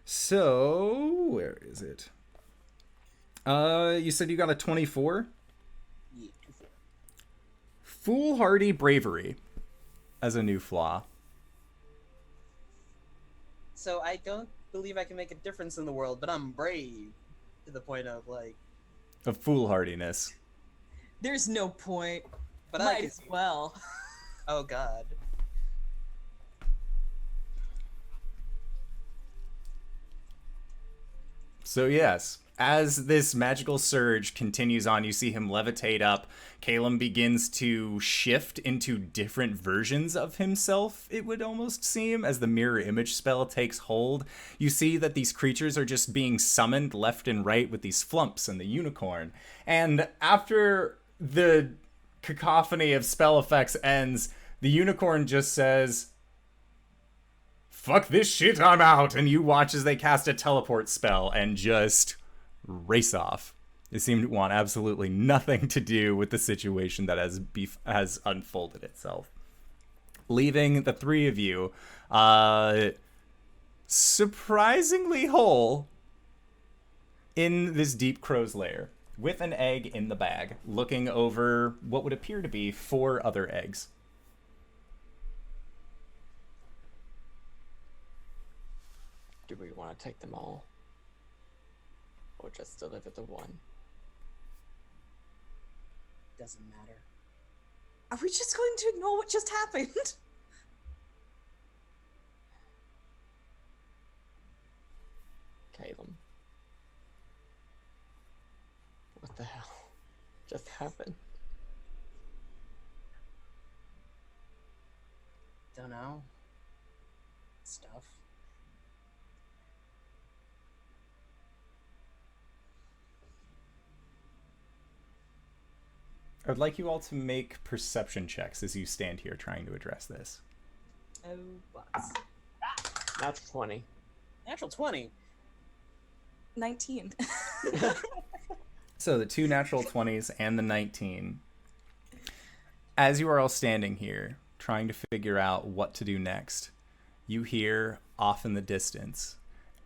S1: So, where is it? You said you got a 24?
S3: Yeah.
S1: Foolhardy bravery as a new flaw.
S3: So I don't believe I can make a difference in the world, but I'm brave to the point of like.
S1: Of foolhardiness.
S6: There's no point.
S3: But
S6: Might
S3: I can.
S6: as well.
S3: Oh God.
S1: So yes, as this magical surge continues on, you see him levitate up. Caelum begins to shift into different versions of himself, it would almost seem, as the mirror image spell takes hold. You see that these creatures are just being summoned left and right with these flumps and the unicorn. And after the cacophony of spell effects ends, the unicorn just says, "Fuck this shit, I'm out," and you watch as they cast a teleport spell and just race off. They seem to want absolutely nothing to do with the situation that has unfolded itself, leaving the three of you surprisingly whole in this deep crow's lair, with an egg in the bag, looking over what would appear to be 4 other eggs.
S2: do we want to take them all? Or just deliver the one?
S3: Doesn't matter.
S6: Are we just going to ignore what just happened?
S2: Caelum. What the hell just happened?
S3: Don't know. Stuff.
S1: I'd like you all to make perception checks as you stand here trying to address this.
S6: Oh, butts.
S2: Natural 20.
S3: Natural 20.
S6: 19.
S1: So the 2 natural 20s and the 19. As you are all standing here trying to figure out what to do next, you hear off in the distance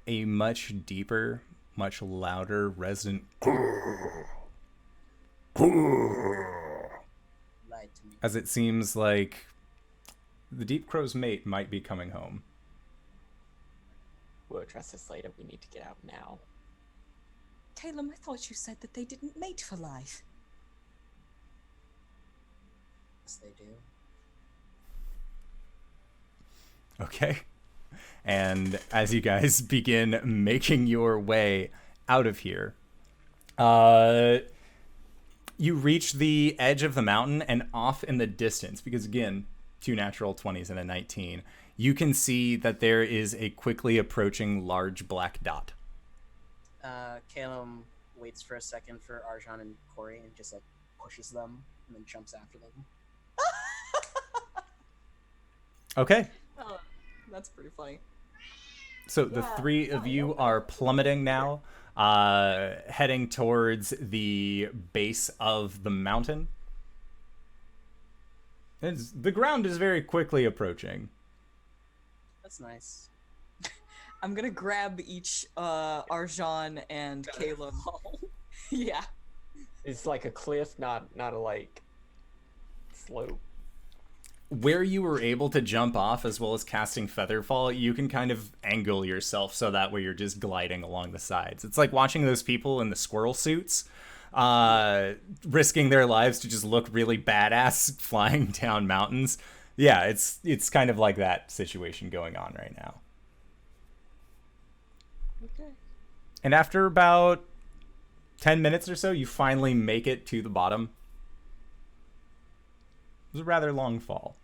S1: a much deeper, much louder, resonant
S3: Lied to me.
S1: as it seems like the Deep Crow's mate might be coming home.
S2: We'll address this later. We need to get out now.
S6: Caelum, I thought you said that they didn't mate for life.
S3: Yes, they do.
S1: Okay. And as you guys begin making your way out of here, you reach the edge of the mountain, and off in the distance, because again, 2 natural 20s and a 19, you can see that there is a quickly approaching large black dot.
S3: Caelum waits for a second for Arjhan and Cori and just like pushes them and then jumps after them.
S1: Okay.
S6: Oh, that's pretty funny.
S1: So the three of you are plummeting now, heading towards the base of the mountain. The ground is very quickly approaching.
S3: That's nice.
S6: I'm gonna grab each Arjhan and Caelum. Yeah.
S2: It's like a cliff, not a like slope.
S1: Where you were able to jump off as well as casting Featherfall, you can kind of angle yourself so that way you're just gliding along the sides. It's like watching those people in the squirrel suits risking their lives to just look really badass flying down mountains. Yeah, it's kind of like that situation going on right now.
S6: Okay.
S1: And after about 10 minutes or so, you finally make it to the bottom. It was a rather long fall.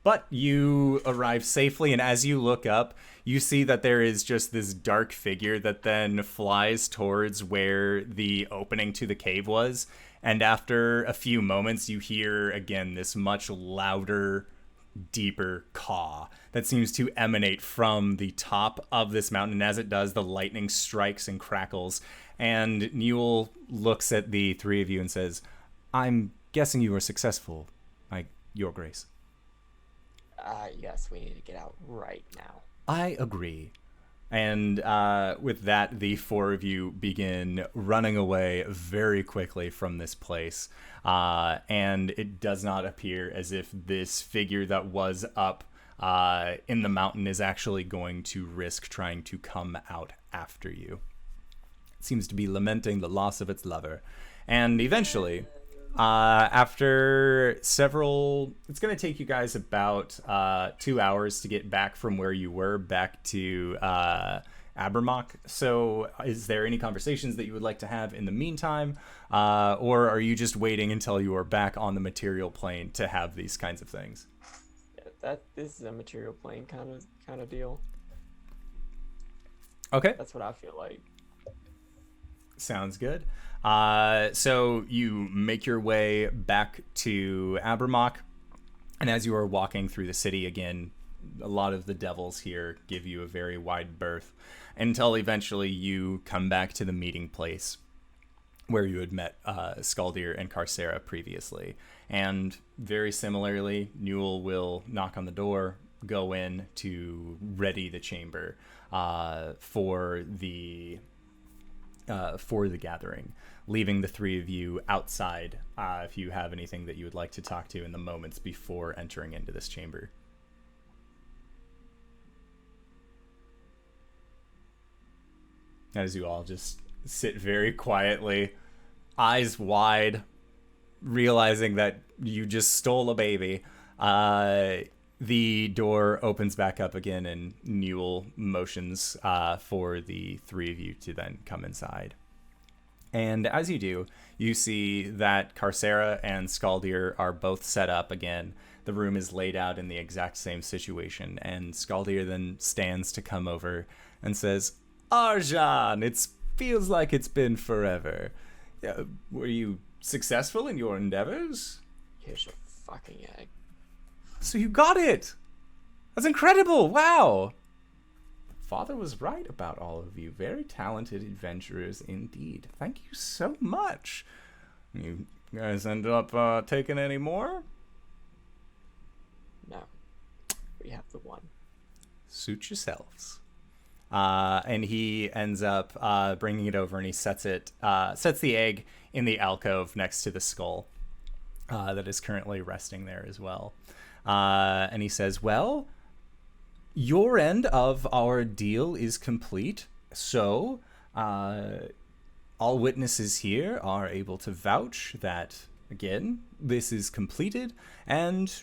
S1: But you arrive safely, and as you look up, you see that there is just this dark figure that then flies towards where the opening to the cave was. And after a few moments, you hear, again, this much louder, deeper caw that seems to emanate from the top of this mountain. And as it does, the lightning strikes and crackles. And Newell looks at the three of you and says, "I'm guessing you were successful, by your grace."
S2: Yes, we need to get out right now.
S1: I agree. And with that, the four of you begin running away very quickly from this place. And it does not appear as if this figure that was up in the mountain is actually going to risk trying to come out after you. It seems to be lamenting the loss of its lover. And eventually, after several, it's going to take you guys about 2 hours to get back from where you were back to Abermock. So is there any conversations that you would like to have in the meantime? Or are you just waiting until you are back on the material plane to have these kinds of things?
S2: Yeah, this is a material plane kind of deal.
S1: Okay.
S2: That's what I feel like.
S1: Sounds good. So you make your way back to Abermock, and as you are walking through the city again, a lot of the devils here give you a very wide berth until eventually you come back to the meeting place where you had met Skaldir and Carcera previously. And very similarly, Newell will knock on the door, go in to ready the chamber for the gathering, leaving the three of you outside if you have anything that you would like to talk to in the moments before entering into this chamber. As you all just sit very quietly, eyes wide, realizing that you just stole a baby, the door opens back up again, and Newell motions for the three of you to then come inside. And as you do, you see that Carcera and Skaldir are both set up again. The room is laid out in the exact same situation, and Skaldir then stands to come over and says, "Arjhan, it feels like it's been forever. Were you successful in your endeavors?"
S2: Here's your fucking egg.
S1: So you got it! That's incredible! Wow! Father was right about all of you. Very talented adventurers indeed. Thank you so much. You guys end up taking any more?
S2: We have the 1.
S1: Suit yourselves. And he ends up bringing it over, and he sets the egg in the alcove next to the skull that is currently resting there as well. And he says, well, your end of our deal is complete, so all witnesses here are able to vouch that, again, this is completed, and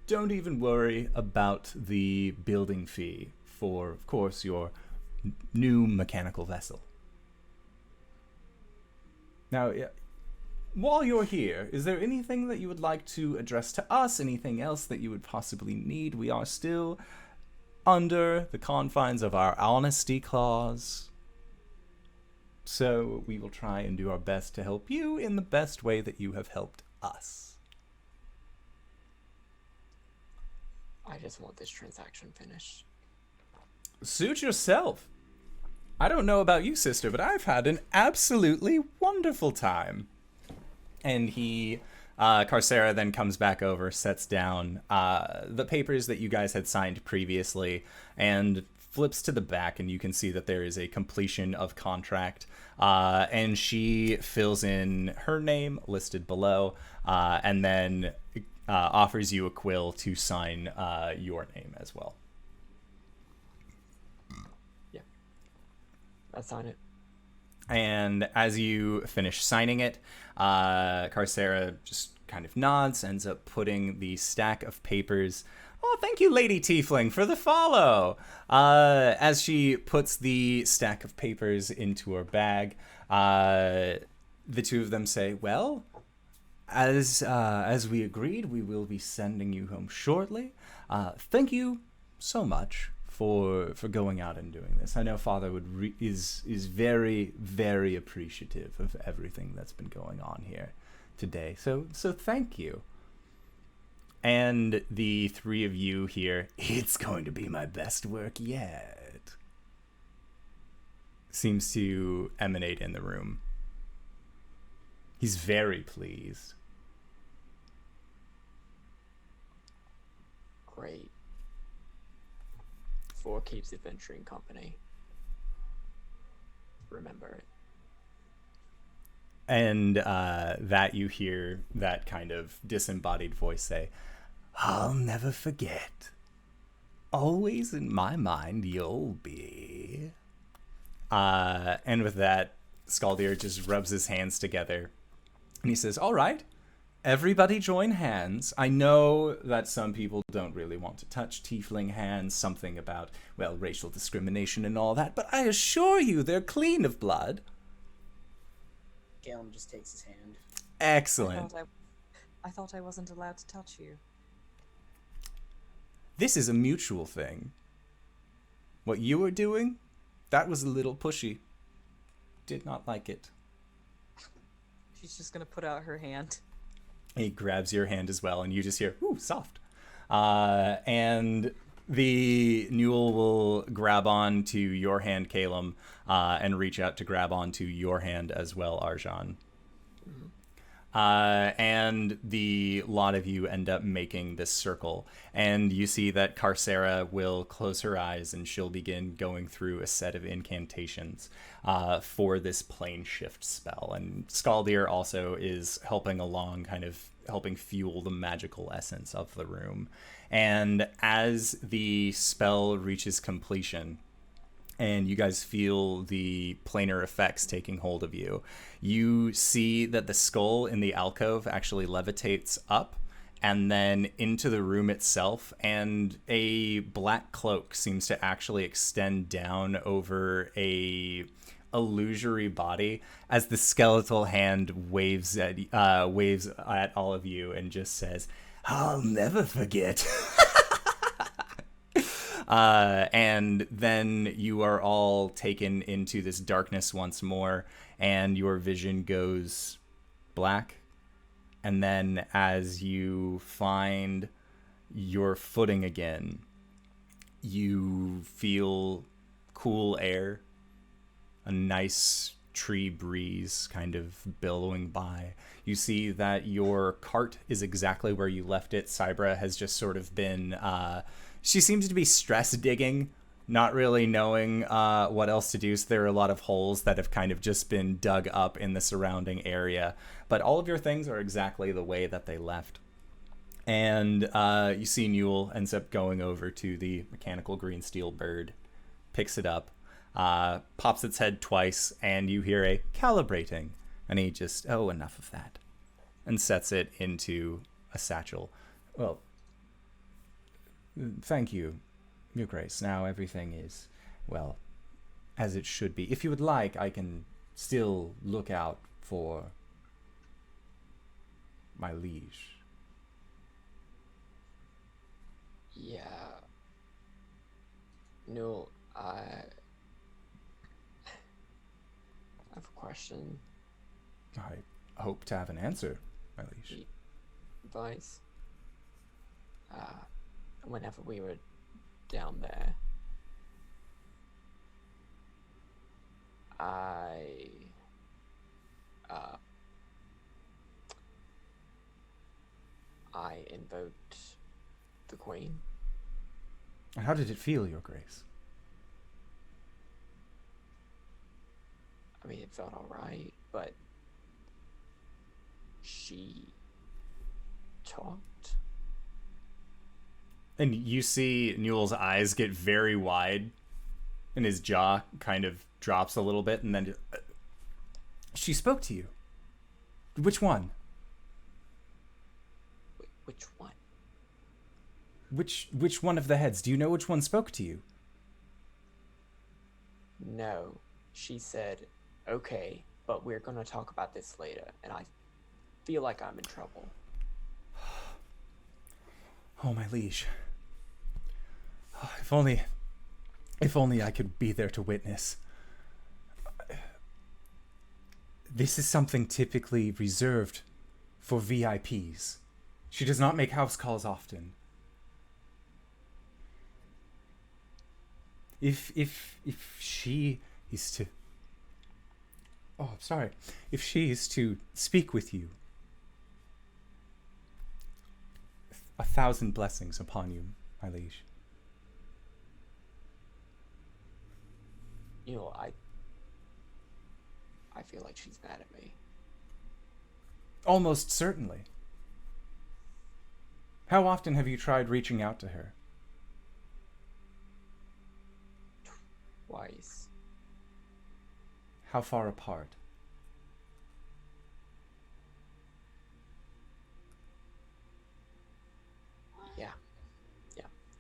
S1: don't even worry about the building fee for, of course, your new mechanical vessel. Now, while you're here, is there anything that you would like to address to us? Anything else that you would possibly need? We are still under the confines of our honesty clause, so we will try and do our best to help you in the best way that you have helped us.
S2: I just want this transaction finished.
S1: Suit yourself. I don't know about you, sister, but I've had an absolutely wonderful time. And Carcera then comes back over, sets down the papers that you guys had signed previously, and flips to the back, and you can see that there is a completion of contract. And she fills in her name listed below, and then offers you a quill to sign your name as well.
S2: I sign it.
S1: And as you finish signing it, Carcera just kind of nods, ends up putting the stack of papers. Oh, thank you, Lady Tiefling, for the follow. As she puts the stack of papers into her bag, the two of them say, well, as we agreed, we will be sending you home shortly. Thank you so much for going out and doing this. I know Father is very, very appreciative of everything that's been going on here today. So thank you. And the three of you here, it's going to be my best work yet, seems to emanate in the room. He's very pleased.
S2: Great. 4 Keeps Adventuring Company. Remember it.
S1: And that you hear that kind of disembodied voice say, I'll never forget. Always in my mind you'll be. And with that, Scaldier just rubs his hands together. And he says, all right, everybody join hands. I know that some people don't really want to touch tiefling hands, something about, well, racial discrimination and all that, but I assure you they're clean of blood.
S3: Caelum just takes his hand.
S1: Excellent.
S6: I thought I wasn't allowed to touch you.
S1: This is a mutual thing. What you were doing, that was a little pushy. Did not like it.
S6: She's just gonna put out her hand.
S1: He grabs your hand as well, and you just hear, ooh, soft. And the Newell will grab on to your hand, Caelum, and reach out to grab onto your hand as well, Arjhan. And the lot of you end up making this circle, and you see that Carcera will close her eyes, and she'll begin going through a set of incantations for this plane shift spell. And Scaldier also is helping along, kind of helping fuel the magical essence of the room. And as the spell reaches completion, and you guys feel the planar effects taking hold of you, you see that the skull in the alcove actually levitates up and then into the room itself, and a black cloak seems to actually extend down over a illusory body as the skeletal hand waves at all of you and just says, I'll never forget. And then you are all taken into this darkness once more, and your vision goes black. And then as you find your footing again, you feel cool air, a nice tree breeze kind of billowing by. You see that your cart is exactly where you left it. Cybra has just sort of been She seems to be stress digging, not really knowing what else to do. So there are a lot of holes that have kind of just been dug up in the surrounding area. But all of your things are exactly the way that they left. And you see Newell ends up going over to the mechanical green steel bird, picks it up, pops its head twice, and you hear a calibrating. And he just, oh, enough of that. And sets it into a satchel. Well, thank you, Your Grace. Now everything is, well, as it should be. If you would like, I can still look out for my liege.
S2: Yeah. Newell, I have a question.
S1: I hope to have an answer, my liege.
S2: Advice. Whenever we were down there, I invoked the Queen.
S1: How did it feel, Your Grace?
S2: I mean, it felt alright, but she talked.
S1: And you see Newell's eyes get very wide, and his jaw kind of drops a little bit, and then she spoke to you. Which one?
S2: Which one?
S1: Which one of the heads? Do you know which one spoke to you?
S2: No. She said, okay, but we're gonna talk about this later, and I feel like I'm in trouble.
S1: Oh, my liege. If only I could be there to witness. This is something typically reserved for VIPs. She does not make house calls often. If she is to... Oh, I'm sorry. If she is to speak with you, 1,000 blessings upon you, my liege.
S2: You know, I feel like she's mad at me.
S1: Almost certainly. How often have you tried reaching out to her?
S2: Twice.
S1: How far apart?
S2: Yeah.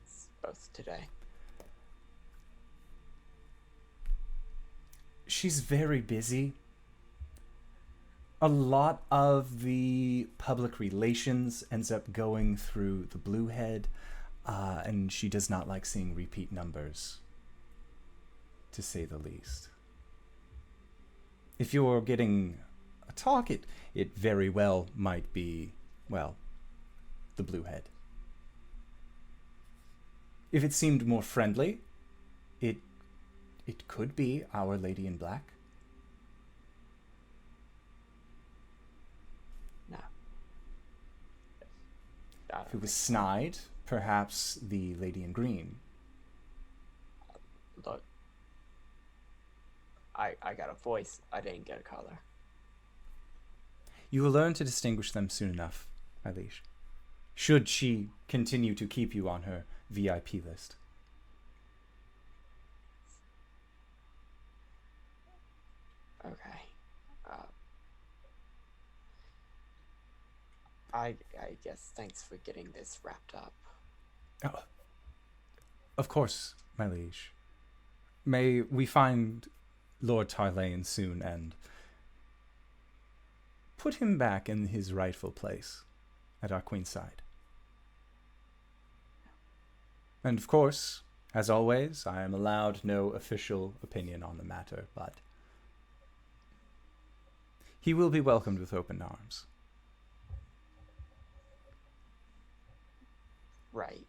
S2: It's both today.
S1: She's very busy. A lot of the public relations ends up going through the Bluehead, and she does not like seeing repeat numbers, to say the least. If you're getting a talk, it very well might be, well, the Bluehead. If it seemed more friendly, it could be Our Lady in Black.
S2: No.
S1: If it was snide, perhaps the Lady in Green.
S2: Look, I got a voice. I didn't get a color.
S1: You will learn to distinguish them soon enough, my liege. Should she continue to keep you on her VIP list.
S2: Okay. I guess thanks for getting this wrapped up.
S1: Oh, of course, my liege. May we find Lord Tarlane soon and put him back in his rightful place at our queen's side. And of course, as always, I am allowed no official opinion on the matter, but he will be welcomed with open arms.
S2: Right.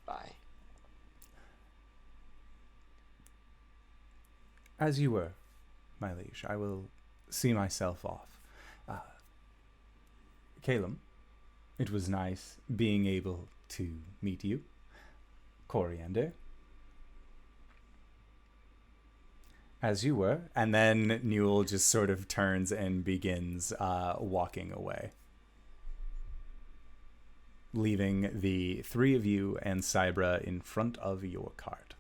S2: Bye.
S1: As you were, my liege, I will see myself off. Caelum, It was nice being able to meet you, Coriander. As you were. And then Newell just sort of turns and begins walking away, leaving the three of you and Cybra in front of your cart.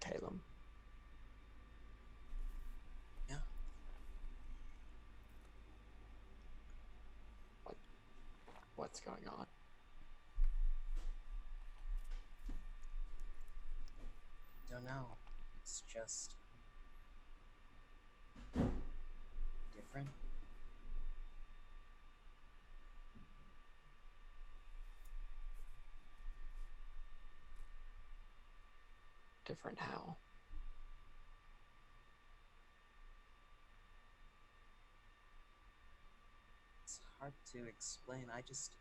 S2: Caelum.
S3: Yeah.
S2: What's going on?
S3: Don't know. It's just different.
S2: Different how?
S3: It's hard to explain. I just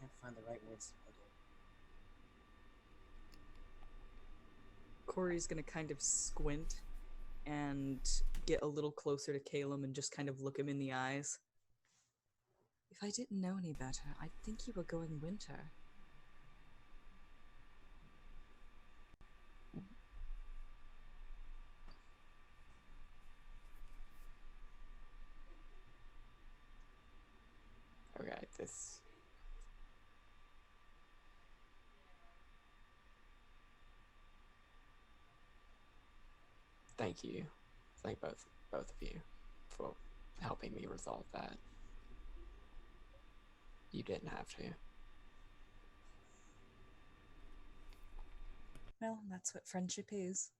S3: can't find the right words to put it.
S6: Cori's gonna kind of squint and get a little closer to Caelum and just kind of look him in the eyes. If I didn't know any better, I'd think you were going winter.
S2: Okay, this... Thank you. Thank both of you for helping me resolve that. You didn't have to.
S6: Well, that's what friendship is.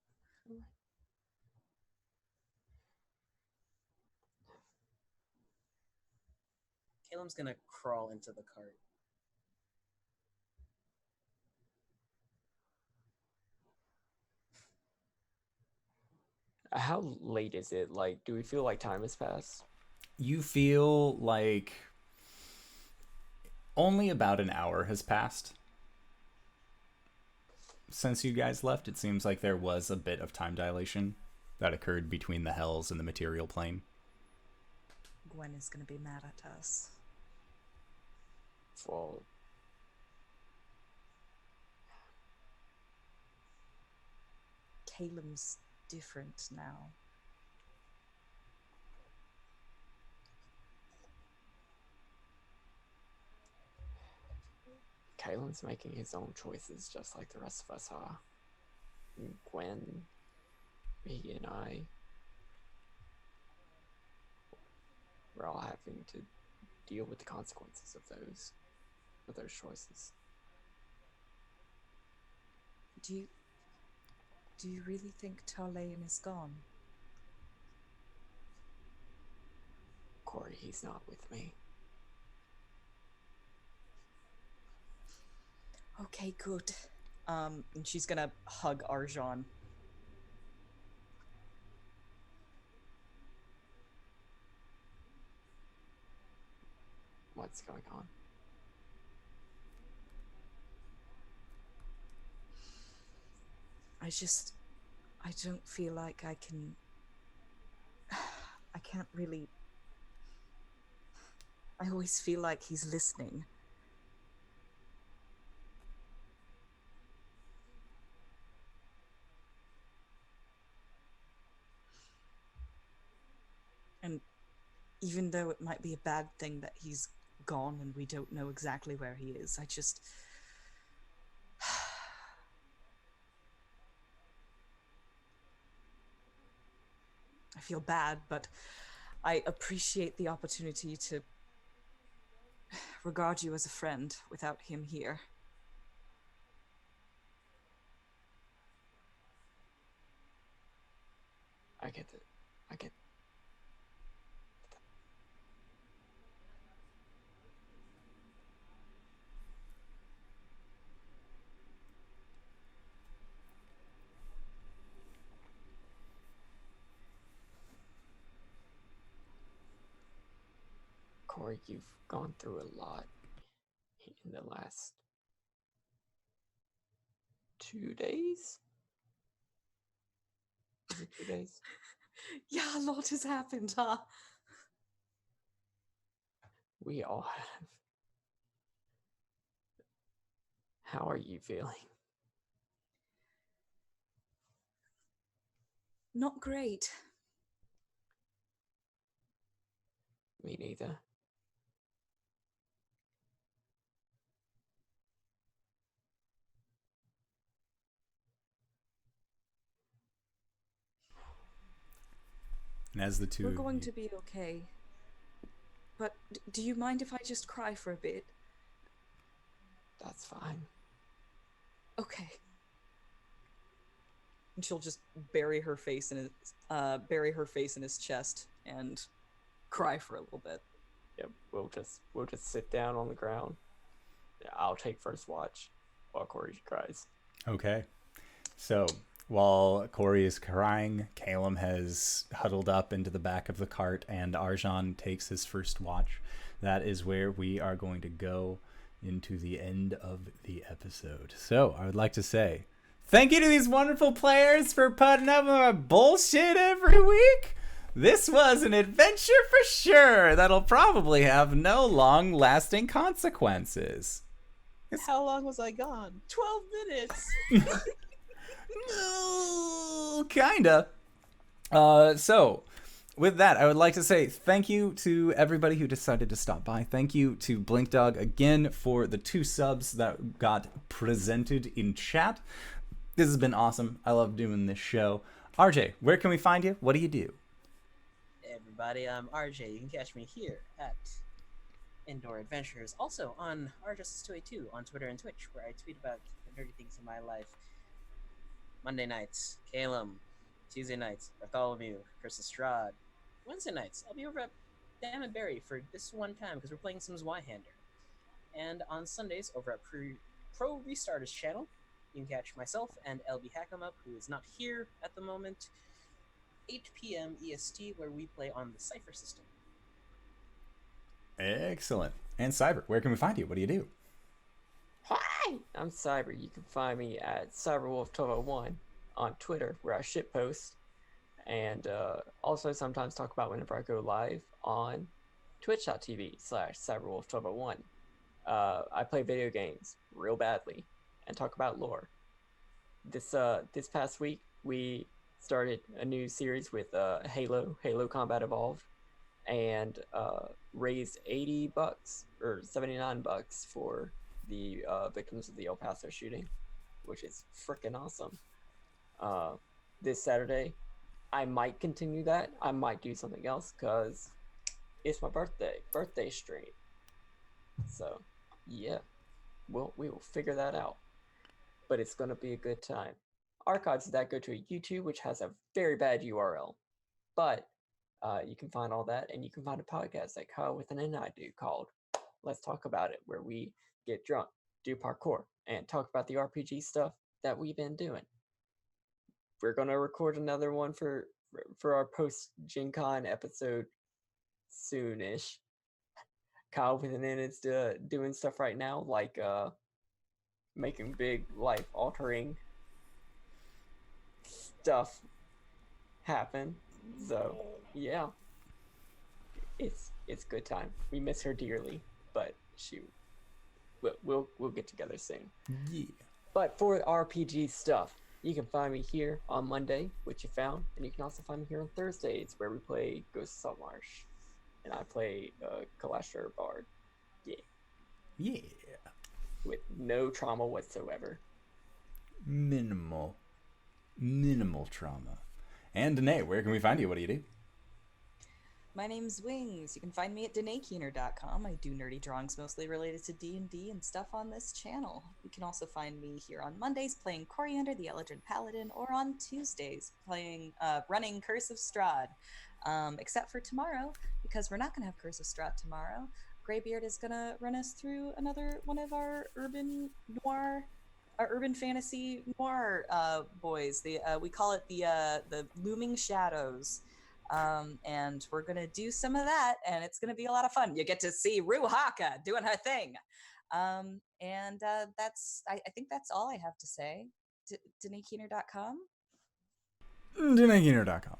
S3: Caleb's gonna crawl into the cart.
S2: How late is it? Like, do we feel like time has passed?
S1: You feel like only about an hour has passed since you guys left. It seems like there was a bit of time dilation that occurred between the hells and the material plane.
S6: Gwen is gonna be mad at us.
S2: Well,
S6: Caelum's different now.
S2: Caelim's making his own choices just like the rest of us are. Gwen, he and I, we're all having to deal with the consequences of those choices.
S6: Do you really think Tarlean is gone?
S2: Cori, he's not with me.
S6: Okay, good. And she's gonna hug Arjhan.
S2: What's going on?
S6: I don't feel like I can... I can't really... I always feel like he's listening. And even though it might be a bad thing that he's gone and we don't know exactly where he is, I just... I feel bad, but I appreciate the opportunity to regard you as a friend without him here.
S2: I get it. I get... sure you've gone through a lot in the last 2 days? Is it 2 days?
S6: Yeah, a lot has happened, huh?
S2: We all have. How are you feeling?
S6: Not great.
S2: Me neither.
S1: And as the two
S6: We're
S1: of
S6: going
S1: you-
S6: to be okay. But do you mind if I just cry for a bit?
S2: That's fine.
S6: Okay.
S4: And she'll just bury her face in his chest and cry for a little bit.
S2: Yep, we'll just sit down on the ground. Yeah, I'll take first watch while Cori cries.
S1: Okay. So while Cori is crying, Caelum has huddled up into the back of the cart, and Arjhan takes his first watch. That is where we are going to go into the end of the episode. So I would like to say thank you to these wonderful players for putting up with our bullshit every week. This was an adventure for sure that'll probably have no long-lasting consequences.
S8: How long was I gone? 12 minutes.
S1: No, kinda. So, with that, I would like to say thank you to everybody who decided to stop by. Thank you to Blink Dog again for the 2 subs that got presented in chat. This has been awesome. I love doing this show. RJ, where can we find you? What do you do?
S3: Hey everybody, I'm RJ. You can catch me here at Indoor Adventures. Also on RJustice282 on Twitter and Twitch, where I tweet about the nerdy things in my life. Monday nights, Caelum. Tuesday nights, Bartholomew, Chris Estrad. Wednesday nights, I'll be over at Dan and Barry for this one time because we're playing some Zweihander. And on Sundays, over at Pro Restarters channel, you can catch myself and LBHackEmUp, who is not here at the moment, 8 p.m. EST, where we play on the Cypher system.
S1: Excellent. And Cyber, where can we find you? What do you do?
S2: Hi! I'm Cyber. You can find me at CyberWolf1201 on Twitter, where I shitpost, and also sometimes talk about whenever I go live on twitch.tv/CyberWolf1201. I play video games real badly and talk about lore. This past week, we started a new series with Halo Combat Evolved, and raised $80 or $79 for the victims of the El Paso shooting, which is freaking awesome. This Saturday, I might continue that. I might do something else because it's my birthday stream. So, yeah, we will figure that out. But it's gonna be a good time. Archives of that go to YouTube, which has a very bad URL, but you can find all that, and you can find a podcast that Kyle with an N I do called Let's Talk About It, where we get drunk, do parkour, and talk about the RPG stuff that we've been doing. We're gonna record another one for our post Gen Con episode soonish. Kyle with an N is doing stuff right now, like making big life altering stuff happen. So yeah, it's good time. We miss her dearly, but we'll get together soon.
S1: Yeah.
S2: But for RPG stuff, you can find me here on Monday, which you found, and you can also find me here on Thursdays, where we play Ghost of Saltmarsh, and I play Kalashtar Bard.
S1: Yeah.
S2: With no trauma whatsoever.
S1: Minimal trauma. And Danae, where can we find you? What do you do?
S4: My name's Wings. You can find me at DanaeKeener.com. I do nerdy drawings mostly related to D&D and stuff on this channel. You can also find me here on Mondays playing Coriander the Elegant Paladin, or on Tuesdays playing running Curse of Strahd. Except for tomorrow, because we're not going to have Curse of Strahd tomorrow. Greybeard is going to run us through another one of our urban fantasy noir boys. We call it the Looming Shadows.
S6: And we're gonna do some of that, and it's gonna be a lot of fun. You get to see Ruhaka doing her thing. And that's I think that's all I have to say. DanaeKeener.com.
S1: DanaeKeener.com.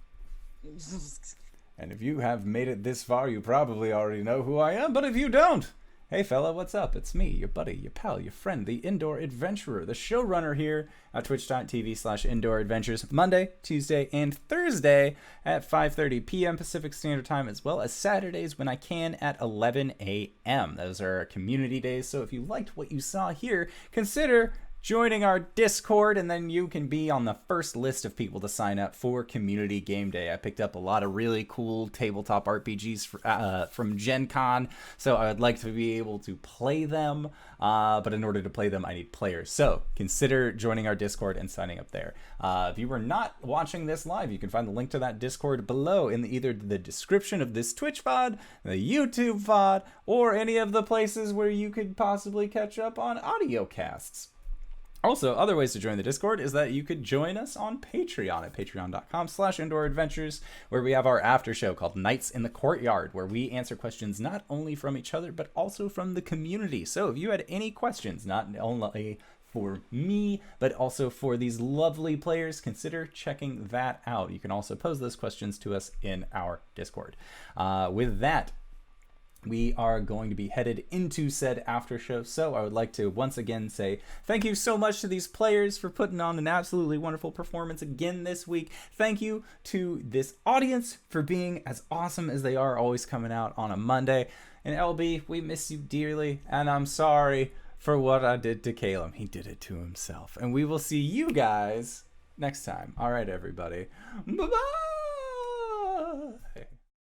S1: And if you have made it this far, you probably already know who I am, but if you don't, hey fella, what's up? It's me, your buddy, your pal, your friend, the Indoor Adventurer, the showrunner here at twitch.tv/Indoor Adventures, Monday, Tuesday, and Thursday at 5:30 p.m. Pacific Standard Time, as well as Saturdays when I can at 11 a.m. Those are our community days, so if you liked what you saw here, consider joining our Discord, and then you can be on the first list of people to sign up for Community Game Day. I picked up a lot of really cool tabletop RPGs from Gen Con, so I would like to be able to play them, but in order to play them, I need players. So consider joining our Discord and signing up there. If you were not watching this live, you can find the link to that Discord below in either the description of this Twitch VOD, the YouTube VOD, or any of the places where you could possibly catch up on audio casts. Also, other ways to join the Discord is that you could join us on Patreon at patreon.com/indooradventures, where we have our after show called Nights in the Courtyard, where we answer questions not only from each other, but also from the community. So if you had any questions, not only for me, but also for these lovely players, consider checking that out. You can also pose those questions to us in our Discord. With that, we are going to be headed into said after show, so I would like to once again say thank you so much to these players for putting on an absolutely wonderful performance again this week. Thank you to this audience for being as awesome as they are, always coming out on a Monday. And LB, we miss you dearly, and I'm sorry for what I did to Caelum. He did it to himself. And we will see you guys next time. All right, everybody. Bye-bye!